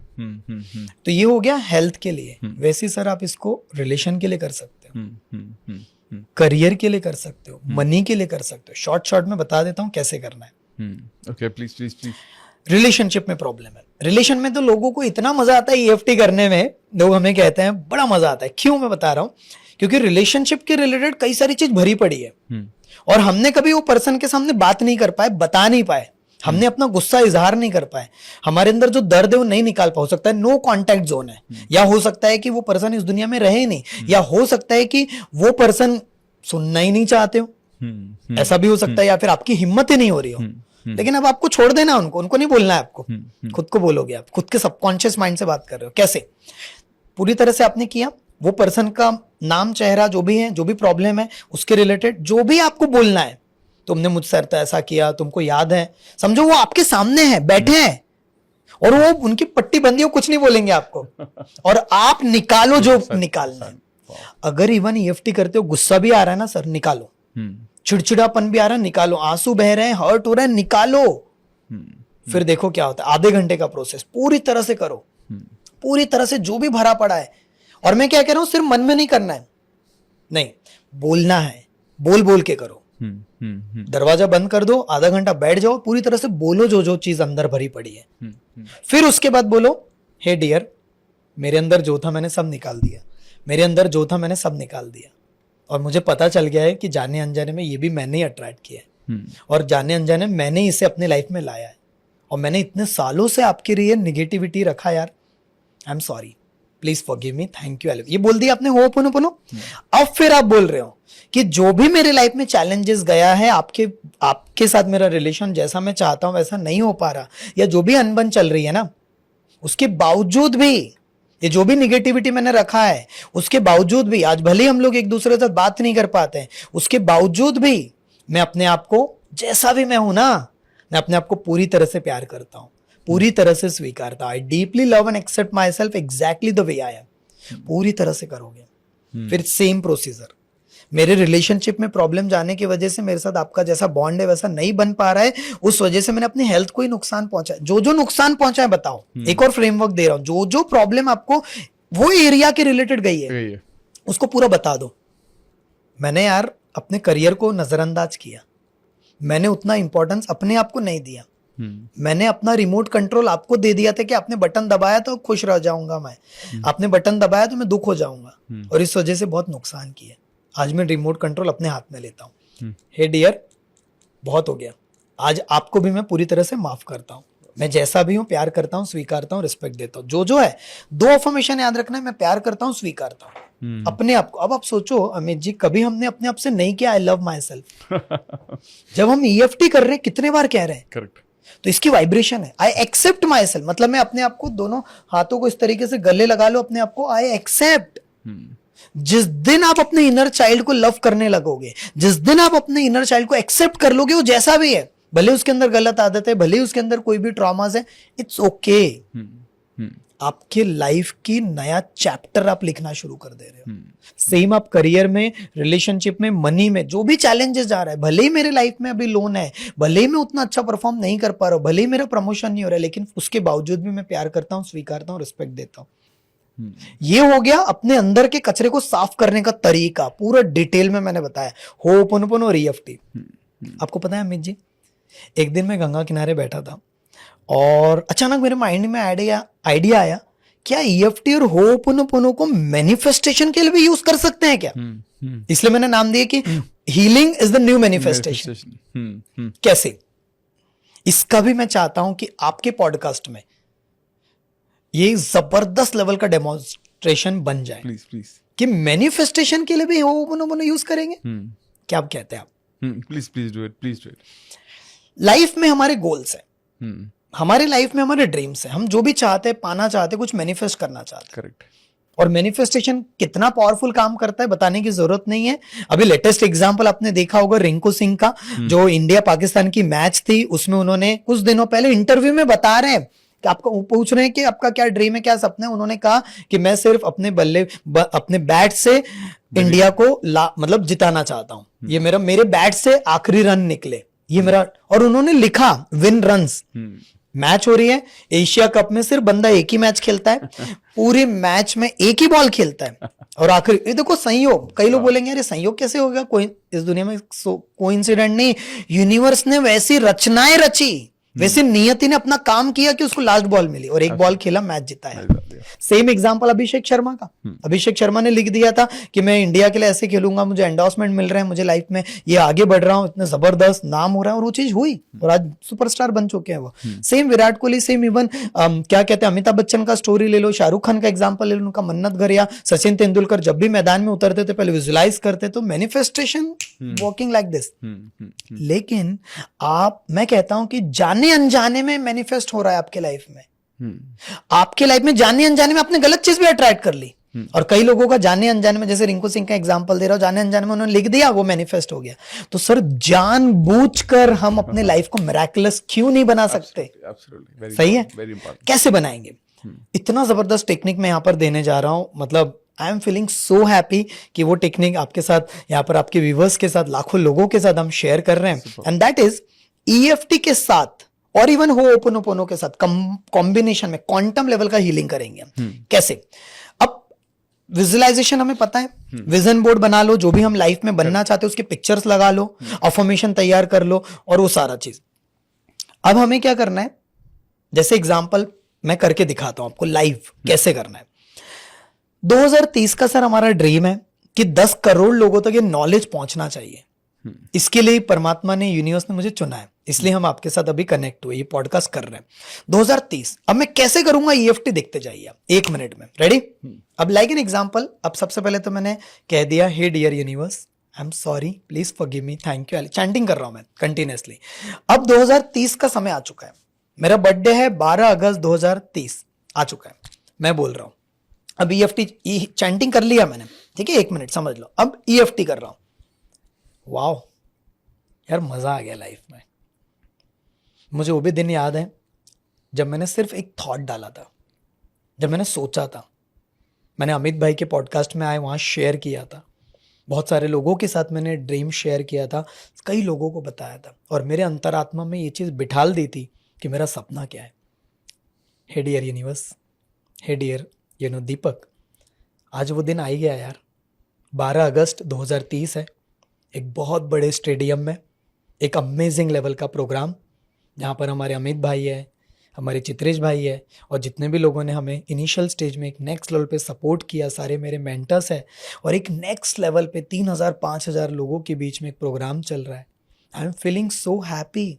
तो ये हो गया हेल्थ के लिए। वैसे सर आप इसको रिलेशन के लिए कर सकते हो, करियर के लिए कर सकते हो, मनी के लिए कर सकते हो। शॉर्ट में बता देता हूँ कैसे करना है। Okay, please please please. Relationship में प्रॉब्लम है, रिलेशन में तो लोगों को इतना मजा आता है EFT करने में, लोग हमें कहते हैं बड़ा मजा आता है। क्यों मैं बता रहा हूँ, क्योंकि रिलेशनशिप के रिलेटेड कई सारी चीज भरी पड़ी है और हमने कभी वो पर्सन के सामने बात नहीं कर पाए, बता नहीं पाए, हमने अपना गुस्सा इजहार नहीं कर पाए, हमारे अंदर जो दर्द है वो नहीं निकाल पाए। हो सकता है नो कॉन्टैक्ट जोन है, या हो सकता है कि वो पर्सन इस दुनिया में रहे नहीं, या हो सकता है कि वो पर्सन सुनना ही नहीं चाहते हो, ऐसा भी हो सकता है, या फिर आपकी हिम्मत ही नहीं हो रही हो। लेकिन अब आपको छोड़ देना, उनको नहीं बोलना है, आपको खुद को बोलोगे। आप खुद के सबकॉन्शियस माइंड से बात कर रहे हो। कैसे? पूरी तरह से आपने किया, वो पर्सन का नाम, चेहरा, जो भी है, जो भी प्रॉब्लम है उसके रिलेटेड जो भी आपको बोलना है, तुमने मुझसे ऐसा किया, तुमको याद है, समझो वो आपके सामने है, बैठे हैं और वो उनकी पट्टी बंदी हो, कुछ नहीं बोलेंगे आपको और आप निकालो जो निकालना है। अगर इवन EFT करते हो, गुस्सा भी आ रहा है ना सर, निकालो, चिड़चिड़ापन भी आ रहा है, निकालो, आंसू बह रहे हैं, हर्ट हो रहा है, निकालो। फिर देखो क्या होता है। आधे घंटे का प्रोसेस पूरी तरह से करो, पूरी तरह से जो भी भरा पड़ा है। और मैं क्या कह रहा हूं, सिर्फ मन में नहीं करना है, नहीं, बोलना है, बोल बोल के करो। दरवाजा बंद कर दो, आधा घंटा बैठ जाओ, पूरी तरह से बोलो जो जो चीज अंदर भरी पड़ी है। फिर उसके बाद बोलो, हे डियर, मेरे अंदर जो था मैंने सब निकाल दिया, मेरे अंदर जो था मैंने सब निकाल दिया। और मुझे पता चल गया है कि जाने अनजाने में ये भी मैंने ही अट्रैक्ट किया है, और जाने अनजाने मैंने इसे अपने लाइफ में लाया है, और मैंने इतने सालों से आपके लिए निगेटिविटी रखा यार, आई am sorry, please forgive me, thank you, ये बोल दिया आपने होपोनोपोनो। अब फिर आप बोल रहे हो कि जो भी मेरे लाइफ में चैलेंजेस गया है, आपके साथ मेरा रिलेशन जैसा मैं चाहता हूं वैसा नहीं हो पा रहा, या जो भी अनबन चल रही है ना, उसके बावजूद भी, ये जो भी निगेटिविटी मैंने रखा है उसके बावजूद भी, आज भले हम लोग एक दूसरे के साथ बात नहीं कर पाते हैं, उसके बावजूद भी मैं अपने आप को, जैसा भी मैं हूं ना, मैं अपने आप को पूरी तरह से प्यार करता हूं, पूरी तरह से स्वीकारता हूं। I deeply love and accept myself exactly the way I am. पूरी तरह से करोगे, फिर सेम प्रोसीजर। मेरे रिलेशनशिप में प्रॉब्लम जाने की वजह से मेरे साथ आपका जैसा बॉन्ड है वैसा नहीं बन पा रहा है, उस वजह से मैंने अपनी हेल्थ को ही नुकसान पहुंचा है। जो जो नुकसान पहुंचा है बताओ, एक और फ्रेमवर्क दे रहा हूं, जो जो प्रॉब्लम आपको वो एरिया के रिलेटेड गई है उसको पूरा बता दो। मैंने यार अपने करियर को नजरअंदाज किया, मैंने उतना इंपॉर्टेंस अपने आप को नहीं दिया, मैंने अपना रिमोट कंट्रोल आपको दे दिया था कि आपने बटन दबाया तो खुश रह जाऊंगा मैं, आपने बटन दबाया तो मैं दुख हो जाऊंगा, और इस वजह से बहुत नुकसान किया। आज मैं रिमोट कंट्रोल अपने हाथ में लेता हूँ। हे डियर, बहुत हो गया, आज आपको भी मैं पूरी तरह से माफ करता हूँ, मैं जैसा भी हूँ प्यार करता हूँ, स्वीकारता हूँ, रिस्पेक्ट देता हूँ। जो जो है, 2 अफर्मेशन याद रखना है, मैं प्यार करता हूँ, स्वीकारता हूँ अपने आप को। अब आप सोचो अमित जी, कभी हमने अपने आप से नहीं किया आई लव माई सेल्फ। जब हम EFT कर रहे हैं कितने बार कह रहे हैं, करेक्ट, तो इसकी वाइब्रेशन है आई एक्सेप्ट माई सेल्फ, मतलब मैं अपने आप को, दोनों हाथों को इस तरीके से गले लगा लो अपने आप को, आई एक्सेप्ट। जिस दिन आप अपने इनर चाइल्ड को लव करने लगोगे, जिस दिन आप अपने इनर चाइल्ड को एक्सेप्ट कर लोगे, वो जैसा भी है, भले उसके अंदर गलत आदत है, भले उसके अंदर कोई भी ट्रॉमास है, इट्स ओके। आपके लाइफ की नया चैप्टर आप लिखना शुरू कर दे रहे हो। सेम आप करियर में, रिलेशनशिप में, मनी में, जो भी चैलेंजेस आ रहा है, भले ही मेरे लाइफ में अभी लोन है, भले ही मैं उतना अच्छा परफॉर्म नहीं कर पा रहा हूं, भले ही मेरा प्रमोशन नहीं हो रहा है, लेकिन उसके बावजूद भी मैं प्यार करता हूं, स्वीकारता हूं, रिस्पेक्ट देता हूं। ये हो गया अपने अंदर के कचरे को साफ करने का तरीका, पूरा डिटेल में मैंने बताया, होपोनोपोनो और EFT। आपको पता है अमित जी, एक दिन मैं गंगा किनारे बैठा था और अचानक मेरे माइंड में आइडिया आया, क्या EFT और होपोनोपोनो को मैनिफेस्टेशन के लिए भी यूज कर सकते हैं क्या? इसलिए मैंने नाम दिया कि healing is the new manifestation. कैसे? इसका भी मैं चाहता हूं कि आपके पॉडकास्ट में ये जबरदस्त लेवल का डेमोन्स्ट्रेशन बन जाए। प्लीज प्लीज, कि मैनिफेस्टेशन के लिए भी होपोनोपोनो यूज करेंगे। क्या आप कहते हैं आप? Please please do it, please do it. Life में हमारे गोल्स है, हमारे लाइफ में हमारे ड्रीम्स है, हम जो भी चाहते हैं, पाना चाहते हैं, कुछ मैनिफेस्ट करना चाहते हैं। करेक्ट। और मैनिफेस्टेशन कितना पावरफुल काम करता है बताने की जरूरत नहीं है। अभी लेटेस्ट एग्जांपल आपने देखा होगा रिंकू सिंह का, जो इंडिया पाकिस्तान की मैच थी, उसमें उन्होंने कुछ दिनों पहले इंटरव्यू में बता रहे हैं कि आपको पूछ रहे हैं कि आपका क्या ड्रीम है, क्या सपना है। उन्होंने कहा कि मैं सिर्फ अपने अपने बैट से इंडिया को मतलब जिताना चाहता हूं, ये मेरे बैट से आखिरी रन निकले, ये मेरा। और उन्होंने लिखा विन रन्स। मैच हो रही है एशिया कप में, सिर्फ बंदा एक ही मैच खेलता है, पूरे मैच में एक ही बॉल खेलता है, और आखिर ये देखो संयोग। कई लोग बोलेंगे अरे संयोग कैसे होगा, कोई इस दुनिया में कोइंसिडेंट नहीं, यूनिवर्स ने वैसी रचनाएं रची, वैसे नियति ने अपना काम किया कि उसको लास्ट बॉल मिली और एक बॉल खेला, मैच जीता है। सेम एग्जांपल अभिषेक शर्मा का। अभिषेक शर्मा ने लिख दिया था कि मैं इंडिया के लिए ऐसे खेलूंगा, मुझे एंडोर्समेंट मिल रहे हैं, मुझे लाइफ में ये आगे बढ़ रहा हूं, इतने जबरदस्त नाम हो रहा है, और वो चीज हुई और आज सुपरस्टार बन चुके हैं वो। Same Virat Kohli, same even क्या कहते हैं अमिताभ बच्चन का स्टोरी ले लो, शाहरुख खान का एग्जाम्पल ले लो, उनका मन्नत घर, या सचिन तेंदुलकर जब भी मैदान में उतरते थे पहले विजुलाइज करते, तो मैनिफेस्टेशन वर्किंग लाइक दिस। लेकिन मैं कहता हूं कि जाने अनजाने में मैनिफेस्ट हो रहा है आपके लाइफ में। आपके लाइफ में जाने अनजाने में आपने गलत चीज भी अट्रैक्ट कर ली, और कई लोगों का जाने अनजाने में, जैसे रिंकू सिंह का एग्जांपल दे रहा हूं, जाने अनजाने में उन्होंने लिख दिया, वो मैनिफेस्ट हो गया। तो सर जानबूझकर हम अपने लाइफ को मिरेकलस क्यों नहीं बना सकते? सही है, कैसे बनाएंगे? इतना जबरदस्त टेक्निक मैं यहां पर देने जा रहा हूं, मतलब I am feeling so happy कि वो टेक्निक आपके साथ, यहाँ पर आपके व्यूवर्स के साथ, लाखों लोगों के साथ हम शेयर कर रहे हैं। एंड दैट इज EFT के साथ और इवन होपोनोपोनो के साथ कॉम्बिनेशन में क्वांटम लेवल का हीलिंग करेंगे। कैसे? अब विजुअलाइजेशन हमें पता है, विजन बोर्ड बना लो, जो भी हम लाइफ में बनना चाहते हैं उसके पिक्चर्स लगा लो, अफर्मेशन तैयार कर लो, और वो सारा चीज। अब हमें क्या करना है, जैसे एग्जांपल मैं करके दिखाता हूं आपको लाइव कैसे करना है। 2030 का सर हमारा ड्रीम है कि 10 करोड़ लोगों तक ये नॉलेज पहुंचना चाहिए। इसके लिए परमात्मा ने, यूनिवर्स ने मुझे चुना है, इसलिए हम आपके साथ अभी कनेक्ट हुए, ये पॉडकास्ट कर रहे हैं। 2030 अब मैं कैसे करूंगा EFT देखते जाइए आप 1 मिनट में। रेडी? अब लाइक एन एग्जांपल, अब सबसे पहले तो मैंने कह दिया hey dear universe, I am sorry, please forgive me, thank you, chanting कर रहा हूं मैं कंटिन्यूअसली। अब 2030 का समय आ चुका है, मेरा बर्थडे है 12 अगस्त 2030 आ चुका है, मैं बोल रहा हूं अब EFT चैंटिंग कर लिया मैंने, ठीक है, 1 मिनट समझ लो। अब EFT कर रहा हूं, वाओ यार मजा आ गया लाइफ में। मुझे वो भी दिन याद है जब मैंने सिर्फ एक थॉट डाला था, जब मैंने सोचा था, मैंने अमित भाई के पॉडकास्ट में आए वहां शेयर किया था, बहुत सारे लोगों के साथ मैंने ड्रीम शेयर किया था, कई लोगों को बताया था, और मेरे अंतरात्मा में ये चीज़ बिठाल दी थी कि मेरा सपना क्या है। Hey dear universe, hey dear Deepak, आज वो दिन आ ही गया यार। 12 अगस्त 2030 है, एक बहुत बड़े स्टेडियम में एक अमेजिंग लेवल का प्रोग्राम, जहाँ पर हमारे अमित भाई है, हमारे चित्रेश भाई है, और जितने भी लोगों ने हमें इनिशियल स्टेज में एक नेक्स्ट लेवल पे सपोर्ट किया, सारे मेरे मेंटर्स है, और एक नेक्स्ट लेवल पे 3000-5000 लोगों के बीच में एक प्रोग्राम चल रहा है। I am feeling so happy.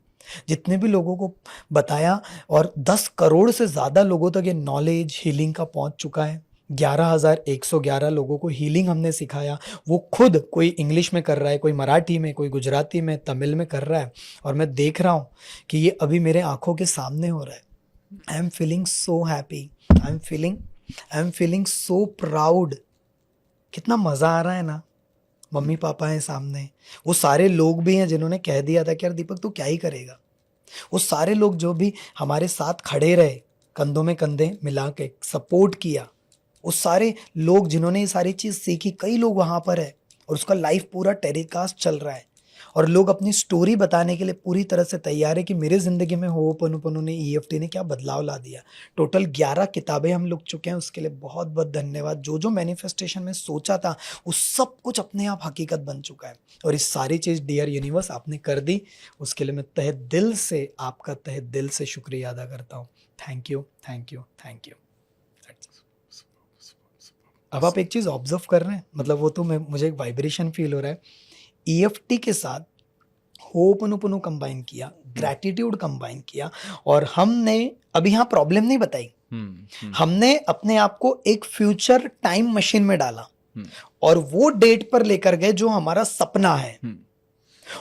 जितने भी लोगों को बताया, और 10 करोड़ से ज़्यादा लोगों तक ये नॉलेज हीलिंग का पहुंच चुका है। 11,111 लोगों को हीलिंग हमने सिखाया, वो खुद कोई इंग्लिश में कर रहा है, कोई मराठी में, कोई गुजराती में, तमिल में कर रहा है, और मैं देख रहा हूँ कि ये अभी मेरे आंखों के सामने हो रहा है। I am feeling so happy, I am feeling so proud. कितना मज़ा आ रहा है ना। मम्मी पापा हैं सामने, वो सारे लोग भी हैं जिन्होंने कह दिया था कि यार दीपक तू क्या ही करेगा। वो सारे लोग जो भी हमारे साथ खड़े रहे, कंधों में कंधे मिला के सपोर्ट किया, उस सारे लोग जिन्होंने ये सारी चीज़ सीखी, कई लोग वहाँ पर है, और उसका लाइव पूरा टेलीकास्ट चल रहा है, और लोग अपनी स्टोरी बताने के लिए पूरी तरह से तैयार है कि मेरे ज़िंदगी में होपोनोपोनो ने, EFT ने क्या बदलाव ला दिया। टोटल 11 किताबें हम लिख चुके हैं, उसके लिए बहुत बहुत धन्यवाद। जो जो मैनिफेस्टेशन में सोचा था वो सब कुछ अपने आप हकीकत बन चुका है, और इस सारी चीज़ डियर यूनिवर्स आपने कर दी, उसके लिए मैं तहे दिल से, आपका तहे दिल से शुक्रिया अदा करता हूँ। Thank you, thank you, thank you. अब आप एक चीज़ ऑब्जर्व कर रहे हैं, मतलब वो तो मुझे एक वाइब्रेशन फील हो रहा है। EFT के साथ होपोनोपोनो कंबाइन किया, ग्रैटिट्यूड कंबाइन किया, और हमने अभी यहाँ प्रॉब्लम नहीं बताई, हमने अपने आप को एक फ्यूचर टाइम मशीन में डाला, और वो डेट पर लेकर गए जो हमारा सपना है,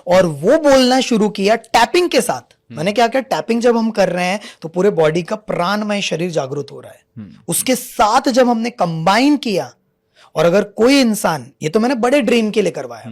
और वो बोलना शुरू किया टैपिंग के साथ। मैंने क्या किया, टैपिंग जब हम कर रहे हैं तो पूरे बॉडी का प्राणमय शरीर जागृत हो रहा है, उसके साथ जब हमने कंबाइन किया, और अगर कोई इंसान, ये तो मैंने बड़े ड्रीम के लिए करवाया,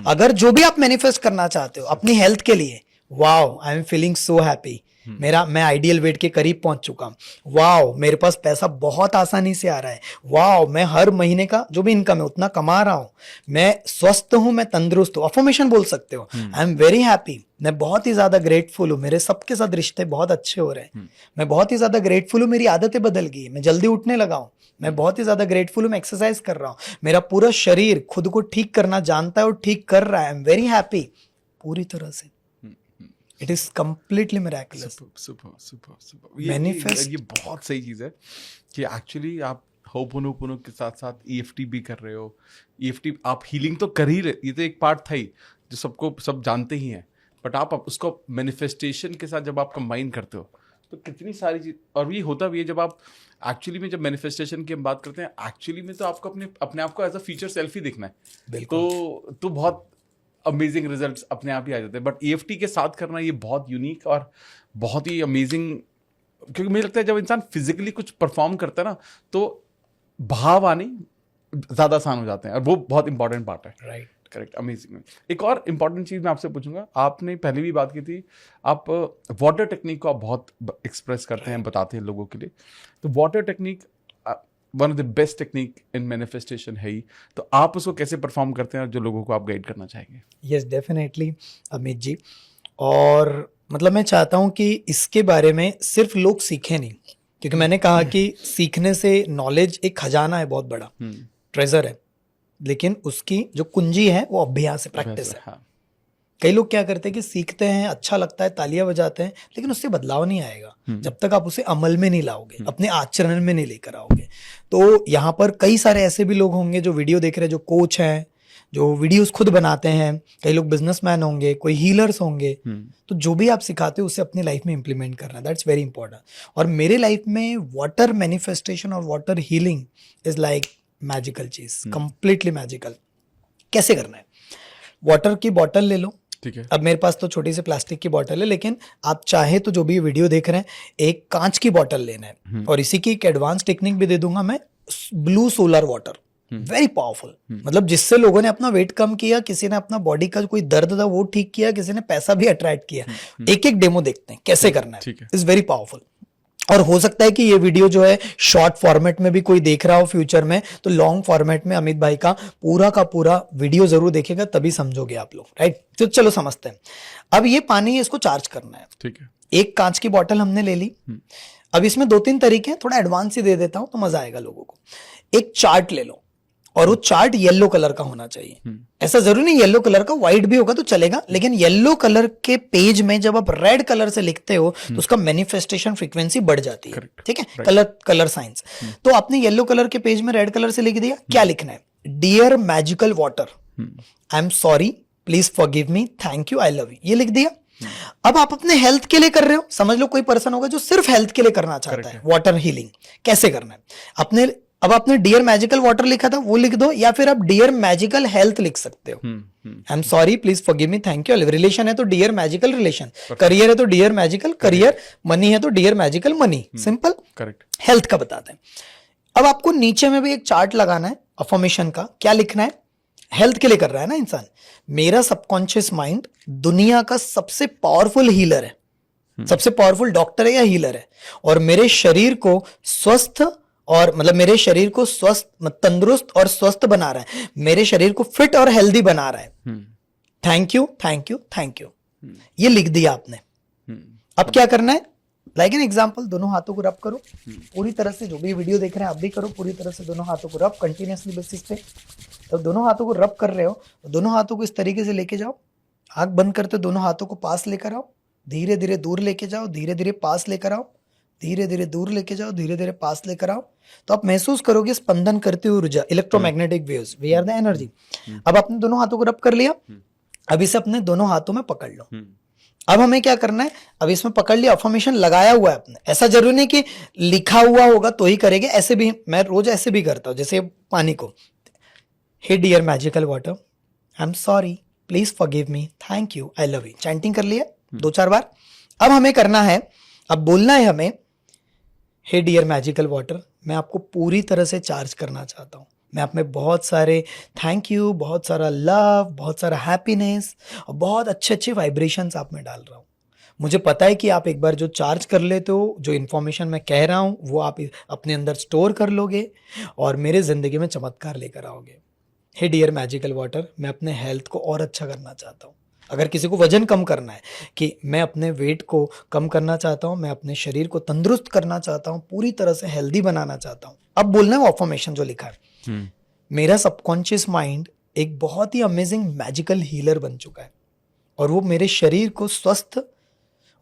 अगर जो भी आप मैनिफेस्ट करना चाहते हो अपनी हेल्थ के लिए, wow I am feeling so happy, मैं आइडियल वेट के करीब पहुंच चुका हूं, वाओ मेरे पास पैसा बहुत आसानी से आ रहा है, वाओ मैं हर महीने का जो भी इनकम है उतना कमा रहा हूं, मैं स्वस्थ हूं, मैं तंदुरुस्त हूं, अफर्मेशन बोल सकते हो, आई एम वेरी हैप्पी, मैं बहुत ही ज्यादा ग्रेटफुल हूँ, मेरे सबके साथ रिश्ते बहुत अच्छे हो रहे हैं, मैं बहुत ही ज्यादा ग्रेटफुल हूँ, मेरी आदतें बदल गई, मैं जल्दी उठने लगा हूँ, मैं बहुत ही ज्यादा ग्रेटफुल हूँ, मैं एक्सरसाइज कर रहा हूँ, मेरा पूरा शरीर खुद को ठीक करना जानता है और ठीक कर रहा है, आई एम वेरी हैप्पी पूरी तरह से। It is completely miraculous. Manifest, ये बहुत सही चीज़ है कि एक्चुअली आप होपोनोपोनो के साथ साथ EFT भी कर रहे हो। EFT आप हीलिंग तो कर ही रहे, ये तो एक पार्ट था ही जो सबको सब जानते ही हैं, बट आप उसको मैनिफेस्टेशन के साथ जब आप कंबाइन करते हो तो कितनी सारी चीज, और ये होता भी है जब आप एक्चुअली में, जब मैनिफेस्टेशन की हम बात करते हैं, एक्चुअली में तो आपको अपने आप को एज अ फ्यूचर सेल्फ ही देखना है, तो बहुत अमेजिंग रिजल्ट्स अपने आप ही आ जाते हैं। बट EFT के साथ करना ये बहुत यूनिक और बहुत ही अमेजिंग, क्योंकि मुझे लगता है जब इंसान फिजिकली कुछ परफॉर्म करता है ना तो भाव आने ज़्यादा आसान हो जाते हैं, और वो बहुत इंपॉर्टेंट पार्ट है। Right, correct, amazing. एक और इम्पॉर्टेंट चीज़ मैं आपसे पूछूंगा, आपने पहले भी बात की थी, आप वाटर टेक्निक को आप बहुत एक्सप्रेस करते हैं, बताते हैं लोगों के लिए, तो water technique one of the best technique in manifestation है ही, तो आप उसको कैसे परफॉर्म करते हैं जो लोगों को आप गाइड करना चाहेंगे? यस डेफिनेटली अमित जी, और मतलब मैं चाहता हूँ कि इसके बारे में सिर्फ लोग सीखें नहीं, क्योंकि मैंने कहा कि सीखने से नॉलेज एक खजाना है, बहुत बड़ा ट्रेजर है, लेकिन उसकी जो कुंजी है वो अभ्यास है, प्रैक्टिस है। हाँ। कई लोग क्या करते हैं कि सीखते हैं, अच्छा लगता है, तालियां बजाते हैं, लेकिन उससे बदलाव नहीं आएगा जब तक आप उसे अमल में नहीं लाओगे, अपने आचरण में नहीं लेकर आओगे। तो यहाँ पर कई सारे ऐसे भी लोग होंगे जो वीडियो देख रहे हैं, जो कोच हैं, जो वीडियोस खुद बनाते हैं, कई लोग बिजनेसमैन होंगे, कोई हीलर्स होंगे। तो जो भी आप सिखाते हो उसे अपनी लाइफ में इंप्लीमेंट करना, दैट्स वेरी इंपॉर्टेंट। और मेरे लाइफ में वाटर मैनिफेस्टेशन और water healing is like magical चीज, कंप्लीटली मैजिकल। कैसे करना है? वाटर की बॉटल ले लो, ठीक है। अब मेरे पास तो छोटी सी प्लास्टिक की बॉटल है, लेकिन आप चाहे तो जो भी वीडियो देख रहे हैं, एक कांच की बॉटल लेना है। और इसी की एक एडवांस टेक्निक भी दे दूंगा मैं, blue solar water, very powerful. मतलब जिससे लोगों ने अपना वेट कम किया, किसी ने अपना बॉडी का कोई दर्द था वो ठीक किया, किसी ने पैसा भी अट्रैक्ट किया। एक एक डेमो देखते हैं कैसे करना है, इज वेरी पावरफुल। और हो सकता है कि ये वीडियो जो है शॉर्ट फॉर्मेट में भी कोई देख रहा हो फ्यूचर में, तो लॉन्ग फॉर्मेट में अमित भाई का पूरा वीडियो जरूर देखेगा, तभी समझोगे आप लोग, राइट? तो चलो समझते हैं। अब ये पानी, इसको चार्ज करना है, ठीक है। एक कांच की बॉटल हमने ले ली। अब इसमें 2-3 तरीके हैं, थोड़ा एडवांस ही दे देता हूं तो मजा आएगा लोगों को। एक चार्ट ले लो, और वो चार्ट येलो कलर का होना चाहिए। ऐसा जरूरी नहीं येलो कलर का, व्हाइट भी होगा तो चलेगा, लेकिन येलो कलर के पेज में जब आप रेड कलर से लिखते हो तो उसका मैनिफेस्टेशन फ्रीक्वेंसी बढ़ जाती है, ठीक है? Colour science. तो आपने येलो कलर के पेज में रेड कलर से लिख दिया, क्या लिखना है? Dear magical water, I am sorry, please forgive me, thank you, I love you, ये लिख दिया। अब आप अपने हेल्थ के लिए कर रहे हो, समझ लो कोई पर्सन होगा जो सिर्फ हेल्थ के लिए करना चाहता है वाटर हीलिंग। कैसे करना है? अब आपने डियर मैजिकल वाटर लिखा था वो लिख दो, या फिर आप डियर मैजिकल हेल्थ लिख सकते हो। आई am sorry, please forgive me, thank you. Relation है तो डियर मैजिकल रिलेशन, करियर है तो डियर मैजिकल करियर, मनी है तो dear magical money, simple. Correct. Health का बताते हैं। अब आपको नीचे में भी एक चार्ट लगाना है अफर्मेशन का। क्या लिखना है? हेल्थ के लिए कर रहा है ना इंसान, मेरा सबकॉन्शियस माइंड दुनिया का सबसे पावरफुल हीलर है, सबसे पावरफुल डॉक्टर है या हीलर है, और मेरे शरीर को स्वस्थ और मतलब मेरे शरीर को स्वस्थ, तंदुरुस्त और स्वस्थ बना रहा है, मेरे शरीर को फिट और हेल्दी बना रहा है। Thank you, thank you, thank you, ये लिख दिया आपने। अब क्या करना है? लाइक एन एग्जाम्पल, दोनों हाथों को रब करो पूरी तरह से। जो भी वीडियो देख रहे हैं आप भी करो पूरी तरह से, दोनों हाथों को रब कंटिन्यूसली बेसिस पे। तो दोनों हाथों को रब कर रहे हो, दोनों हाथों को इस तरीके से लेके जाओ, आंख बंद करते दोनों हाथों को पास लेकर आओ, धीरे धीरे दूर लेके जाओ, धीरे धीरे पास लेकर आओ, धीरे धीरे दूर लेके जाओ, धीरे धीरे पास लेकर आओ। तो आप महसूस करोगे स्पंदन करती हुई ऊर्जा, electromagnetic waves, we are the energy. अब आपने दोनों हाथों को रब कर लिया, अब इसे अपने दोनों हाथों में पकड़ लो। अब हमें क्या करना है? अब इसमें पकड़ लिया, अफर्मेशन लगाया हुआ है आपने, ऐसा जरूरी नहीं कि लिखा हुआ होगा तो ही करेंगे, ऐसे भी मैं रोज ऐसे भी करता हूं, जैसे पानी को, hey dear magical water, I am sorry, please forgive me, thank you, I love you, chanting कर लिया 2-4 बार। अब हमें करना है, अब बोलना है हमें, हे डियर मैजिकल वाटर, मैं आपको पूरी तरह से चार्ज करना चाहता हूँ, मैं आप में बहुत सारे थैंक यू, बहुत सारा लव, बहुत सारा हैप्पीनेस और बहुत अच्छे वाइब्रेशंस आप में डाल रहा हूँ। मुझे पता है कि आप एक बार जो चार्ज कर लेते हो, जो इन्फॉर्मेशन मैं कह रहा हूँ वो आप अपने अंदर स्टोर कर लोगे और मेरे ज़िंदगी में चमत्कार लेकर आओगे। हे डियर मैजिकल वाटर, मैं अपने हेल्थ को और अच्छा करना चाहता हूँ। अगर किसी को वजन कम करना है, कि मैं अपने वेट को कम करना चाहता हूँ, मैं अपने शरीर को तंदुरुस्त करना चाहता हूँ, पूरी तरह से हेल्दी बनाना चाहता हूँ। अब बोलना है वो अफर्मेशन जो लिखा है, मेरा सबकॉन्शियस माइंड एक बहुत ही अमेजिंग मैजिकल हीलर बन चुका है और वो मेरे शरीर को स्वस्थ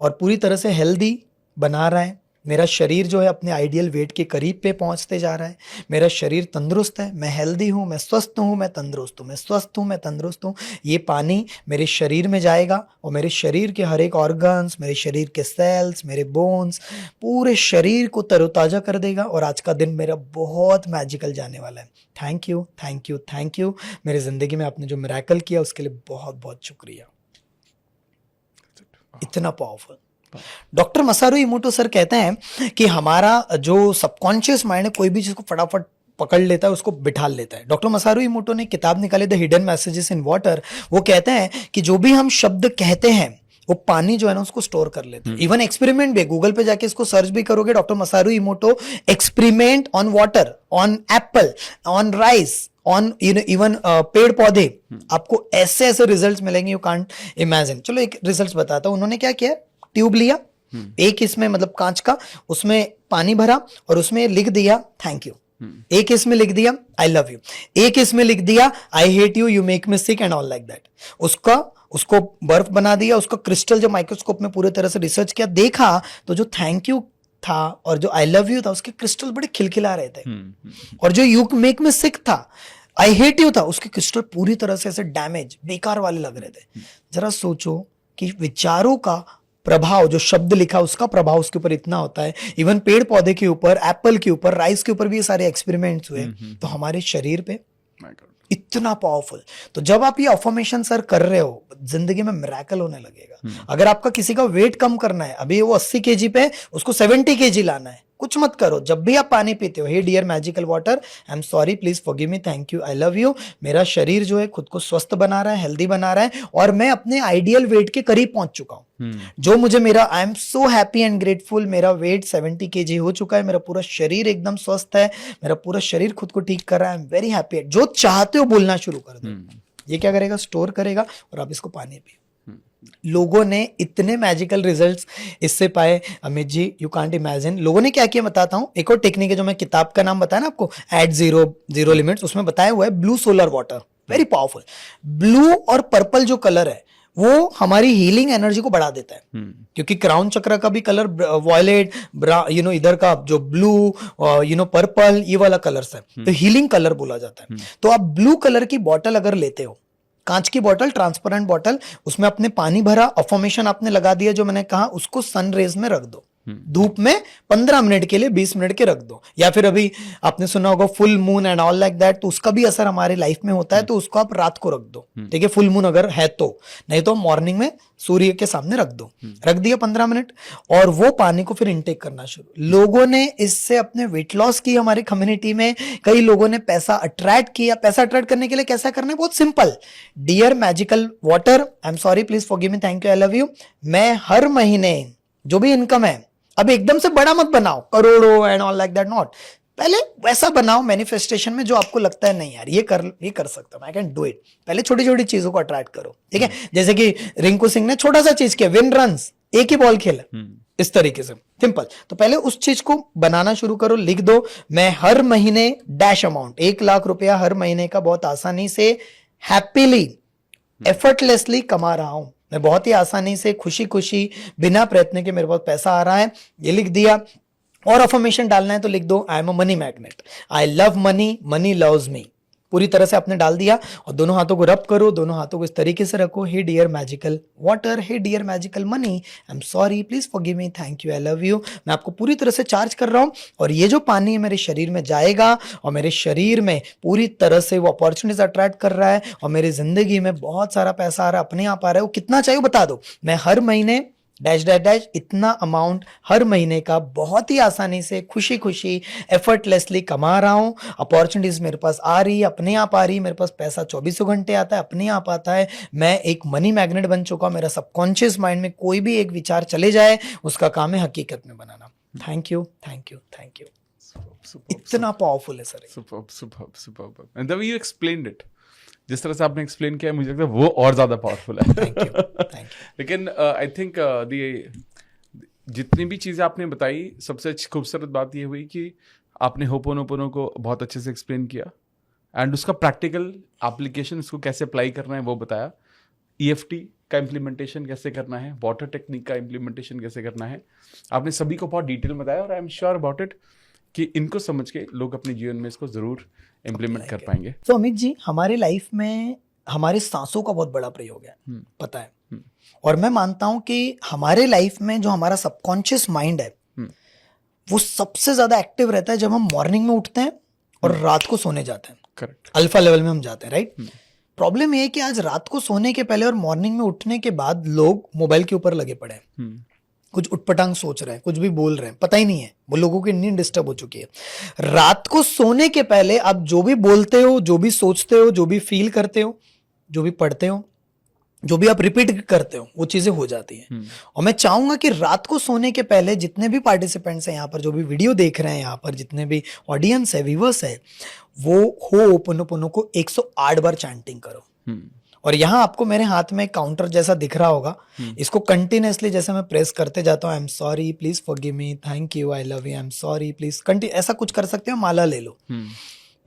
और पूरी तरह से हेल्दी बना रहा है। मेरा शरीर जो है अपने आइडियल वेट के करीब पे पहुंचते जा रहा है। मेरा शरीर तंदुरुस्त है, मैं हेल्दी हूँ, मैं स्वस्थ हूँ, मैं तंदुरुस्त हूँ, मैं स्वस्थ हूँ, मैं तंदुरुस्त हूँ। ये पानी मेरे शरीर में जाएगा और मेरे शरीर के हर एक ऑर्गन्स, मेरे शरीर के सेल्स, मेरे बोन्स, पूरे शरीर को तरोताजा कर देगा और आज का दिन मेरा बहुत मैजिकल जाने वाला है। Thank you, thank you, thank you. मेरी ज़िंदगी में आपने जो मिरेकल किया उसके लिए बहुत बहुत शुक्रिया। इतना पावरफुल। डॉक्टर मसारू इमोटो सर कहते हैं कि हमारा जो सबकॉन्शियस माइंड है कोई भी चीज को फटाफट पकड़ लेता है, उसको बिठा लेता है। डॉक्टर मसारू इमोटो ने किताब निकाली the hidden messages in water. वो कहते हैं कि जो भी हम शब्द कहते हैं वो पानी जो है ना उसको स्टोर कर लेते हैं। इवन एक्सपेरिमेंट भी, गूगल पे जाके इसको सर्च भी करोगे, doctor मसारू इमोटो experiment on water, on Apple, on rice, on even पेड़ पौधे, आपको ऐसे ऐसे रिजल्ट्स मिलेंगे यू कांट इमेजिन। चलो एक रिजल्ट्स बताता हूं। उन्होंने क्या किया, ट्यूब लिया, एक इसमें मतलब कांच का, उसमें पानी भरा और उसमें लिख दिया थैंक यू, एक इसमें लिख दिया आई लव यू, एक इसमें लिख दिया I hate you, you make me sick and all like that. उसको बर्फ बना दिया, उसको क्रिस्टल जो माइक्रोस्कोप में पूरे तरह से रिसर्च किया, देखा तो जो थैंक यू था और जो आई लव यू था उसके क्रिस्टल बड़े खिलखिला रहे थे। और जो यू मेक मी सिक था, आई हेट यू था, उसके क्रिस्टल पूरी तरह से ऐसे डैमेज बेकार वाले लग रहे थे। जरा सोचो कि विचारों का प्रभाव, जो शब्द लिखा उसका प्रभाव उसके ऊपर इतना होता है। इवन पेड़ पौधे के ऊपर, एप्पल के ऊपर, राइस के ऊपर भी ये सारे एक्सपेरिमेंट्स हुए। तो हमारे शरीर पे इतना पावरफुल। तो जब आप ये अफर्मेशन सर कर रहे हो, जिंदगी में मिरेकल होने लगेगा। अगर आपका किसी का वेट कम करना है, अभी वो 80 केजी पे, उसको 70 केजी लाना है, कुछ मत करो। जब भी आप पानी पीते हो, hey dear magical water, I am sorry, please forgive me, thank you, I love you. मेरा शरीर जो है खुद को स्वस्थ बना रहा है, हेल्दी बना रहा है, और मैं अपने आइडियल वेट के करीब पहुंच चुका हूं। जो मुझे मेरा, I am so happy and grateful, मेरा वेट 70 केजी हो चुका है, मेरा पूरा शरीर एकदम स्वस्थ है, मेरा पूरा शरीर खुद को ठीक कर रहा है, आई एम वेरी हैप्पी। जो चाहते हो बोलना शुरू कर दो। ये क्या करेगा? स्टोर करेगा और आप इसको पानी पिए। लोगों ने इतने मैजिकल रिजल्ट्स इससे पाए, Amit ji, you can't imagine. लोगों ने क्या किया बताता हूं। एक और टेक्निक है जो मैं किताब का नाम बताया ना आपको, एट जीरो लिमिट्स, उसमें बताया हुआ है blue solar water, very powerful. Blue और पर्पल जो कलर है वो हमारी हीलिंग एनर्जी को बढ़ा देता है। क्योंकि क्राउन चक्र का भी कलर वॉयलेट, इधर का जो ब्लू, पर्पल, ये वाला कलर्स है, तो हीलिंग कलर बोला जाता है। तो आप ब्लू कलर की बॉटल अगर लेते हो, कांच की बॉटल, ट्रांसपेरेंट बॉटल, उसमें आपने पानी भरा, अफर्मेशन आपने लगा दिया जो मैंने कहा, उसको सन रेज में रख दो, धूप में 15 मिनट के लिए, 20 मिनट के रख दो। या फिर अभी आपने सुना होगा full moon and all like that, तो उसका भी असर हमारे लाइफ में होता है, तो उसको आप रात को रख दो, ठीक है, फुल मून अगर है तो, नहीं तो मॉर्निंग में सूर्य के सामने रख दो। रख दिया 15 मिनट, और वो पानी को फिर इनटेक करना शुरू। लोगों ने इससे अपने वेट लॉस की, हमारे कम्युनिटी में कई लोगों ने पैसा अट्रैक्ट किया। पैसा अट्रैक्ट करने के लिए कैसा करना है? बहुत simple. Dear magical water, I am sorry, please forgive me, thank you, I love you. मैं हर महीने जो भी इनकम है, अब एकदम से बड़ा मत बनाओ, करोड़ों and all like that, not. पहले वैसा बनाओ मैनिफेस्टेशन में जो आपको लगता है नहीं यार ये कर सकता हूं, आई कैन डू इट। पहले छोटी छोटी चीजों को अट्रैक्ट करो, ठीक है। जैसे कि रिंकू सिंह ने छोटा सा चीज किया, विन रन्स, एक ही बॉल खेला, इस तरीके से सिंपल। तो पहले उस चीज को बनाना शुरू करो, लिख दो, मैं हर महीने डैश अमाउंट, 1 लाख रुपया हर महीने का बहुत आसानी से, हैप्पीली, एफर्टलेसली कमा रहा हूं मैं, बहुत ही आसानी से, खुशी खुशी, बिना प्रयत्न के मेरे पास पैसा आ रहा है। ये लिख दिया। और अफर्मेशन डालना है तो लिख दो, I am a money magnet, I love money, money loves me. पूरी तरह से आपने डाल दिया, और दोनों हाथों को रब करो, दोनों हाथों को इस तरीके से रखो, hey dear magical water, hey dear magical money, I am sorry, please forgive me, thank you, I love you. मैं आपको पूरी तरह से चार्ज कर रहा हूं, और ये जो पानी है मेरे शरीर में जाएगा, और मेरे शरीर में पूरी तरह से वो अपॉर्चुनिटीज अट्रैक्ट कर रहा है, और मेरी जिंदगी में बहुत सारा पैसा आ रहा है, अपने आप आ रहा है। वो कितना चाहिए बता दो, मैं हर महीने डैश डैश डैश इतना अमाउंट हर महीने का बहुत ही आसानी से, खुशी खुशी, एफर्टलेसली कमा रहा हूं। अपॉर्चुनिटीज मेरे पास आ रही है, अपने आप आ रही है, मेरे पास पैसा 24 घंटे आता है, अपने आप आता है। मैं एक मनी मैग्नेट बन चुका हूं। मेरा सबकॉन्शियस माइंड में कोई भी एक विचार चले जाए, उसका काम है हकीकत में बनाना। Thank you, thank you, thank you. इतना पावरफुल है sir. Superb. And the way you explained it, जिस तरह से आपने एक्सप्लेन किया, मुझे लगता है वो और ज्यादा पावरफुल है। Thank you. लेकिन आई थिंक जितनी भी चीजें आपने बताई, सबसे खूबसूरत बात ये हुई कि आपने होपोनोपोनो को बहुत अच्छे से एक्सप्लेन किया, एंड उसका प्रैक्टिकल एप्लीकेशन, उसको कैसे अप्लाई करना है वो बताया। EFT का इम्प्लीमेंटेशन कैसे करना है, वाटर टेक्निक का इम्प्लीमेंटेशन कैसे करना है, आपने सभी को बहुत डिटेल में बताया, और I am sure about it कि इनको समझ के लोग अपने जीवन में इसको जरूर इम्प्लीमेंट कर पाएंगे। तो अमित जी, हमारी लाइफ में हमारे सांसों का बहुत बड़ा प्रयोग है, पता है। और मैं मानता हूं कि हमारे लाइफ में जो हमारा सबकॉन्शियस माइंड है, वो सबसे ज्यादा एक्टिव रहता है जब हम मॉर्निंग में उठते हैं और रात को सोने जाते हैं। करेक्ट। अल्फा लेवल में हम जाते हैं, राइट। प्रॉब्लम ये है कि आज रात को सोने के पहले और मॉर्निंग में उठने के बाद लोग मोबाइल के ऊपर लगे पड़े हैं, कुछ उटपटांग सोच रहे हैं, कुछ भी बोल रहे हैं, पता ही नहीं है। वो लोगों की नींद डिस्टर्ब हो चुकी है। रात को सोने के पहले आप जो भी बोलते हो, जो भी सोचते हो, जो भी फील करते हो, जो भी पढ़ते हो, जो भी आप रिपीट करते हो, वो चीजें हो जाती हैं। और मैं चाहूंगा कि रात को सोने के पहले जितने भी पार्टिसिपेंट्स हैं यहाँ पर, जो भी वीडियो देख रहे हैं यहाँ पर, जितने भी ऑडियंस है, व्यूअर्स है, वो होपोनोपोनो को 108 बार चैंटिंग करो। और यहाँ आपको मेरे हाथ में काउंटर जैसा दिख रहा होगा, इसको कंटिन्यूअसली जैसे मैं प्रेस करते जाता हूँ, I am sorry, please forgive me, thank you, I love you, I am sorry, please, ऐसा कुछ कर सकते हो। माला ले लो,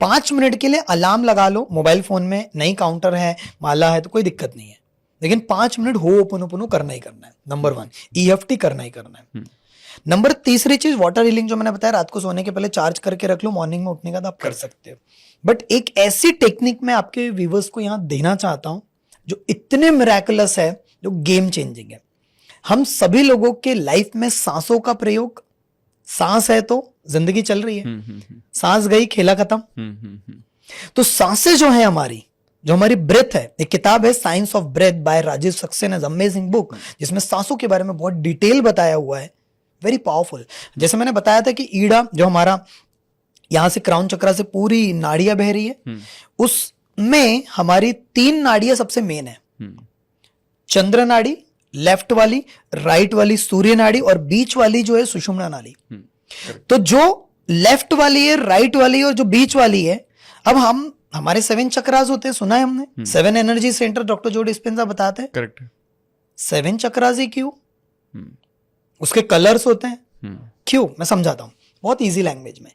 5 मिनट के लिए अलार्म लगा लो मोबाइल फोन में, नई काउंटर है, माला है, तो कोई दिक्कत नहीं है। लेकिन 5 मिनट होओपोनोपोनो करना ही करना है। नंबर 1 EFT करना ही करना है। नंबर तीसरी चीज वाटर हीलिंग, जो मैंने बताया रात को सोने के पहले चार्ज करके रख लो, मॉर्निंग में उठने के बाद आप कर सकते हो। बट एक ऐसी टेक्निक मैं आपके व्यूवर्स को यहां देना चाहता हूं जो इतने मिरेकुलस है, जो गेम चेंजिंग है। हम सभी लोगों के लाइफ में सांसों का प्रयोग, सांस है तो जिंदगी चल रही है, सांस गई खेला खत्म। तो सांसें जो है हमारी, जो हमारी ब्रेथ है, एक किताब है science of breath by Rajiv Saxena, amazing book, जिसमें सांसों के बारे में बहुत डिटेल बताया हुआ है, वेरी पावरफुल। जैसे मैंने बताया था कि ईड़ा जो हमारा यहां से क्राउन चक्रा से पूरी नाड़ियां बह रही है, उसमें हमारी 3 नाड़ियां सबसे मेन है, चंद्र नाड़ी लेफ्ट वाली, राइट वाली सूर्य नाड़ी, और बीच वाली जो है सुषुम्ना नाड़ी। तो जो लेफ्ट वाली है, राइट वाली और जो बीच वाली है, अब हमारे 7 चक्रास होते हैं, सुना है हमने, 7 एनर्जी सेंटर, डॉक्टर जो डिस्पेंसा बताते हैं। करेक्ट। 7 चक्रास ही क्यों? उसके कलर्स होते हैं, क्यों? मैं समझाता हूं बहुत इजी लैंग्वेज में।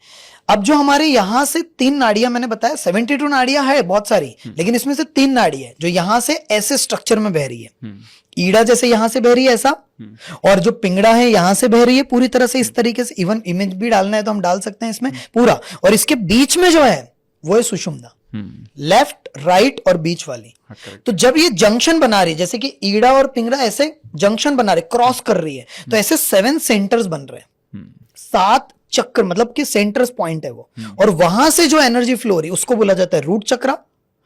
अब जो हमारे यहां से 3 नाड़ियां, मैंने बताया 72 नाड़ियां है बहुत सारी, लेकिन इसमें से 3 नाड़ी है जो यहां से ऐसे स्ट्रक्चर में बह रही है। ईड़ा जैसे यहां से बह रही है ऐसा, और जो पिंगड़ा है यहां से बह रही है पूरी तरह से इस तरीके से। इवन इमेज भी डालना है तो हम डाल सकते हैं इसमें पूरा। और इसके बीच में जो है वो है सुषुम्ना, लेफ्ट राइट और बीच वाली। तो जब ये जंक्शन बना रही है, जैसे कि ईड़ा और पिंगड़ा ऐसे जंक्शन बना रहे, क्रॉस कर रही है, तो ऐसे 7 सेंटर्स बन रहे हैं, 7 चक्र, मतलब कि सेंटर्स पॉइंट है वो। और वहां से जो एनर्जी फ्लो रही है उसको बोला जाता है रूट चक्रा,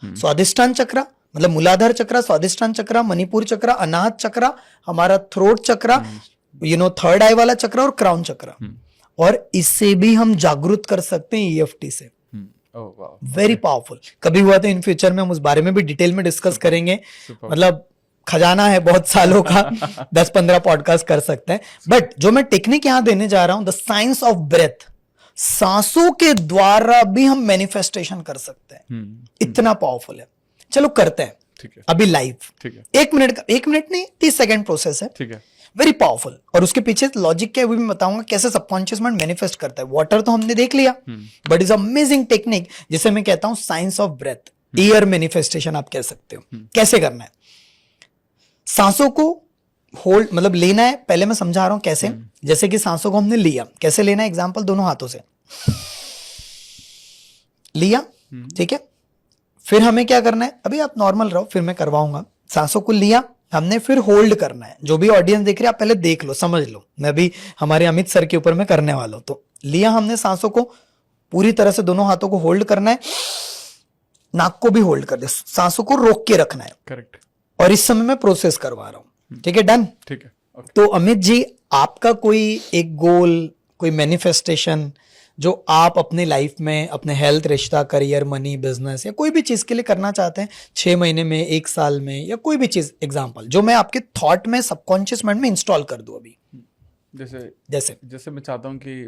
स्वादिष्टान चक्रा मतलब मूलाधार चक्रा, स्वादिष्टान चक्रा, मणिपुर चक्रा, अनाहत चक्रा, हमारा थ्रोट चक्रा, थर्ड आई वाला चक्रा, और क्राउन चक्रा। और इससे भी हम जागरूक कर सकते हैं EFT से। Very powerful. कभी हुआ तो इन फ्यूचर में हम उस बारे में भी डिटेल में डिस्कस करेंगे। मतलब खजाना है बहुत सालों का, 10-15 पॉडकास्ट कर सकते हैं। बट जो मैं टेक्निक यहां देने जा रहा हूं, द साइंस ऑफ ब्रेथ, सांसों के द्वारा भी हम मैनिफेस्टेशन कर सकते हैं, इतना पावरफुल है। चलो करते हैं, ठीक है, अभी लाइव। ठीक है, 1 मिनट का, 1 मिनट नहीं 30 सेकेंड प्रोसेस है, ठीक है। Very powerful. और उसके पीछे लॉजिक क्या है वो भी बताऊंगा, कैसे सबकॉन्शियस माइंड मैनिफेस्ट करता है। वाटर तो हमने देख लिया, बट इज अमेजिंग टेक्निक जिसे मैं कहता हूं science of breath, air manifestation आप कह सकते हो। कैसे करना है? सांसों को होल्ड मतलब लेना है, पहले मैं समझा रहा हूं कैसे। जैसे कि सांसों को हमने लिया, कैसे लेना है? एग्जांपल, दोनों हाथों से लिया, ठीक है। फिर हमें क्या करना है? अभी आप नॉर्मल रहो, फिर मैं करवाऊंगा। सांसों को लिया हमने, फिर होल्ड करना है। जो भी ऑडियंस देख रहे हैं आप पहले देख लो, समझ लो, मैं भी हमारे अमित सर के ऊपर में करने वाला हूं। तो लिया हमने सांसों को, पूरी तरह से दोनों हाथों को होल्ड करना है, नाक को भी होल्ड कर दे, सांसों को रोक के रखना है। करेक्ट। और इस समय मैं प्रोसेस करवा रहा हूं, ठीक है, डन। ठीक है, okay. तो अमित जी, आपका कोई एक गोल, कोई मैनिफेस्टेशन जो आप अपने लाइफ में, अपने हेल्थ, रिश्ता, करियर, मनी, बिजनेस या कोई भी चीज के लिए करना चाहते हैं, 6 महीने में, 1 साल में, या कोई भी चीज, एग्जांपल जो मैं आपके थॉट में, सबकॉन्शियस माइंड में इंस्टॉल कर दूं अभी। जैसे मैं चाहता हूँ कि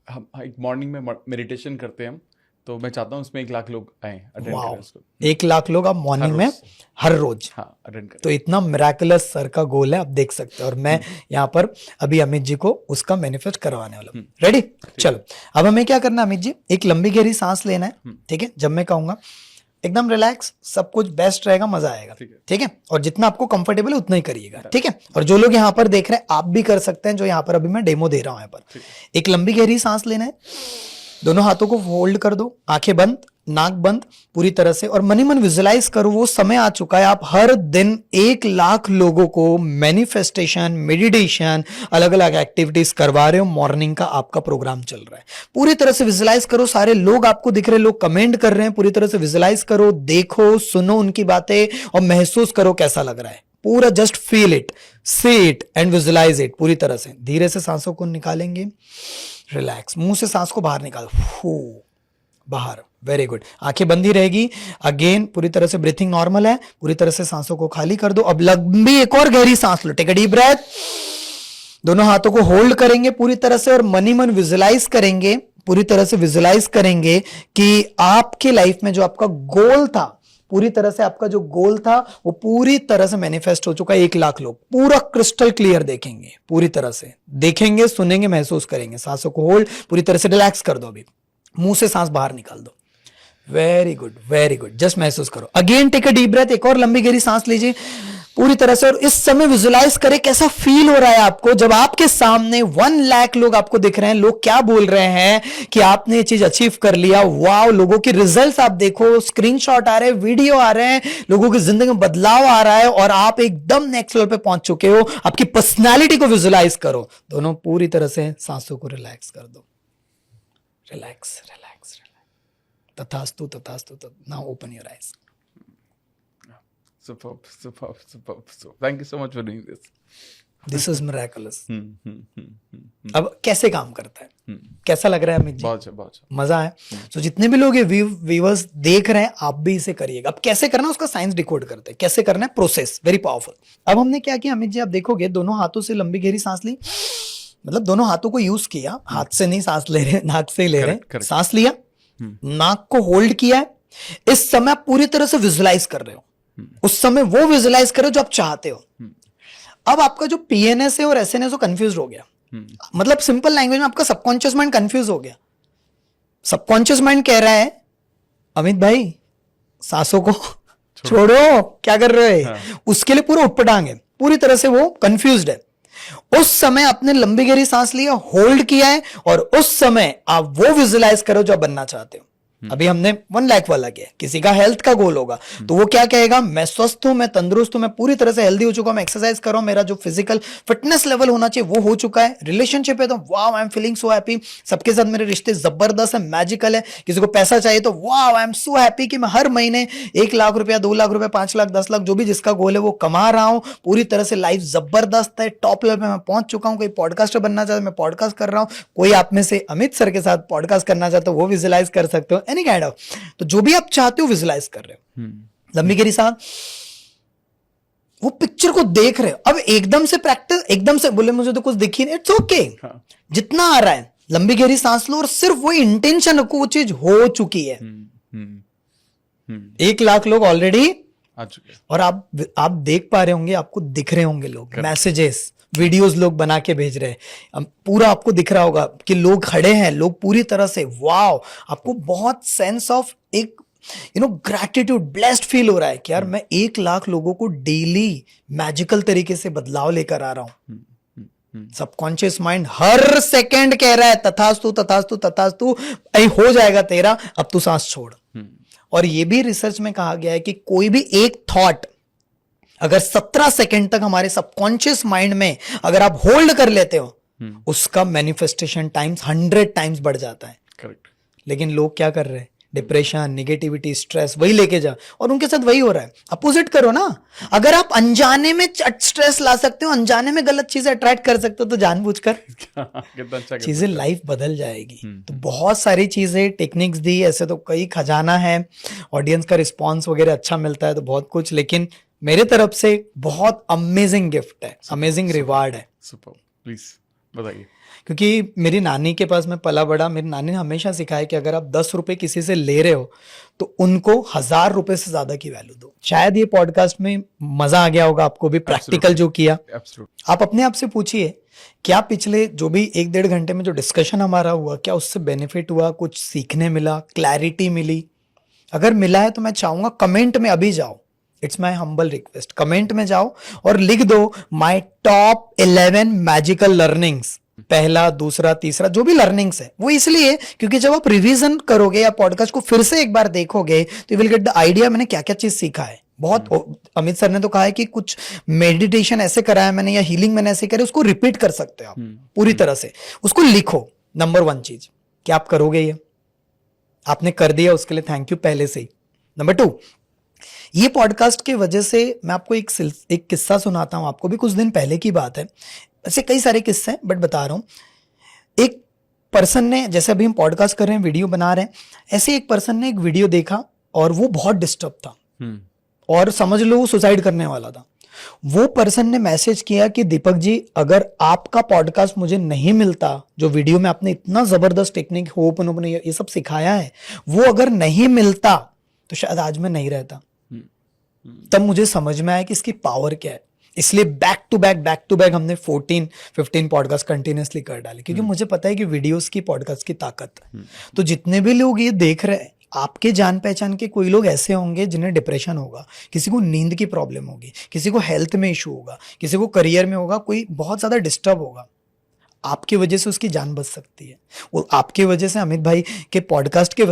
हम एक मॉर्निंग में मेडिटेशन करते हैं हम, तो मैं चाहता हूँ उसमें 1 लाख लोग आए अटेंड करें उसको। 1 लाख लोग आप मॉर्निंग में हर रोज? हाँ, अटेंड करें। तो इतना मिराकुलस सर का गोल है, आप देख सकते हैं। और मैं यहाँ पर अभी अमित जी को उसका मैनिफेस्ट करवाने वाला हूँ। रेडी? चलो, अब हमें क्या करना है अमित जी? एक लंबी गहरी सांस लेना है, ठीक है। जब मैं कहूंगा एकदम रिलैक्स, सब कुछ बेस्ट रहेगा, मजा आएगा, ठीक है। और जितना आपको कंफर्टेबल है उतना ही करिएगा, ठीक है। और जो लोग यहाँ पर देख रहे हैं आप भी कर सकते हैं, जो यहाँ पर अभी मैं डेमो दे रहा हूँ यहाँ पर। एक लंबी गहरी सांस लेना है, दोनों हाथों को होल्ड कर दो, आंखें बंद, नाक बंद पूरी तरह से, और मनी मन विजुलाइज करो वो समय आ चुका है, आप हर दिन 1 लाख लोगों को मैनिफेस्टेशन, मेडिटेशन, अलग अलग एक्टिविटीज करवा रहे हो। मॉर्निंग का आपका प्रोग्राम चल रहा है, पूरी तरह से विजुलाइज करो। सारे लोग आपको दिख रहे, लोग कमेंट कर रहे हैं, पूरी तरह से विजुलाइज करो, देखो, सुनो उनकी बातें और महसूस करो कैसा लग रहा है। पूरा just feel it, see it and visualise it पूरी तरह से। धीरे से सांसों को निकालेंगे, रिलैक्स, मुंह से सांस को बाहर निकालो, बाहर, वेरी गुड। आंखें बंदी रहेगी, अगेन पूरी तरह से ब्रीथिंग नॉर्मल है, पूरी तरह से सांसों को खाली कर दो। अब लंबी एक और गहरी सांस लो, टेक अ डीप ब्रेथ, दोनों हाथों को होल्ड करेंगे पूरी तरह से, और मनी मन विजुलाइज करेंगे, पूरी तरह से विजुलाइज करेंगे कि आपके लाइफ में जो आपका गोल था, पूरी तरह से आपका जो गोल था वो पूरी तरह से मैनिफेस्ट हो चुका है। 1 लाख लोग पूरा क्रिस्टल क्लियर देखेंगे, पूरी तरह से देखेंगे, सुनेंगे, महसूस करेंगे। सांसों को होल्ड, पूरी तरह से रिलैक्स कर दो। अभी मुंह से सांस बाहर निकाल दो, very good, very good. Just महसूस करो, again take a deep breath, एक और लंबी गहरी सांस लीजिए, पूरी तरह से। और इस समय विजुलाइज करें कैसा फील हो रहा है आपको जब आपके सामने 1 लाख लोग आपको दिख रहे हैं। लोग क्या बोल रहे हैं कि आपने ये चीज अचीव कर लिया। वाओ, लोगों के रिजल्ट्स आप देखो, स्क्रीनशॉट आ रहे हैं, वीडियो आ रहे हैं, लोगों की जिंदगी में बदलाव आ रहा है और आप एकदम नेक्स्ट लेवल पे पहुंच चुके हो। आपकी पर्सनालिटी को विजुलाइज करो। दोनों पूरी तरह से सांसों को रिलैक्स कर दो। Relax relax relax. तथास्तु तथास्तु। Now open your eyes. Superb, superb, superb, superb. Thank you so much for doing this. This is miracles. अब कैसे काम करता है, कैसा लग रहा है अमित जी? बहुत अच्छा, बहुत अच्छा। मजा है। तो जितने भी लोग ये व्यूअर्स देख रहे हैं, आप भी इसे करिएगा। अब कैसे करना है उसका साइंस डिकोड करते हैं, कैसे करना है, प्रोसेस वेरी पावरफुल। अब हमने क्या किया अमित जी, आप देखोगे दोनों हाथों से लंबी गहरी सांस ली, मतलब दोनों हाथों को यूज किया, हाथ से नहीं सांस ले रहे, नाक से ही ले रहे। सांस लिया, नाक को होल्ड किया है। इस समय आप पूरी तरह से विजुलाइज कर रहे हो, उस समय वो विजुलाइज करो जो आप चाहते हो। अब आपका जो पीएनएस है और एसएनएस वो कंफ्यूज हो गया, मतलब सिंपल लैंग्वेज में आपका सबकॉन्शियस माइंड कंफ्यूज हो गया। सबकॉन्शियस माइंड कह रहा है अमित भाई सांसों को छोड़ो, क्या कर रहे हो? उसके लिए पूरा उटपटांग है, पूरी तरह से वो कंफ्यूज्ड है। उस समय आपने लंबी गहरी सांस लिया, होल्ड किया है, और उस समय आप वो विजुलाइज करो जो आप बनना चाहते हो। अभी हमने 1 लाख वाला किया, किसी का हेल्थ का गोल होगा तो वो क्या कहेगा, मैं स्वस्थ हूं, मैं तंदुरुस्त हूं, मैं पूरी तरह से हेल्दी हो चुका हूं, मैं एक्सरसाइज कर रहा हूं, मेरा जो फिजिकल फिटनेस लेवल होना चाहिए वो हो चुका है। रिलेशनशिप है तो wow I am feeling so happy, सबके साथ मेरे रिश्ते जबरदस्त है, मैजिकल है। किसी को पैसा चाहिए तो wow I am so happy कि मैं हर महीने 1 लाख रुपया, 2 लाख रुपया, 5 लाख, 10 लाख, जो भी जिसका गोल है वो कमा रहा हूं। पूरी तरह से लाइफ जबरदस्त है, टॉप लेवल पे मैं पहुंच चुका हूं। कोई पॉडकास्टर बनना चाहता है, मैं पॉडकास्ट कर रहा हूं। कोई आप में से अमित सर के साथ पॉडकास्ट करना चाहते हो, वो विजुलाइज कर सकते हो, एनी काइंड ऑफ। तो जो भी आप चाहते हो विजुलाइज कर रहे हो। लंबी गहरी सांस, वो पिक्चर को देख रहे हो। अब एकदम से प्रैक्टिस, एकदम से बोले मुझे तो कुछ दिख ही नहीं, इट्स ओके, जितना आ रहा है लंबी गहरी सांस लो और सिर्फ वो इंटेंशन रखो, वो चीज हो चुकी है। 1 लाख लोग ऑलरेडी आ चुके हैं और आप देख पा रहे होंगे, आपको दिख रहे होंगे लोग, मैसेजेस, वीडियोस लोग बना के भेज रहे हैं, पूरा आपको दिख रहा होगा कि लोग खड़े हैं, लोग पूरी तरह से वाओ, आपको बहुत सेंस ऑफ एक ग्रैटिट्यूड, ब्लेस्ड फील हो रहा है कि यार मैं 1 लाख लोगों को डेली मैजिकल तरीके से बदलाव लेकर आ रहा हूं। सबकॉन्शियस माइंड हर सेकंड कह रहा है तथास्तु तथास्तु तथास्तु, हो जाएगा तेरा, अब तू सांस छोड़। और ये भी रिसर्च में कहा गया है कि कोई भी एक थॉट अगर 17 सेकंड तक हमारे सबकॉन्शियस माइंड में अगर आप होल्ड कर लेते हो, उसका मैनिफेस्टेशन टाइम्स 100 टाइम्स बढ़ जाता है। करेक्ट। लेकिन लोग क्या कर रहे हैं, डिप्रेशन, निगेटिविटी, स्ट्रेस वही लेके जा, और उनके साथ वही हो रहा है। अपोजिट करो ना। अगर आप अनजाने में स्ट्रेस ला सकते हो, अनजाने में गलत चीजें अट्रैक्ट कर सकते हो, तो जानबूझकर कितना अच्छा चीजें, लाइफ बदल जाएगी। तो बहुत सारी चीजें, टेक्निक्स दी, ऐसे तो कई खजाना है, ऑडियंस का रिस्पॉन्स वगैरह अच्छा मिलता है तो बहुत कुछ, लेकिन मेरे तरफ से बहुत अमेजिंग गिफ्ट है, अमेजिंग रिवार्ड है। सुपर, प्लीज बताइए। क्योंकि मेरी नानी के पास मैं पला बड़ा, मेरी नानी ने हमेशा सिखाया कि अगर आप 10 रुपए किसी से ले रहे हो तो उनको 1000 रुपए से ज्यादा की वैल्यू दो। शायद ये पॉडकास्ट में मजा आ गया होगा आपको भी, प्रैक्टिकल जो किया। आप अपने आप से पूछिए, क्या पिछले जो भी 1-1.5 घंटे में जो डिस्कशन हमारा हुआ, क्या उससे बेनिफिट हुआ, कुछ सीखने मिला, क्लैरिटी मिली? अगर मिला है तो मैं चाहूंगा कमेंट में अभी जाओ, it's my humble request, comment में जाओ और लिख दो माई टॉप 11 मैजिकल लर्निंग्स। पहला, दूसरा, तीसरा जो भी लर्निंग्स है, वो इसलिए क्योंकि जब आप रिवीजन करोगे या पॉडकास्ट को फिर से एक बार देखोगे तो you will get the idea मैंने क्या क्या चीज सीखा है। बहुत अमित सर ने तो कहा है कि कुछ मेडिटेशन ऐसे कराया मैंने या हीलिंग मैंने ऐसे करी, उसको रिपीट कर सकते हो आप पूरी तरह से, उसको लिखो। नंबर 1 चीज क्या आप करोगे, ये आपने कर दिया, उसके लिए थैंक यू पहले से ही। नंबर 2, ये पॉडकास्ट की वजह से मैं आपको एक किस्सा सुनाता हूं, आपको भी कुछ दिन पहले की बात है, ऐसे कई सारे किस्से हैं बट बता रहा हूं। एक पर्सन ने, जैसे अभी हम पॉडकास्ट कर रहे हैं, वीडियो बना रहे हैं, ऐसे एक पर्सन ने एक वीडियो देखा और वो बहुत डिस्टर्ब था और समझ लो वो सुसाइड करने वाला था। वो पर्सन ने मैसेज किया कि दीपक जी, अगर आपका पॉडकास्ट मुझे नहीं मिलता, जो वीडियो में आपने इतना जबरदस्त टेक्निक होपन ये सब सिखाया है, वो अगर नहीं मिलता तो शायद आज मैं नहीं रहता। तब मुझे समझ में आया कि इसकी पावर क्या है। इसलिए बैक टू बैक हमने 14-15 पॉडकास्ट कंटिन्यूसली कर डाले, क्योंकि मुझे पता है कि वीडियोस की, पॉडकास्ट की ताकत है। तो जितने भी लोग ये देख रहे हैं, आपके जान पहचान के कोई लोग ऐसे होंगे जिन्हें डिप्रेशन होगा, किसी को नींद की प्रॉब्लम होगी, किसी को हेल्थ में इशू होगा, किसी को करियर में होगा, कोई बहुत ज़्यादा डिस्टर्ब होगा, आपकी वजह से उसकी जान बच सकती है। वो आपकी वजह से, अमित भाई के पॉडकास्ट के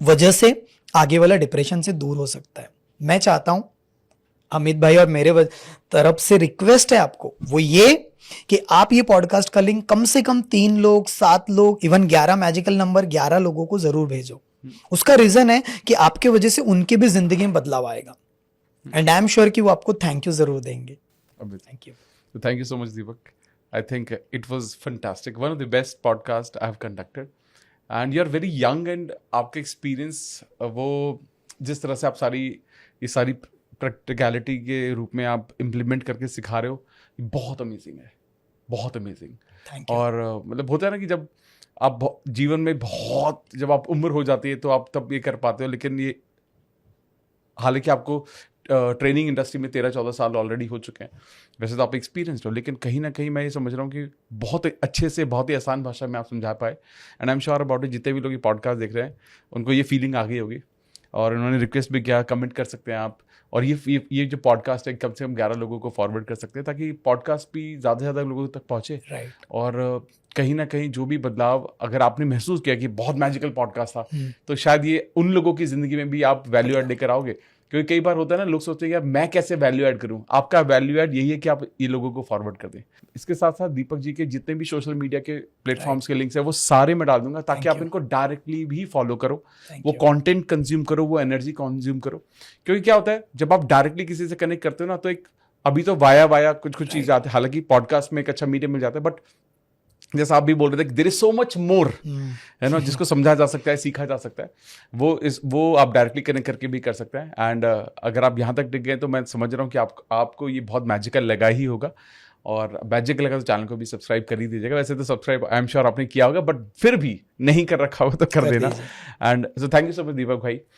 वजह से आगे वाला डिप्रेशन से दूर हो सकता है। मैं चाहता हूं, अमित भाई और मेरे तरफ से रिक्वेस्ट है आपको, वो ये कि आप ये पॉडकास्ट का लिंक कम से कम 3 लोग, 7 लोग, इवन 11 मैजिकल नंबर 11 लोगों को जरूर भेजो। उसका रीजन है कि आपके वजह से उनकी भी जिंदगी में बदलाव आएगा, एंड आई एम श्योर कि वो आपको थैंक यू जरूर देंगे। Thank you. Thank you so much, Deepak. I think it was fantastic. One of the best podcasts I have conducted. And you're very young and आपके experience वो जिस तरह से आप ये सारी प्रैक्टिकलिटी के रूप में आप implement करके सिखा रहे हो, ये बहुत अमेजिंग है, बहुत अमेजिंग। Thank you. और मतलब होता है ना कि जब आप जीवन में बहुत, जब आप उम्र हो जाती है तो आप तब ये कर पाते हो, लेकिन ये हालांकि आपको ट्रेनिंग इंडस्ट्री में 13-14 साल ऑलरेडी हो चुके हैं, वैसे तो आप एक्सपीरियंस्ड हो, लेकिन कहीं ना कहीं मैं ये समझ रहा हूँ कि बहुत अच्छे से, बहुत ही आसान भाषा में आप समझा पाए। And I am sure about it, जितने भी लोग ये पॉडकास्ट देख रहे हैं उनको ये फीलिंग आ गई होगी, और उन्होंने रिक्वेस्ट भी किया, कमेंट कर सकते हैं आप, और ये जो पॉडकास्ट है कम से कम 11 लोगों को फॉरवर्ड कर सकते हैं, ताकि पॉडकास्ट भी ज़्यादा से ज़्यादा लोगों तक पहुँचे। राइट। और कहीं ना कहीं जो भी बदलाव अगर आपने महसूस किया कि बहुत मैजिकल पॉडकास्ट था, तो शायद ये उन लोगों की ज़िंदगी में भी आप वैल्यू ऐड लेकर आओगे। क्योंकि कई बार होता है ना, लोग सोचते हैं यार मैं कैसे वैल्यू ऐड करूं। आपका वैल्यू ऐड यही है कि आप ये लोगों को फॉरवर्ड कर दें। इसके साथ साथ दीपक जी के जितने भी सोशल मीडिया के प्लेटफॉर्म्स के लिंक्स है वो सारे मैं डाल दूंगा, ताकि आप इनको डायरेक्टली भी फॉलो करो, वो कंटेंट कंज्यूम करो, वो एनर्जी कंज्यूम करो। क्योंकि क्या होता है, जब आप डायरेक्टली किसी से कनेक्ट करते हो ना, तो एक अभी तो वाया कुछ चीज़ आती है, हालांकि पॉडकास्ट में एक अच्छा मीडियम मिल जाता है, बट जैसा आप भी बोल रहे थे, there is so much more, है ना, जिसको समझा जा सकता है, सीखा जा सकता है, वो आप डायरेक्टली कनेक्ट करके भी कर सकते हैं। एंड अगर आप यहाँ तक टिक गए तो मैं समझ रहा हूँ कि आपको ये बहुत मैजिकल लगा ही होगा, और मैजिकल लगा तो चैनल को भी सब्सक्राइब कर ही दीजिएगा। वैसे तो सब्सक्राइब आई एम श्योर आपने किया होगा, बट फिर भी नहीं कर रखा होगा तो कर देना। And so thank you so much Deepak भाई।